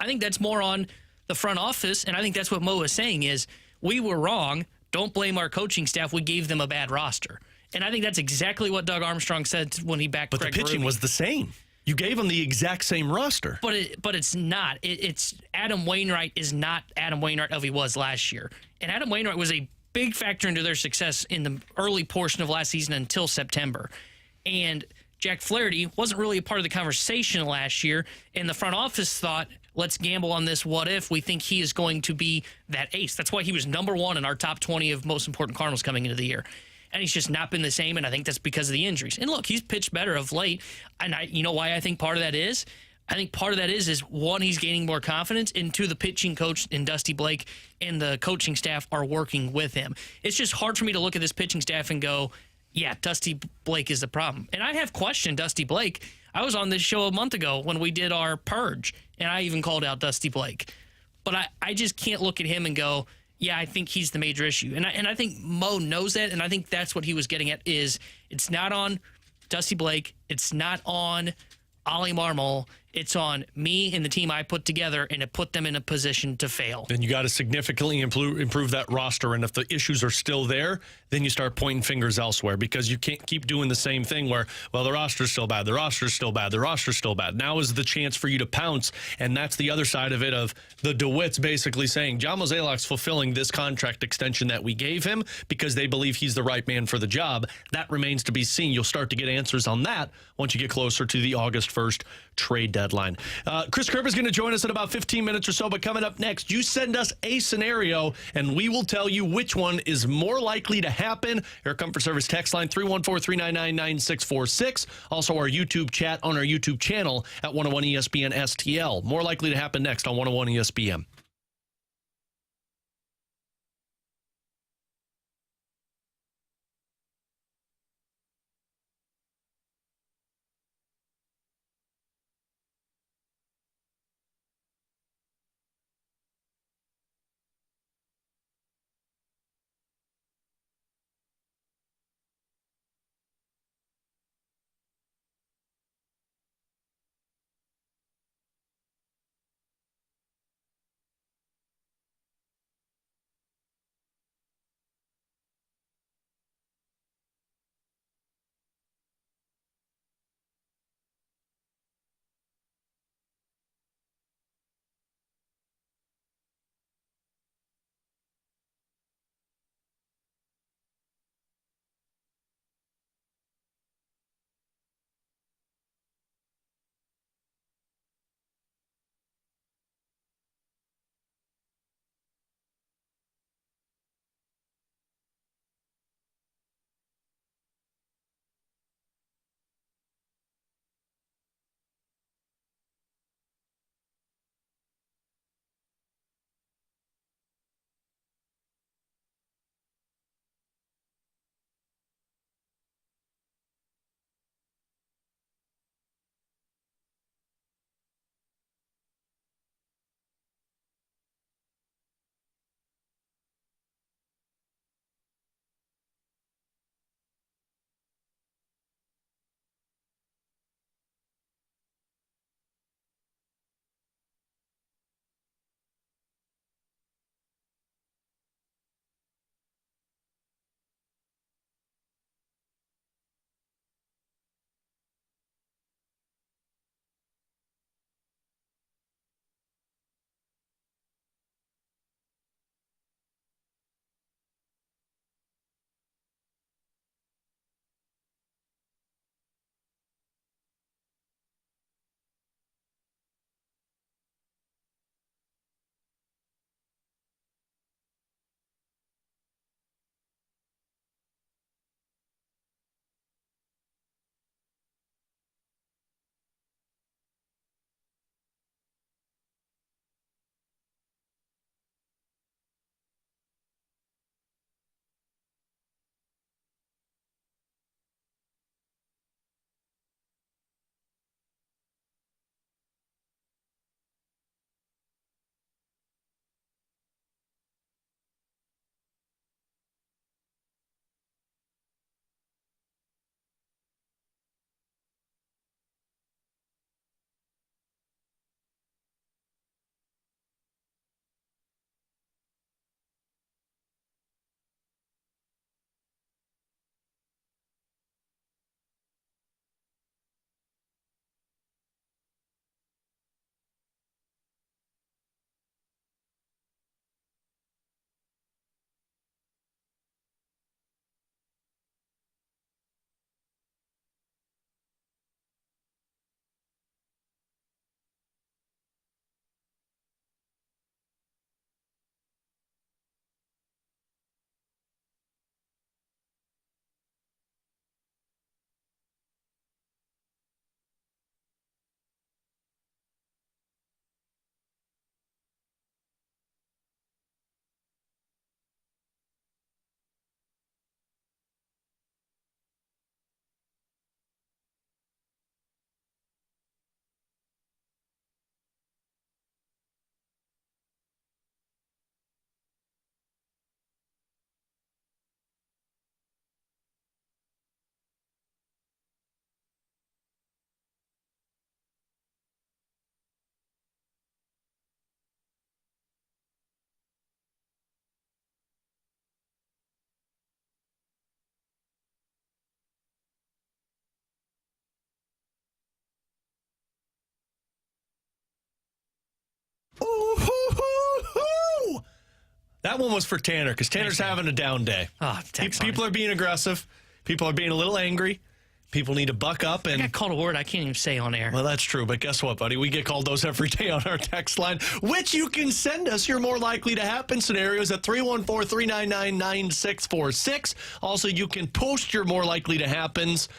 think that's more on the front office, and I think that's what Mo is saying is we were wrong. Don't blame our coaching staff. We gave them a bad roster. And I think that's exactly what Doug Armstrong said when he backed Greg But the pitching Berube. was the same. You gave him the exact same roster. But it's not. It's Adam Wainwright is not Adam Wainwright of he was last year. And Adam Wainwright was a big factor into their success in the early portion of last season until September. And Jack Flaherty wasn't really a part of the conversation last year. And the front office thought, let's gamble on this what if. We think he is going to be that ace. That's why he was number 1 in our top 20 of most important Cardinals coming into the year. And he's just not been the same, and I think that's because of the injuries. And look, he's pitched better of late, and you know why I think part of that is? I think part of that is 1, he's gaining more confidence, and 2, the pitching coach and Dusty Blake and the coaching staff are working with him. It's just hard for me to look at this pitching staff and go, yeah, Dusty Blake is the problem. And I have questioned Dusty Blake. I was on this show a month ago when we did our purge, and I even called out Dusty Blake. But I just can't look at him and go, yeah, I think he's the major issue. And I think Mo knows that, and I think that's what he was getting at is it's not on Dusty Blake. It's not on Ollie Marmol. It's on me and the team I put together, and it put them in a position to fail. Then you got to significantly improve that roster, and if the issues are still there, then you start pointing fingers elsewhere, because you can't keep doing the same thing where, the roster's still bad, the roster's still bad, the roster's still bad. Now is the chance for you to pounce, and that's the other side of it of the DeWitts basically saying John Mozeliak's fulfilling this contract extension that we gave him because they believe he's the right man for the job. That remains to be seen. You'll start to get answers on that once you get closer to the August 1st trade deadline. Chris Kerber is going to join us in about 15 minutes or so, but coming up next, you send us a scenario, and we will tell you which one is more likely to happen. Your Comfort Service text line, 314-399-9646. Also, our YouTube chat on our YouTube channel at 101 ESPN STL. More likely to happen next on 101 ESPN. That one was for Tanner because Tanner's having a down day. Oh, People are being aggressive. People are being a little angry. People need to buck up. And I got called a word I can't even say on air. Well, that's true. But guess what, buddy? We get called those every day on our text line, which you can send us your more likely to happen scenarios at 314-399-9646. Also, you can post your more likely to happens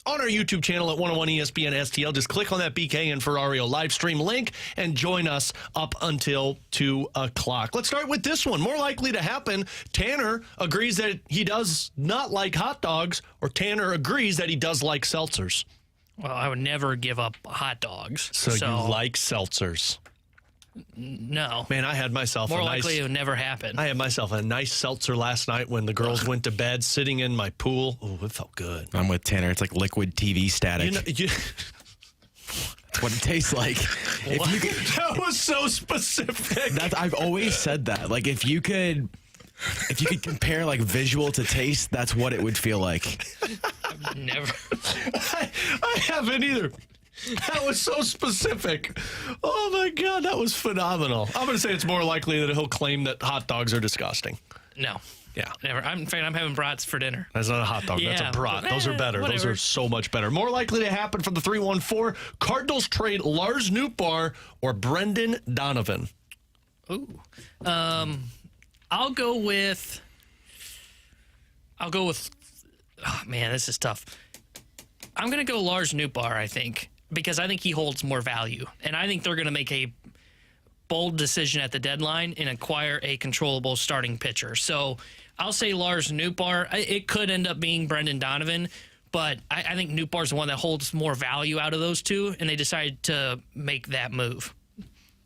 on our YouTube channel at 101 ESPN STL. Just click on that BK and Ferrario live stream link and join us up until 2 o'clock. Let's start with this one. More likely to happen. Tanner agrees that he does not like hot dogs, or Tanner agrees that he does like seltzers. Well, I would never give up hot dogs. So you like seltzers? No. Man, I had myself more a nice... likely it would never happen. I had myself a nice seltzer last night when the girls went to bed, sitting in my pool. Oh, it felt good. I'm with Tanner. It's like liquid TV static. That's what it tastes like. If you could, that was so specific. I've always said that. Like, if you could compare like visual to taste, that's what it would feel like. Never. I haven't either. That was so specific. Oh, my God. That was phenomenal. I'm going to say it's more likely that he'll claim that hot dogs are disgusting. No. Yeah. Never. In fact, I'm having brats for dinner. That's not a hot dog. That's a brat. Those are better. Whatever. Those are so much better. More likely to happen from the 314. Cardinals trade Lars Nootbaar or Brendan Donovan. Ooh. I'll go with... Oh, man, this is tough. I'm going to go Lars Nootbaar, I think, because I think he holds more value. And I think they're going to make a bold decision at the deadline and acquire a controllable starting pitcher. So I'll say Lars Nootbaar. It could end up being Brendan Donovan, but I think Nootbaar's the one that holds more value out of those two, and they decided to make that move.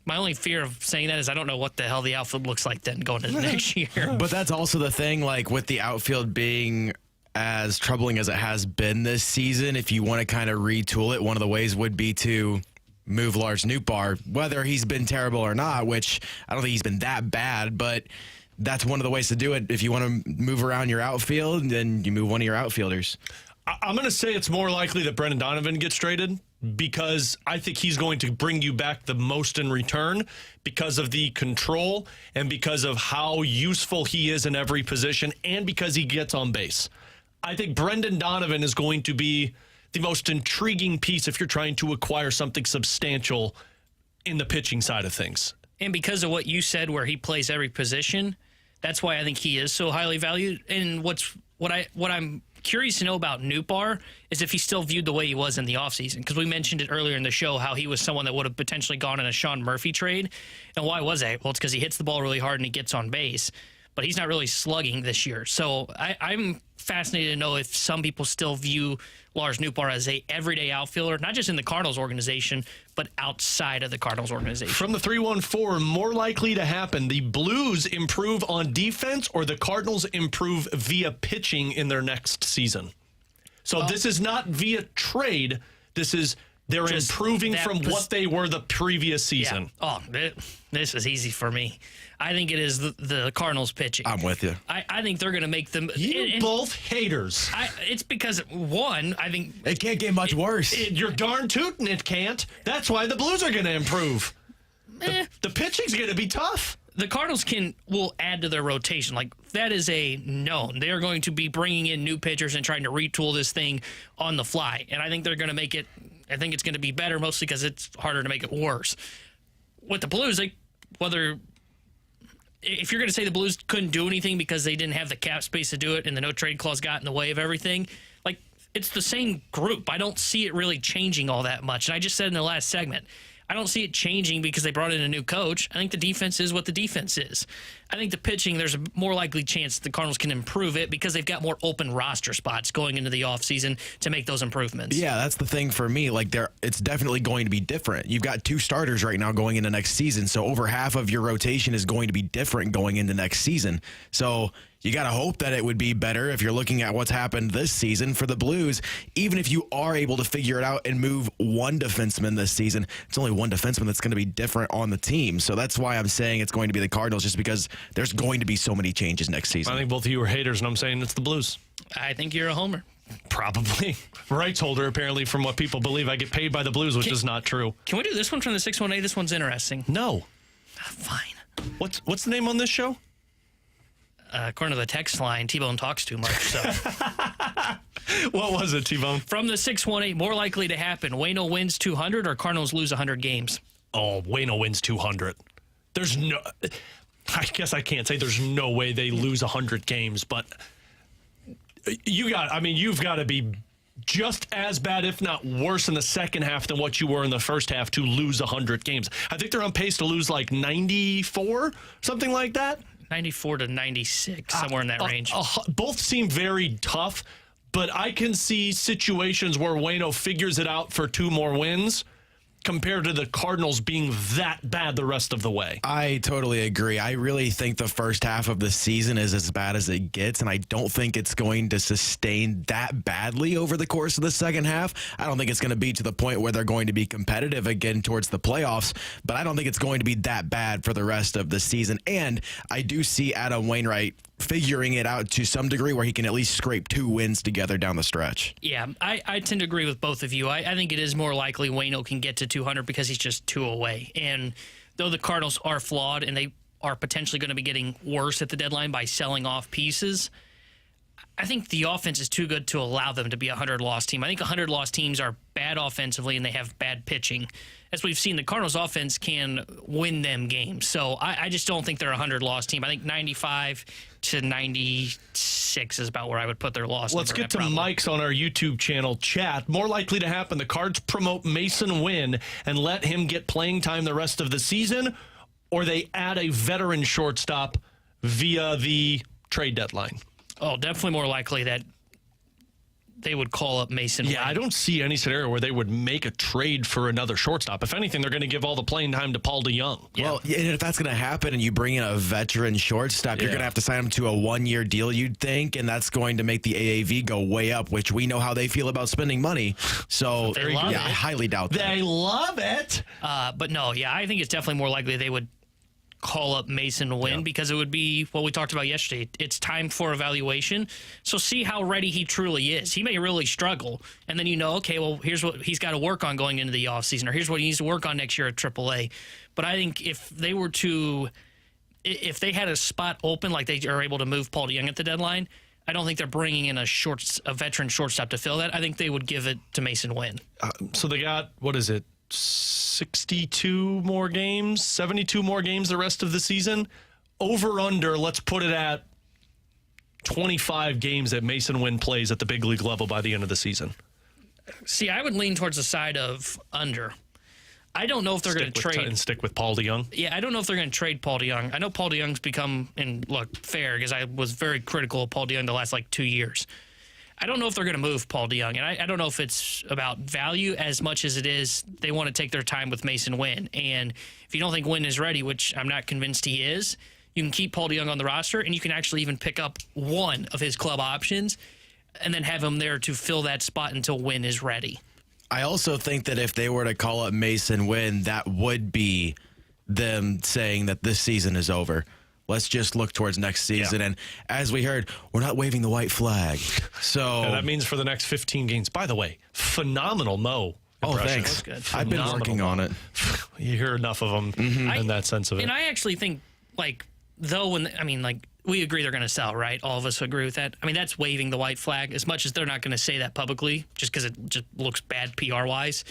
My only fear of saying that is I don't know what the hell the outfield looks like then going into next year. But that's also the thing, like with the outfield being as troubling as it has been this season, if you want to kind of retool it, one of the ways would be to move Lars Nootbaar, whether he's been terrible or not, which I don't think he's been that bad, but that's one of the ways to do it. If you want to move around your outfield, then you move one of your outfielders. I'm going to say it's more likely that Brendan Donovan gets traded because I think he's going to bring you back the most in return because of the control and because of how useful he is in every position and because he gets on base. I think Brendan Donovan is going to be the most intriguing piece if you're trying to acquire something substantial in the pitching side of things. And because of what you said where he plays every position, that's why I think he is so highly valued. And what I'm curious to know about Nootbaar is if he's still viewed the way he was in the offseason. Because we mentioned it earlier in the show how he was someone that would have potentially gone in a Sean Murphy trade. And why was that? Well, it's because he hits the ball really hard and he gets on base. But he's not really slugging this year. So I'm fascinated to know if some people still view Lars Nootbaar as a everyday outfielder, not just in the Cardinals organization, but outside of the Cardinals organization. From the 314, more likely to happen, the Blues improve on defense or the Cardinals improve via pitching in their next season. So this is not via trade. This is they're just improving from what they were the previous season. Yeah. Oh, this is easy for me. I think it is the Cardinals pitching. I'm with you. I think they're going to make them... You both haters. It's because, one, I think... It can't get much worse. You're darn tootin' it can't. That's why the Blues are going to improve. The pitching's going to be tough. The Cardinals will add to their rotation. Like, that is a known. They are going to be bringing in new pitchers and trying to retool this thing on the fly. And I think they're going to make it... I think it's going to be better, mostly because it's harder to make it worse. With the Blues, if you're going to say the Blues couldn't do anything because they didn't have the cap space to do it and the no-trade clause got in the way of everything, it's the same group. I don't see it really changing all that much. And I just said in the last segment, I don't see it changing because they brought in a new coach. I think the defense is what the defense is. I think the pitching, there's a more likely chance the Cardinals can improve it because they've got more open roster spots going into the offseason to make those improvements. Yeah, that's the thing for me. It's definitely going to be different. You've got two starters right now going into next season, so over half of your rotation is going to be different going into next season. So you got to hope that it would be better if you're looking at what's happened this season for the Blues. Even if you are able to figure it out and move one defenseman this season, it's only one defenseman that's going to be different on the team. So that's why I'm saying it's going to be the Cardinals, just because there's going to be so many changes next season. I think both of you are haters, and I'm saying it's the Blues. I think you're a homer. Probably. Rights holder, apparently, from what people believe. I get paid by the Blues, which is not true. Can we do this one from the 618? This one's interesting. No. Fine. What's the name on this show? According to the text line, T-Bone talks too much. So, What was it, T-Bone? from the 618, more likely to happen: Waino wins 200 or Cardinals lose 100 games. Oh, Waino wins 200. There's no. I guess I can't say there's no way they lose 100 games, but you've got to be just as bad, if not worse, in the second half than what you were in the first half to lose 100 games. I think they're on pace to lose like 94, something like that. 94 to 96, somewhere in that range. Both seem very tough, but I can see situations where Waino figures it out for 2 more wins compared to the Cardinals being that bad the rest of the way. I totally agree. I really think the first half of the season is as bad as it gets, and I don't think it's going to sustain that badly over the course of the second half. I don't think it's going to be to the point where they're going to be competitive again towards the playoffs, but I don't think it's going to be that bad for the rest of the season. And I do see Adam Wainwright figuring it out to some degree where he can at least scrape 2 wins together down the stretch. Yeah, I tend to agree with both of you. I think it is more likely Waino can get to 200 because he's just 2 away. And though the Cardinals are flawed and they are potentially going to be getting worse at the deadline by selling off pieces, I think the offense is too good to allow them to be a 100-loss team. I think 100-loss teams are bad offensively and they have bad pitching. As we've seen, the Cardinals' offense can win them games. So I just don't think they're a 100-loss team. I think 95 to 96 is about where I would put their loss. Let's get to Mike's on our YouTube channel chat. More likely to happen, the Cards promote Mason Wynn and let him get playing time the rest of the season, or they add a veteran shortstop via the trade deadline. Oh, definitely more likely that they would call up Mason Wynn. I don't see any scenario where they would make a trade for another shortstop. If anything, they're going to give all the playing time to Paul DeJong. Yeah. Well, and if that's going to happen and you bring in a veteran shortstop, you're going to have to sign him to a 1-year deal, you'd think, and that's going to make the AAV go way up, which we know how they feel about spending money. So, I highly doubt that. They love it. But no, I think it's definitely more likely they would call up Mason Wynn because it would be what we talked about yesterday. It's time for evaluation. So see how ready he truly is. He may really struggle. And then okay, well, here's what he's got to work on going into the offseason, or here's what he needs to work on next year at AAA. But I think if they had a spot open, like they are able to move Paul DeJong at the deadline, I don't think they're bringing in a veteran shortstop to fill that. I think they would give it to Mason Wynn. So they got, 62 more games, 72 more games the rest of the season. Over under, let's put it at 25 games that Mason Wynn plays at the big league level by the end of the season. See, I would lean towards the side of under. I don't know if they're going to trade and stick with Paul DeJong. Yeah, I don't know if they're going to trade Paul DeJong. I know Paul DeJong's become, and look, fair, because I was very critical of Paul DeJong the last 2 years. I don't know if they're going to move Paul DeJong, and I don't know if it's about value as much as it is they want to take their time with Mason Wynn. And if you don't think Wynn is ready, which I'm not convinced he is, you can keep Paul DeJong on the roster, and you can actually even pick up one of his club options and then have him there to fill that spot until Wynn is ready. I also think that if they were to call up Mason Wynn, that would be them saying that this season is over. Let's just look towards next season. Yeah. And as we heard, we're not waving the white flag. So that means for the next 15 games. By the way, phenomenal Mo impression. Thanks. I've been working on it. You hear enough of them in that sense of it. And I actually think, we agree they're going to sell, right? All of us agree with that. I mean, that's waving the white flag, as much as they're not going to say that publicly just because it just looks bad PR-wise.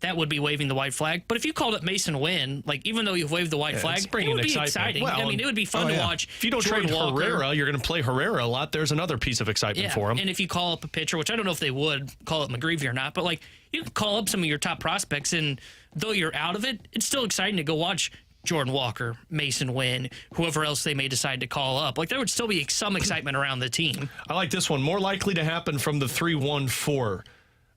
That would be waving the white flag. But if you called it Mason Wynn, even though you've waved the white flag, it would be exciting. Well, it would be fun to watch. If you don't trade Herrera, you're going to play Herrera a lot. There's another piece of excitement for him. And if you call up a pitcher, which I don't know if they would call up McGreevy or not, but you can call up some of your top prospects, and though you're out of it, it's still exciting to go watch Jordan Walker, Mason Wynn, whoever else they may decide to call up. There would still be some excitement around the team. I like this one. More likely to happen from the 314.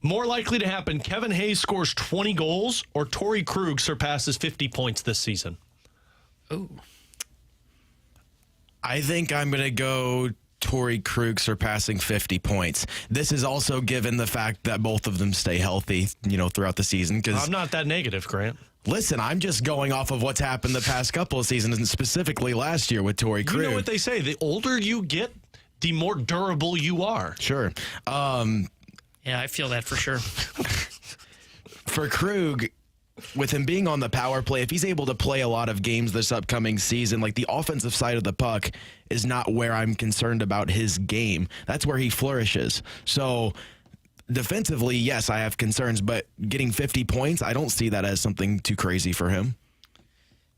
More likely to happen, Kevin Hayes scores 20 goals or Torrey Krug surpasses 50 points this season? Ooh. I think I'm going to go Torrey Krug surpassing 50 points. This is also given the fact that both of them stay healthy, throughout the season. I'm not that negative, Grant. Listen, I'm just going off of what's happened the past couple of seasons, and specifically last year with Torrey Krug. You know what they say, the older you get, the more durable you are. Sure. Yeah, I feel that for sure. For Krug, with him being on the power play, if he's able to play a lot of games this upcoming season, like the offensive side of the puck is not where I'm concerned about his game. That's where he flourishes. So defensively, yes, I have concerns, but getting 50 points, I don't see that as something too crazy for him.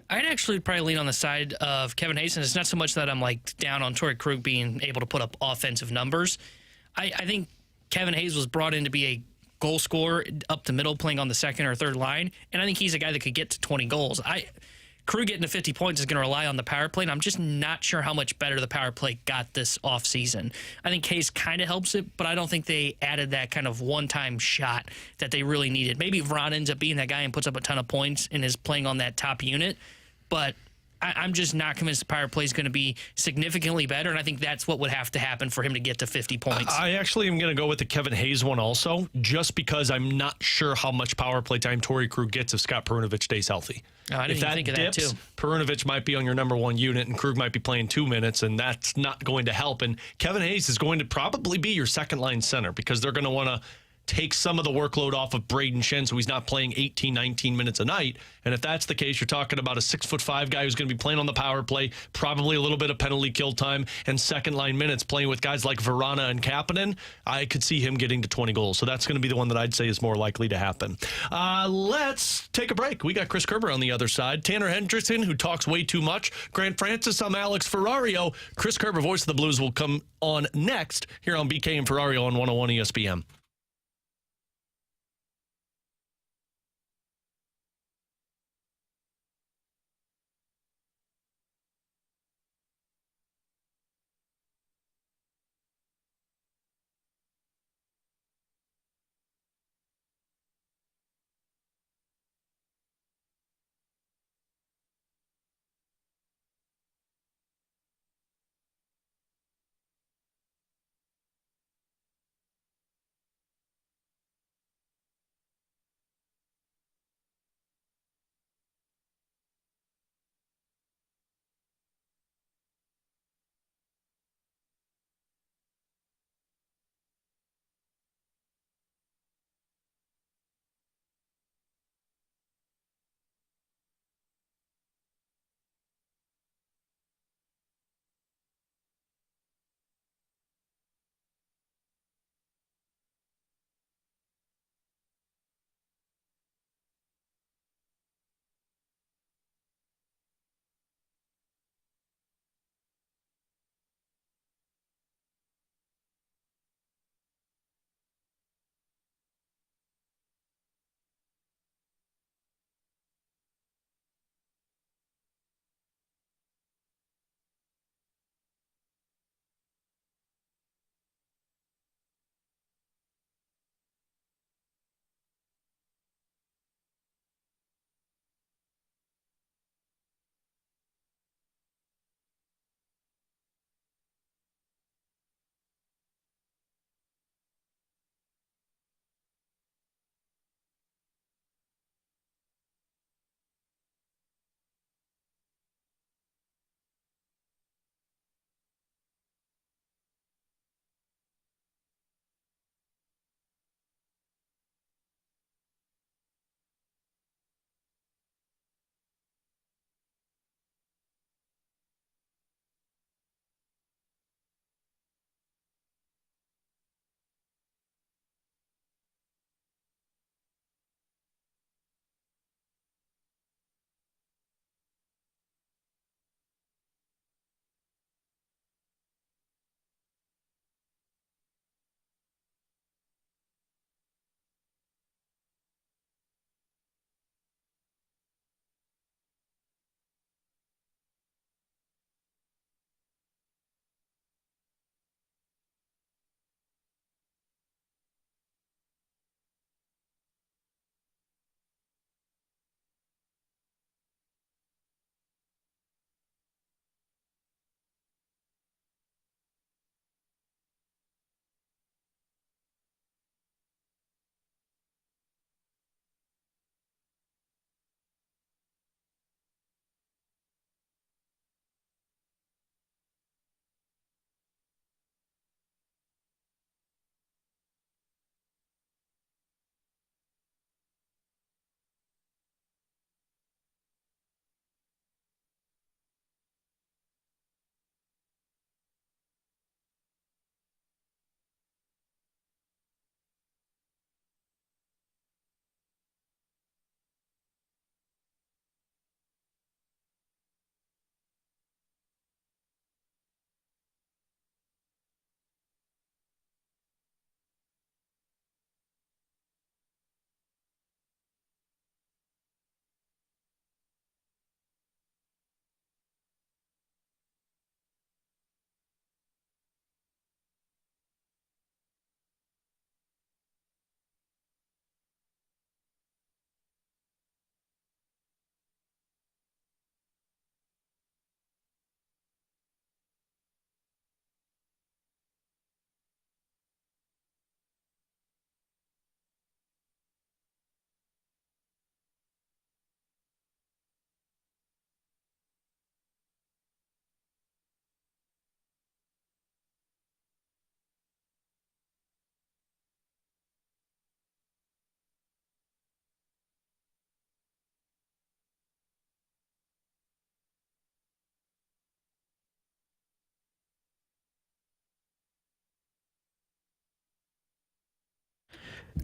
I'd actually probably lean on the side of Kevin Hayes. It's not so much that I'm like down on Torrey Krug being able to put up offensive numbers. I think Kevin Hayes was brought in to be a goal scorer up the middle, playing on the second or third line, and I think he's a guy that could get to 20 goals. Krug getting to 50 points is going to rely on the power play, and I'm just not sure how much better the power play got this offseason. I think Hayes kind of helps it, but I don't think they added that kind of one-time shot that they really needed. Maybe Vron ends up being that guy and puts up a ton of points and is playing on that top unit, but I'm just not convinced the power play is going to be significantly better, and I think that's what would have to happen for him to get to 50 points. I actually am going to go with the Kevin Hayes one also, just because I'm not sure how much power play time Torrey Krug gets if Scott Perunovic stays healthy. I didn't even think of that, too. Perunovic might be on your number one unit, and Krug might be playing 2 minutes, and that's not going to help. And Kevin Hayes is going to probably be your second-line center because they're going to want to take some of the workload off of Braden Shen so he's not playing 18, 19 minutes a night. And if that's the case, you're talking about a 6'5" guy who's going to be playing on the power play, probably a little bit of penalty kill time, and second-line minutes playing with guys like Verana and Kapanen. I could see him getting to 20 goals. So that's going to be the one that I'd say is more likely to happen. Let's take a break. We got Chris Kerber on the other side. Tanner Hendrickson, who talks way too much. Grant Francis, I'm Alex Ferrario. Chris Kerber, voice of the Blues, will come on next here on BK and Ferrario on 101 ESPN.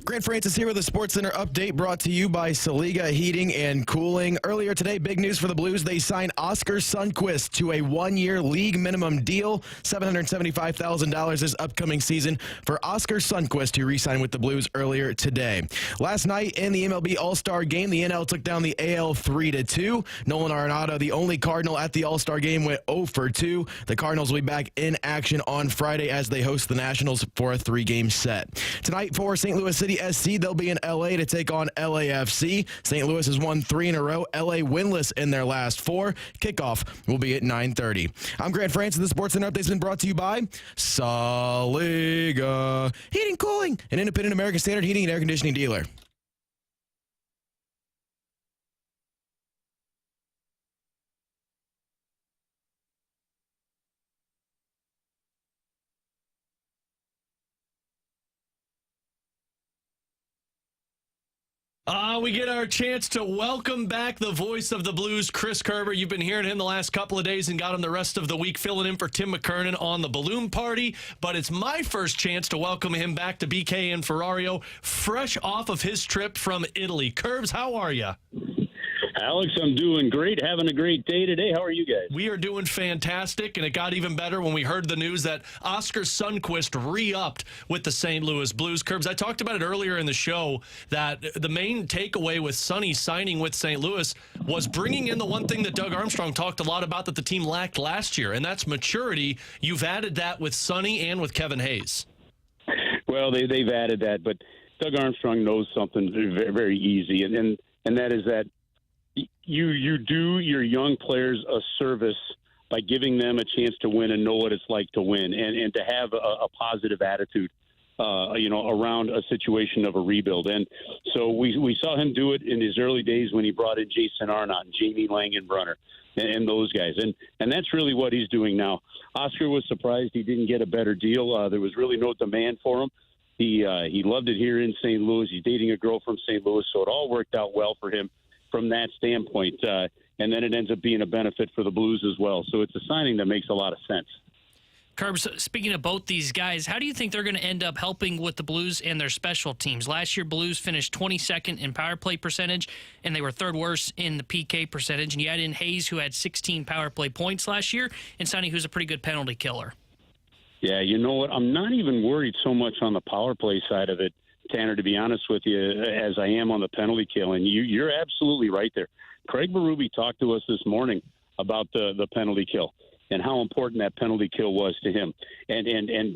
Grant Francis here with a SportsCenter update brought to you by Saliga Heating and Cooling. Earlier today, big news for the Blues. They signed Oskar Sundqvist to a one-year league minimum deal, $775,000 this upcoming season for Oskar Sundqvist, who re-signed with the Blues earlier today. Last night in the MLB All-Star Game, the NL took down the AL 3-2. Nolan Arenado, the only Cardinal at the All-Star Game, went 0 for 2. The Cardinals will be back in action on Friday as they host the Nationals for a 3-game set. Tonight for St. Louis City SC, they'll be in L.A. to take on LAFC. St. Louis has won 3 in a row. L.A. winless in their last 4. Kickoff will be at 9:30. I'm Grant Francis. The SportsCenter update has been brought to you by Saliga Heating Cooling, an independent American Standard heating and air conditioning dealer. We get our chance to welcome back the voice of the Blues, Chris Kerber. You've been hearing him the last couple of days and got him the rest of the week filling in for Tim McKernan on the Balloon Party. But it's my first chance to welcome him back to BK and Ferrario, fresh off of his trip from Italy. Curbs, how are you? Alex, I'm doing great, having a great day today. How are you guys? We are doing fantastic, and it got even better when we heard the news that Oskar Sundqvist re-upped with the St. Louis Blues. Curbs, I talked about it earlier in the show that the main takeaway with Sonny signing with St. Louis was bringing in the one thing that Doug Armstrong talked a lot about that the team lacked last year, and that's maturity. You've added that with Sonny and with Kevin Hayes. Well, they've added that, but Doug Armstrong knows something very, very easy, and that is that you do your young players a service by giving them a chance to win and know what it's like to win and to have a positive attitude, around a situation of a rebuild. And so we saw him do it in his early days when he brought in Jason Arnott and Jamie Langenbrunner and those guys. And that's really what he's doing now. Oskar was surprised he didn't get a better deal. There was really no demand for him. He loved it here in St. Louis. He's dating a girl from St. Louis, so it all worked out well for him from that standpoint, and then it ends up being a benefit for the Blues as well. So it's a signing that makes a lot of sense. Curbs, speaking of both these guys, how do you think they're going to end up helping with the Blues and their special teams? Last year, Blues finished 22nd in power play percentage, and they were third worst in the PK percentage. And you add in Hayes, who had 16 power play points last year, and Sonny, who's a pretty good penalty killer. Yeah, you know what? I'm not even worried so much on the power play side of it, Tanner, to be honest with you, as I am on the penalty kill. And you're absolutely right there. Craig Berube talked to us this morning about the penalty kill and how important that penalty kill was to him and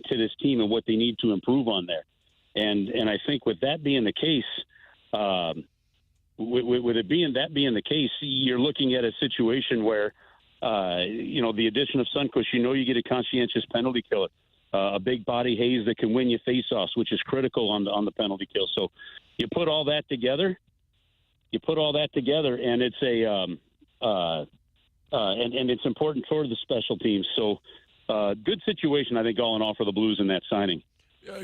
to this team and what they need to improve on there. And I think with that being the case, with it being the case, you're looking at a situation where, the addition of Sundqvist, you get a conscientious penalty killer. A big body Hayes that can win you faceoffs, which is critical on the penalty kill. So you put all that together, and it's and it's important for the special teams. So good situation, I think, all in all for the Blues in that signing.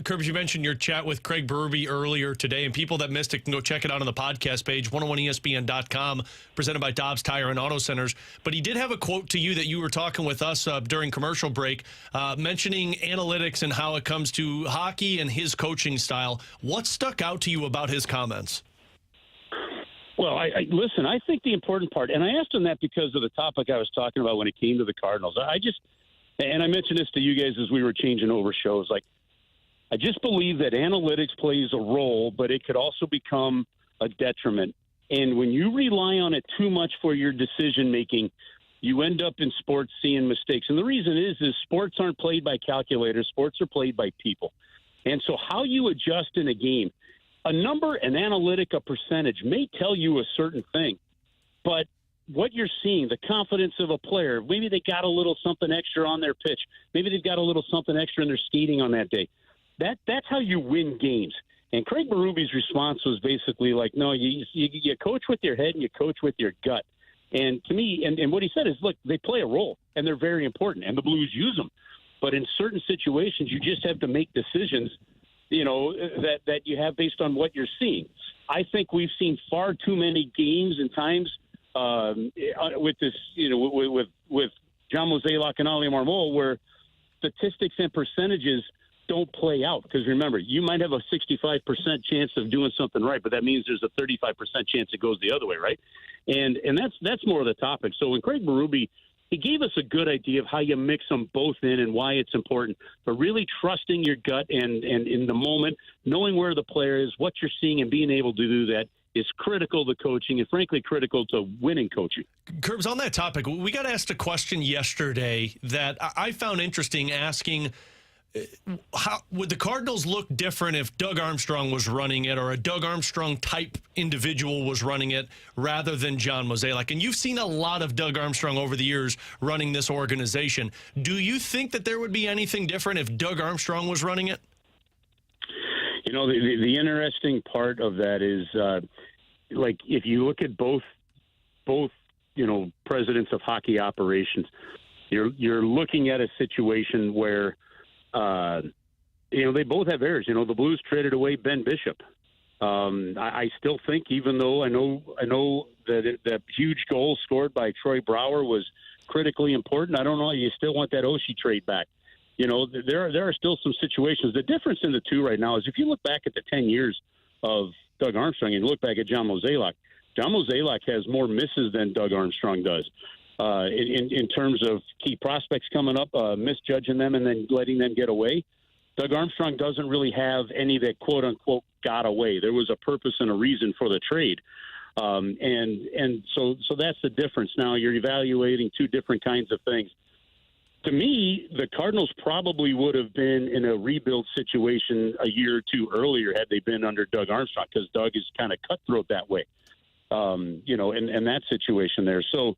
Curbs, you mentioned your chat with Craig Berube earlier today, and people that missed it can go check it out on the podcast page, 101ESPN.com, presented by Dobbs Tire and Auto Centers. But he did have a quote to you that you were talking with us during commercial break, mentioning analytics and how it comes to hockey and his coaching style. What stuck out to you about his comments? Well, listen, I think the important part, and I asked him that because of the topic I was talking about when it came to the Cardinals. And I mentioned this to you guys as we were changing over shows, I just believe that analytics plays a role, but it could also become a detriment. And when you rely on it too much for your decision-making, you end up in sports seeing mistakes. And the reason is sports aren't played by calculators. Sports are played by people. And so how you adjust in a game, a number, an analytic, a percentage may tell you a certain thing. But what you're seeing, the confidence of a player, maybe they got a little something extra on their pitch. Maybe they've got a little something extra in their skating on that day. That's how you win games. And Craig Berube's response was basically no, you coach with your head and you coach with your gut. And to me, and what he said is, look, they play a role and they're very important, and the Blues use them. But in certain situations, you just have to make decisions, that you have based on what you're seeing. I think we've seen far too many games and times with this, with John Mozeliak and Ali Marmol, where statistics and percentages don't play out. Because remember, you might have a 65% chance of doing something right, but that means there's a 35% chance it goes the other way, right? And that's more of the topic. So when Craig Berube, he gave us a good idea of how you mix them both in and why it's important. But really trusting your gut and in the moment, knowing where the player is, what you're seeing, and being able to do that is critical to coaching and, frankly, critical to winning coaching. Curbs, on that topic, we got asked a question yesterday that I found interesting, asking how would the Cardinals look different if Doug Armstrong was running it, or a Doug Armstrong type individual was running it rather than John Mozeliak? And you've seen a lot of Doug Armstrong over the years running this organization. Do you think that there would be anything different if Doug Armstrong was running it? You know, the interesting part of that is, like, if you look at both, you know, presidents of hockey operations, you're looking at a situation where, you know, they both have errors. You know, the Blues traded away Ben Bishop. I still think, even though I know that that huge goal scored by Troy Brouwer was critically important, I don't know, you still want that Oshie trade back. You know, there are still some situations. The difference in the two right now is if you look back at the 10 years of Doug Armstrong and you look back at John Mozeliak has more misses than Doug Armstrong does. In terms of key prospects coming up, misjudging them and then letting them get away. Doug Armstrong doesn't really have any that quote-unquote got away. There was a purpose and a reason for the trade. And so that's the difference. Now you're evaluating two different kinds of things. To me, the Cardinals probably would have been in a rebuild situation a year or two earlier had they been under Doug Armstrong, because Doug is kind of cutthroat that way, you know, in that situation there. So,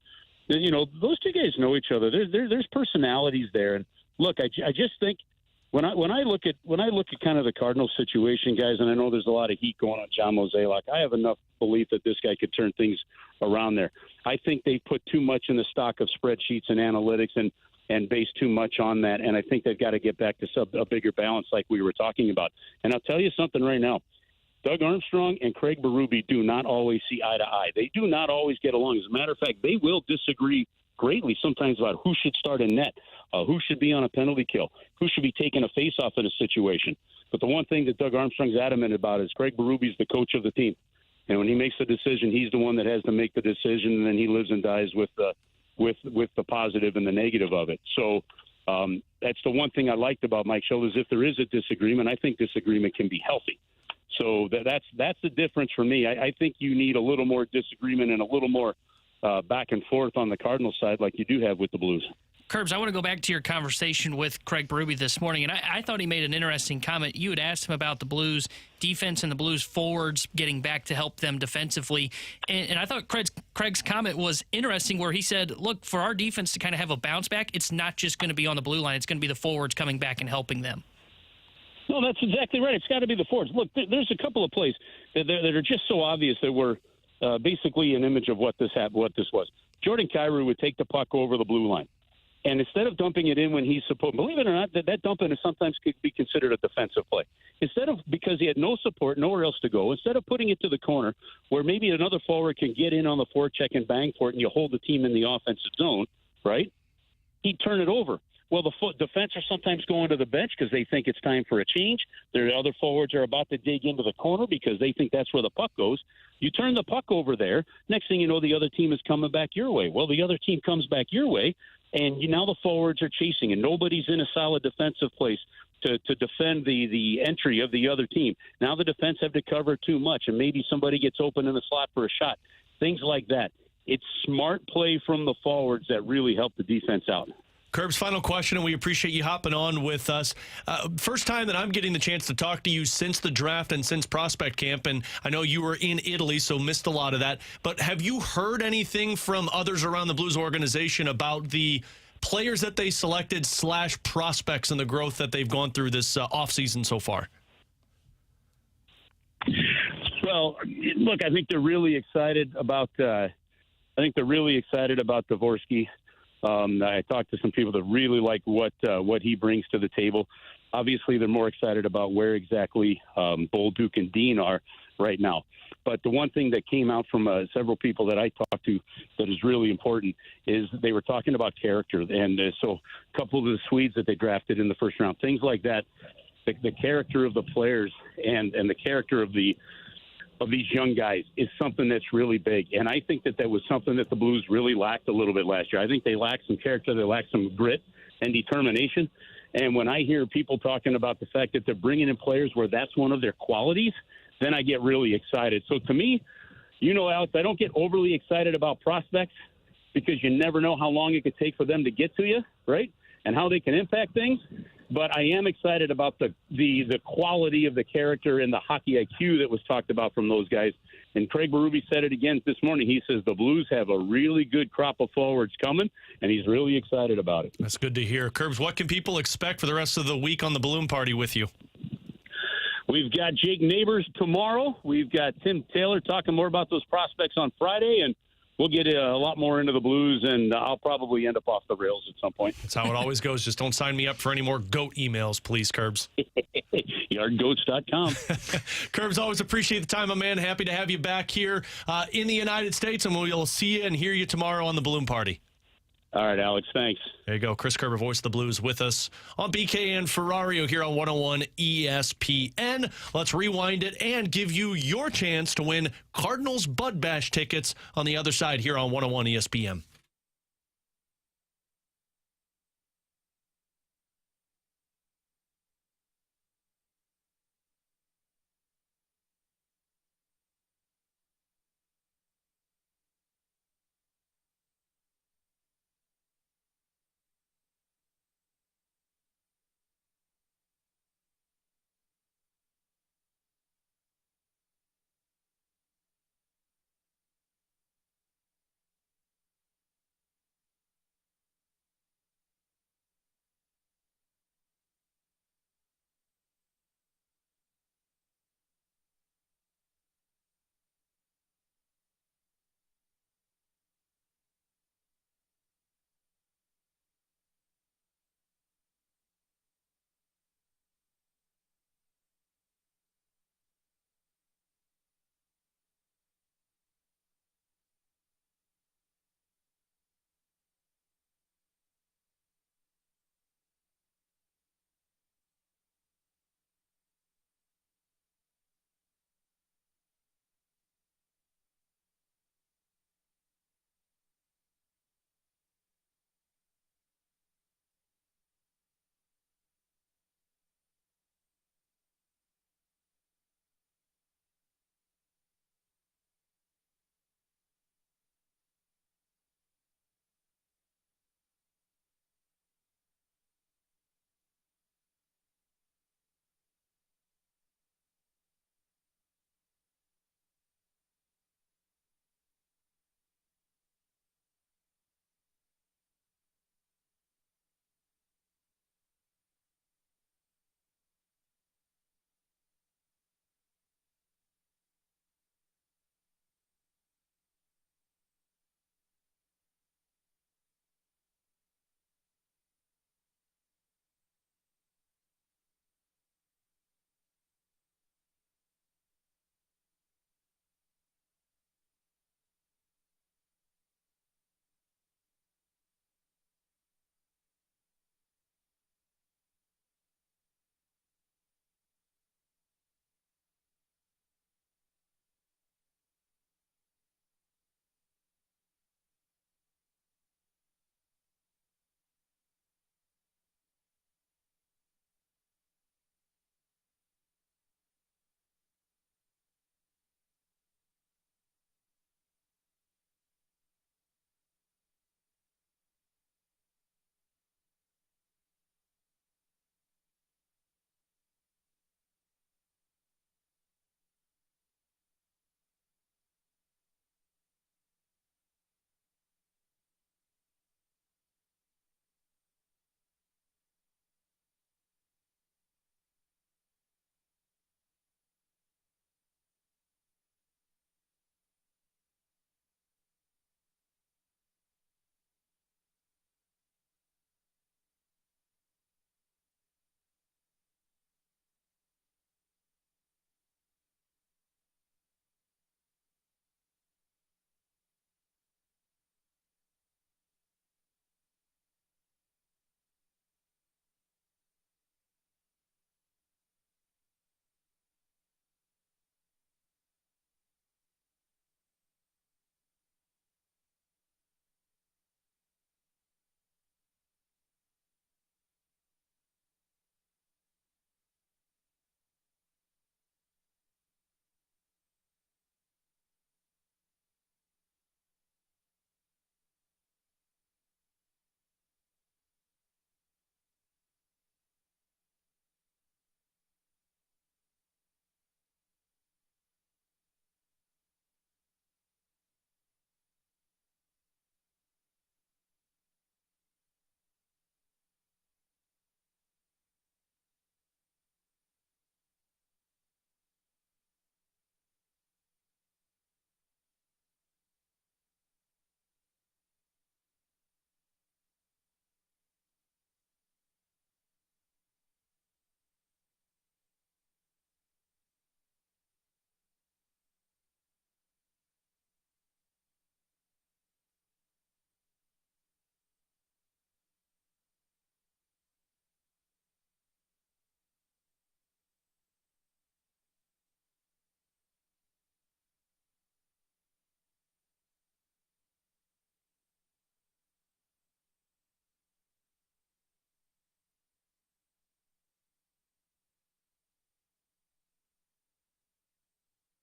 you know, those two guys know each other. There's personalities there. And look, I just think when I look at kind of the Cardinals situation, guys, and I know there's a lot of heat going on John Mozeliak, I have enough belief that this guy could turn things around there. I think they put too much in the stock of spreadsheets and analytics and base too much on that. And I think they've got to get back to a bigger balance like we were talking about. And I'll tell you something right now. Doug Armstrong and Craig Berube do not always see eye to eye. They do not always get along. As a matter of fact, they will disagree greatly sometimes about who should start a net, who should be on a penalty kill, who should be taking a face-off in a situation. But the one thing that Doug Armstrong's adamant about is Craig Berube's the coach of the team. And when he makes the decision, he's the one that has to make the decision, and then he lives and dies with the positive and the negative of it. So that's the one thing I liked about Mike Schultz, is if there is a disagreement, I think disagreement can be healthy. So that's the difference for me. I think you need a little more disagreement and a little more back and forth on the Cardinals side like you do have with the Blues. Curbs, I want to go back to your conversation with Craig Berube this morning, and I thought he made an interesting comment. You had asked him about the Blues defense and the Blues forwards getting back to help them defensively, and I thought Craig's comment was interesting, where he said, look, for our defense to kind of have a bounce back, it's not just going to be on the blue line. It's going to be the forwards coming back and helping them. No, that's exactly right. It's got to be the forwards. Look, there's a couple of plays that are just so obvious that were basically an image of what this was. Jordan Kyrou would take the puck over the blue line. And instead of dumping it in when he's supposed, believe it or not, that dumping is sometimes could be considered a defensive play. Instead of, because he had no support, nowhere else to go, instead of putting it to the corner where maybe another forward can get in on the forecheck and bang for it and you hold the team in the offensive zone, right? He'd turn it over. Well, the defense are sometimes going to the bench because they think it's time for a change. Their other forwards are about to dig into the corner because they think that's where the puck goes. You turn the puck over there. Next thing you know, the other team is coming back your way. Well, the other team comes back your way, and now the forwards are chasing, and nobody's in a solid defensive place to defend the entry of the other team. Now the defense have to cover too much, and maybe somebody gets open in the slot for a shot. Things like that. It's smart play from the forwards that really help the defense out. Curbs, final question, and we appreciate you hopping on with us. First time that I'm getting the chance to talk to you since the draft and since prospect camp, and I know you were in Italy, so missed a lot of that. But have you heard anything from others around the Blues organization about the players that they selected / prospects and the growth that they've gone through this offseason so far? Well, look, I think they're really excited about Dvorsky. I talked to some people that really like what he brings to the table. Obviously, they're more excited about where exactly Bolduc and Dean are right now. But the one thing that came out from several people that I talked to that is really important is they were talking about character. And so a couple of the Swedes that they drafted in the first round, things like that. the character of the players and the character of these young guys is something that's really big. And I think that was something that the Blues really lacked a little bit last year. I think they lacked some character. They lacked some grit and determination. And when I hear people talking about the fact that they're bringing in players where that's one of their qualities, then I get really excited. So to me, Alex, I don't get overly excited about prospects because you never know how long it could take for them to get to you, right? And how they can impact things. But I am excited about the quality of the character and the hockey IQ that was talked about from those guys. And Craig Berube said it again this morning. He says the Blues have a really good crop of forwards coming, and he's really excited about it. That's good to hear. Curbs, what can people expect for the rest of the week on the Balloon Party with you? We've got Jake Neighbors tomorrow. We've got Tim Taylor talking more about those prospects on Friday, and we'll get a lot more into the Blues, and I'll probably end up off the rails at some point. That's how it always goes. Just don't sign me up for any more goat emails, please, Curbs. Yardgoats.com. Curbs, always appreciate the time, my man. Happy to have you back here in the United States, and we'll see you and hear you tomorrow on the Balloon Party. All right, Alex, thanks. There you go. Chris Kerber, voice of the Blues, with us on BK and Ferrario here on 101 ESPN. Let's rewind it and give you your chance to win Cardinals Bud Bash tickets on the other side here on 101 ESPN.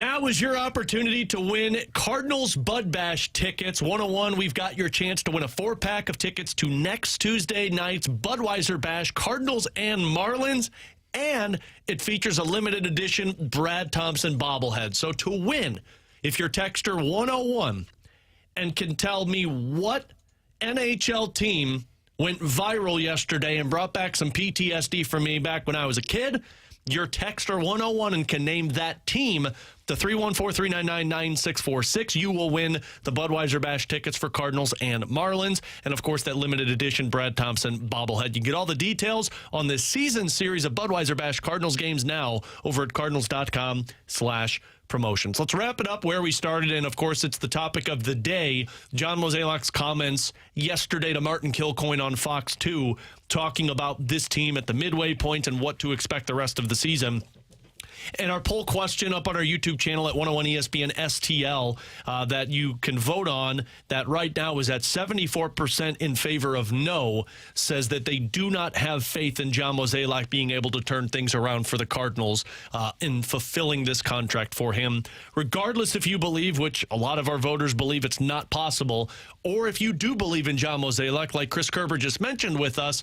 Now is your opportunity to win Cardinals Bud Bash tickets. 101, we've got your chance to win a 4-pack of tickets to next Tuesday night's Budweiser Bash, Cardinals and Marlins. And it features a limited edition Brad Thompson bobblehead. So to win, if you're texter 101 and can tell me what NHL team went viral yesterday and brought back some PTSD for me back when I was a kid, you're texter 101 and can name that team to 314-399-9646. You will win the Budweiser Bash tickets for Cardinals and Marlins. And, of course, that limited edition Brad Thompson bobblehead. You can get all the details on this season series of Budweiser Bash Cardinals games now over at cardinals.com/promotions. Let's wrap it up where we started. And, of course, it's the topic of the day. John Mozeliak's comments yesterday to Martin Kilcoyne on Fox 2 talking about this team at the midway point and what to expect the rest of the season. And our poll question up on our YouTube channel at 101 ESPN STL that you can vote on, that right now is at 74% in favor of no, says that they do not have faith in John Mozeliak being able to turn things around for the Cardinals in fulfilling this contract for him. Regardless if you believe, which a lot of our voters believe it's not possible, or if you do believe in John Mozeliak, like Chris Kerber just mentioned with us,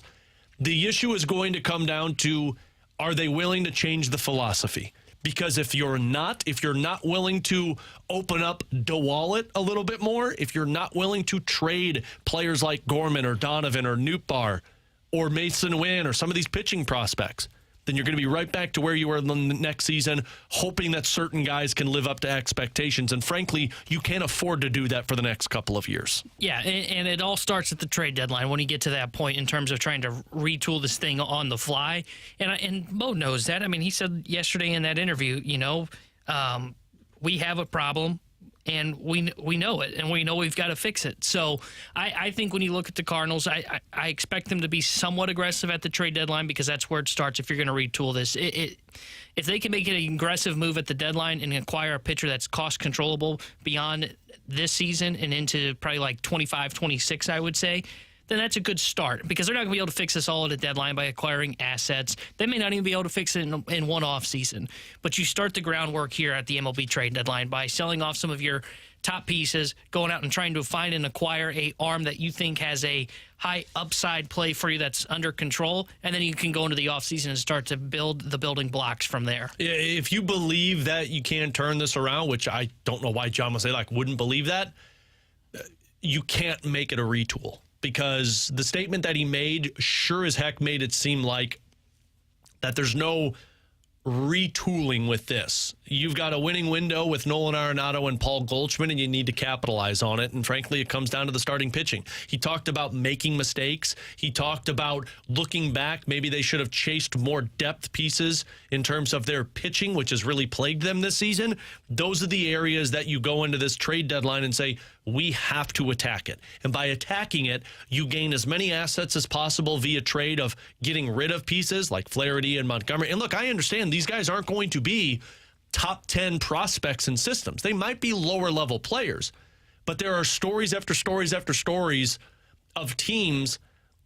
the issue is going to come down to, are they willing to change the philosophy? Because if you're not willing to open up the wallet a little bit more, if you're not willing to trade players like Gorman or Donovan or Nootbaar or Mason Wynn or some of these pitching prospects, then you're going to be right back to where you were in the next season, hoping that certain guys can live up to expectations. And frankly, you can't afford to do that for the next couple of years. Yeah, and it all starts at the trade deadline when you get to that point in terms of trying to retool this thing on the fly. And Mo knows that. I mean, he said yesterday in that interview, we have a problem. And we know it, and we know we've got to fix it. So I think when you look at the Cardinals, I expect them to be somewhat aggressive at the trade deadline because that's where it starts if you're going to retool this. If they can make an aggressive move at the deadline and acquire a pitcher that's cost controllable beyond this season and into probably like 25, 26, I would say, then that's a good start because they're not going to be able to fix this all at a deadline by acquiring assets. They may not even be able to fix it in one off season. But you start the groundwork here at the MLB trade deadline by selling off some of your top pieces, going out and trying to find and acquire a arm that you think has a high upside play for you that's under control, and then you can go into the offseason and start to build the building blocks from there. If you believe that you can turn this around, which I don't know why John Mozeliak wouldn't believe that, you can't make it a retool. Because the statement that he made sure as heck made it seem like that there's no retooling with this. You've got a winning window with Nolan Arenado and Paul Goldschmidt, and you need to capitalize on it. And frankly, it comes down to the starting pitching. He talked about making mistakes. He talked about looking back. Maybe they should have chased more depth pieces in terms of their pitching, which has really plagued them this season. Those are the areas that you go into this trade deadline and say, we have to attack it. And by attacking it, you gain as many assets as possible via trade of getting rid of pieces like Flaherty and Montgomery. And look, I understand these guys aren't going to be top 10 prospects in systems. They might be lower level players, but there are stories after stories after stories of teams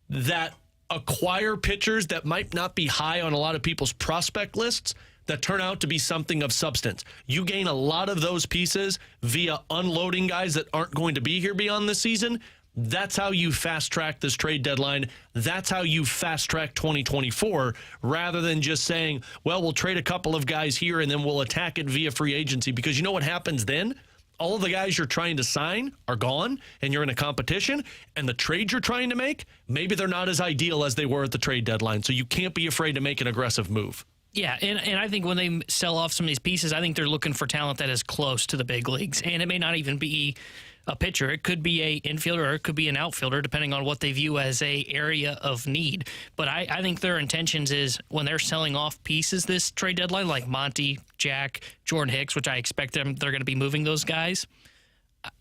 that acquire pitchers that might not be high on a lot of people's prospect lists that turn out to be something of substance. You gain a lot of those pieces via unloading guys that aren't going to be here beyond this season. That's how you fast-track this trade deadline. That's how you fast-track 2024, rather than just saying, well, we'll trade a couple of guys here and then we'll attack it via free agency. Because you know what happens then? All of the guys you're trying to sign are gone, and you're in a competition, and the trades you're trying to make, maybe they're not as ideal as they were at the trade deadline. So you can't be afraid to make an aggressive move. Yeah, and I think when they sell off some of these pieces, I think they're looking for talent that is close to the big leagues. And it may not even be a pitcher. It could be a infielder or it could be an outfielder, depending on what they view as a area of need. But I think their intentions is when they're selling off pieces this trade deadline, like Monty, Jack, Jordan Hicks, which I expect they're going to be moving those guys.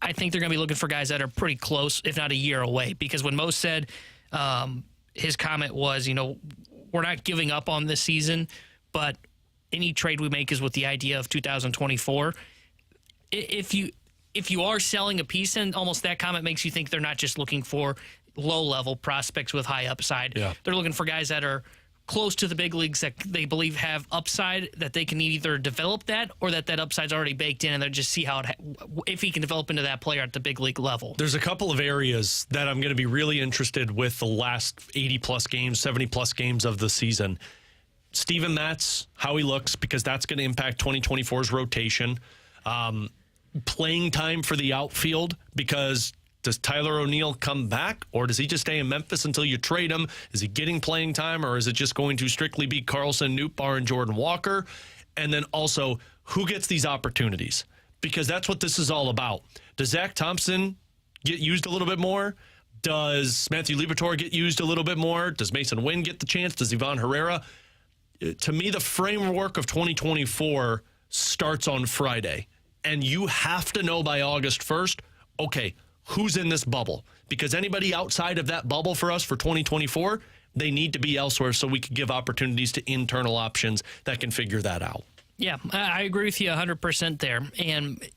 I think they're going to be looking for guys that are pretty close, if not a year away. Because when Mo said his comment was, we're not giving up on this season, but any trade we make is with the idea of 2024. If you are selling a piece, and almost that comment makes you think they're not just looking for low-level prospects with high upside. Yeah. They're looking for guys that are close to the big leagues that they believe have upside, that they can either develop that or that upside's already baked in and they'll just see how if he can develop into that player at the big league level. There's a couple of areas that I'm going to be really interested with the last 80-plus games, 70-plus games of the season. Steven Matz, how he looks, because that's going to impact 2024's rotation. Playing time for the outfield, because does Tyler O'Neill come back, or does he just stay in Memphis until you trade him? Is he getting playing time, or is it just going to strictly be Carlson, Nootbaar, and Jordan Walker? And then also, who gets these opportunities? Because that's what this is all about. Does Zach Thompson get used a little bit more? Does Matthew Liberatore get used a little bit more? Does Mason Wynn get the chance? Does Ivan Herrera? To me, the framework of 2024 starts on Friday. And you have to know by August 1st, okay, who's in this bubble? Because anybody outside of that bubble for us for 2024, they need to be elsewhere so we could give opportunities to internal options that can figure that out. Yeah, I agree with you 100% there. And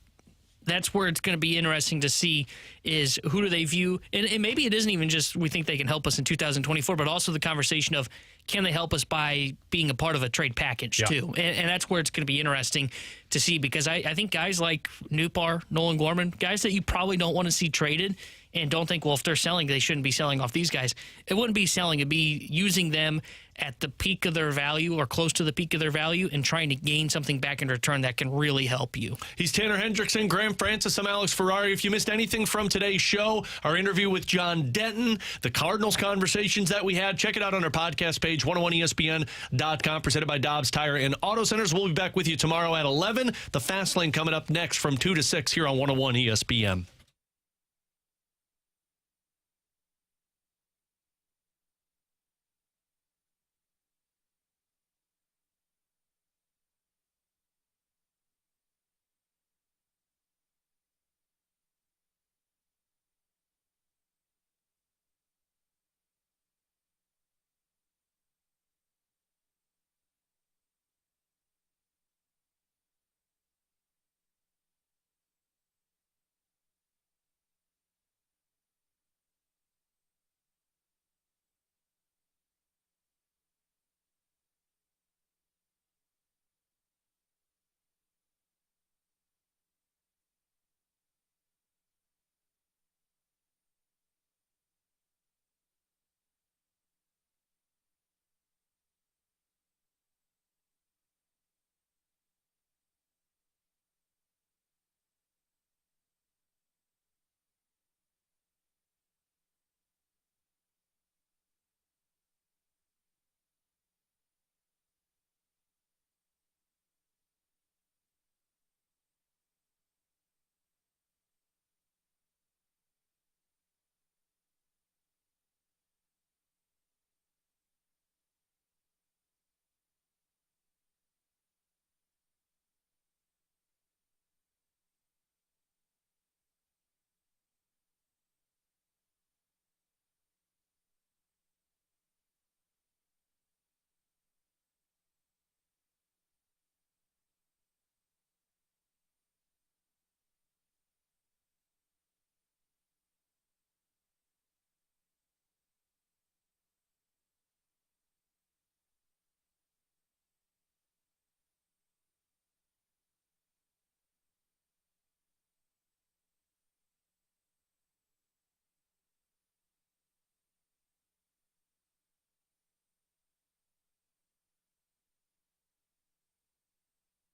that's where it's going to be interesting to see is who do they view, and maybe it isn't even just we think they can help us in 2024, but also the conversation of can they help us by being a part of a trade package too? And that's where it's going to be interesting to see, because I think guys like Nootbaar, Nolan Gorman, guys that you probably don't want to see traded and don't think, well, if they're selling, they shouldn't be selling off these guys. It wouldn't be selling. It'd be using them at the peak of their value or close to the peak of their value and trying to gain something back in return that can really help you. He's Tanner Hendrickson, Graham Francis. I'm Alex Ferrario. If you missed anything from today's show, our interview with John Denton, the Cardinals conversations that we had, check it out on our podcast page, 101ESPN.com, presented by Dobbs Tire and Auto Centers. We'll be back with you tomorrow at 11. The Fast Lane coming up next from 2 to 6 here on 101 ESPN.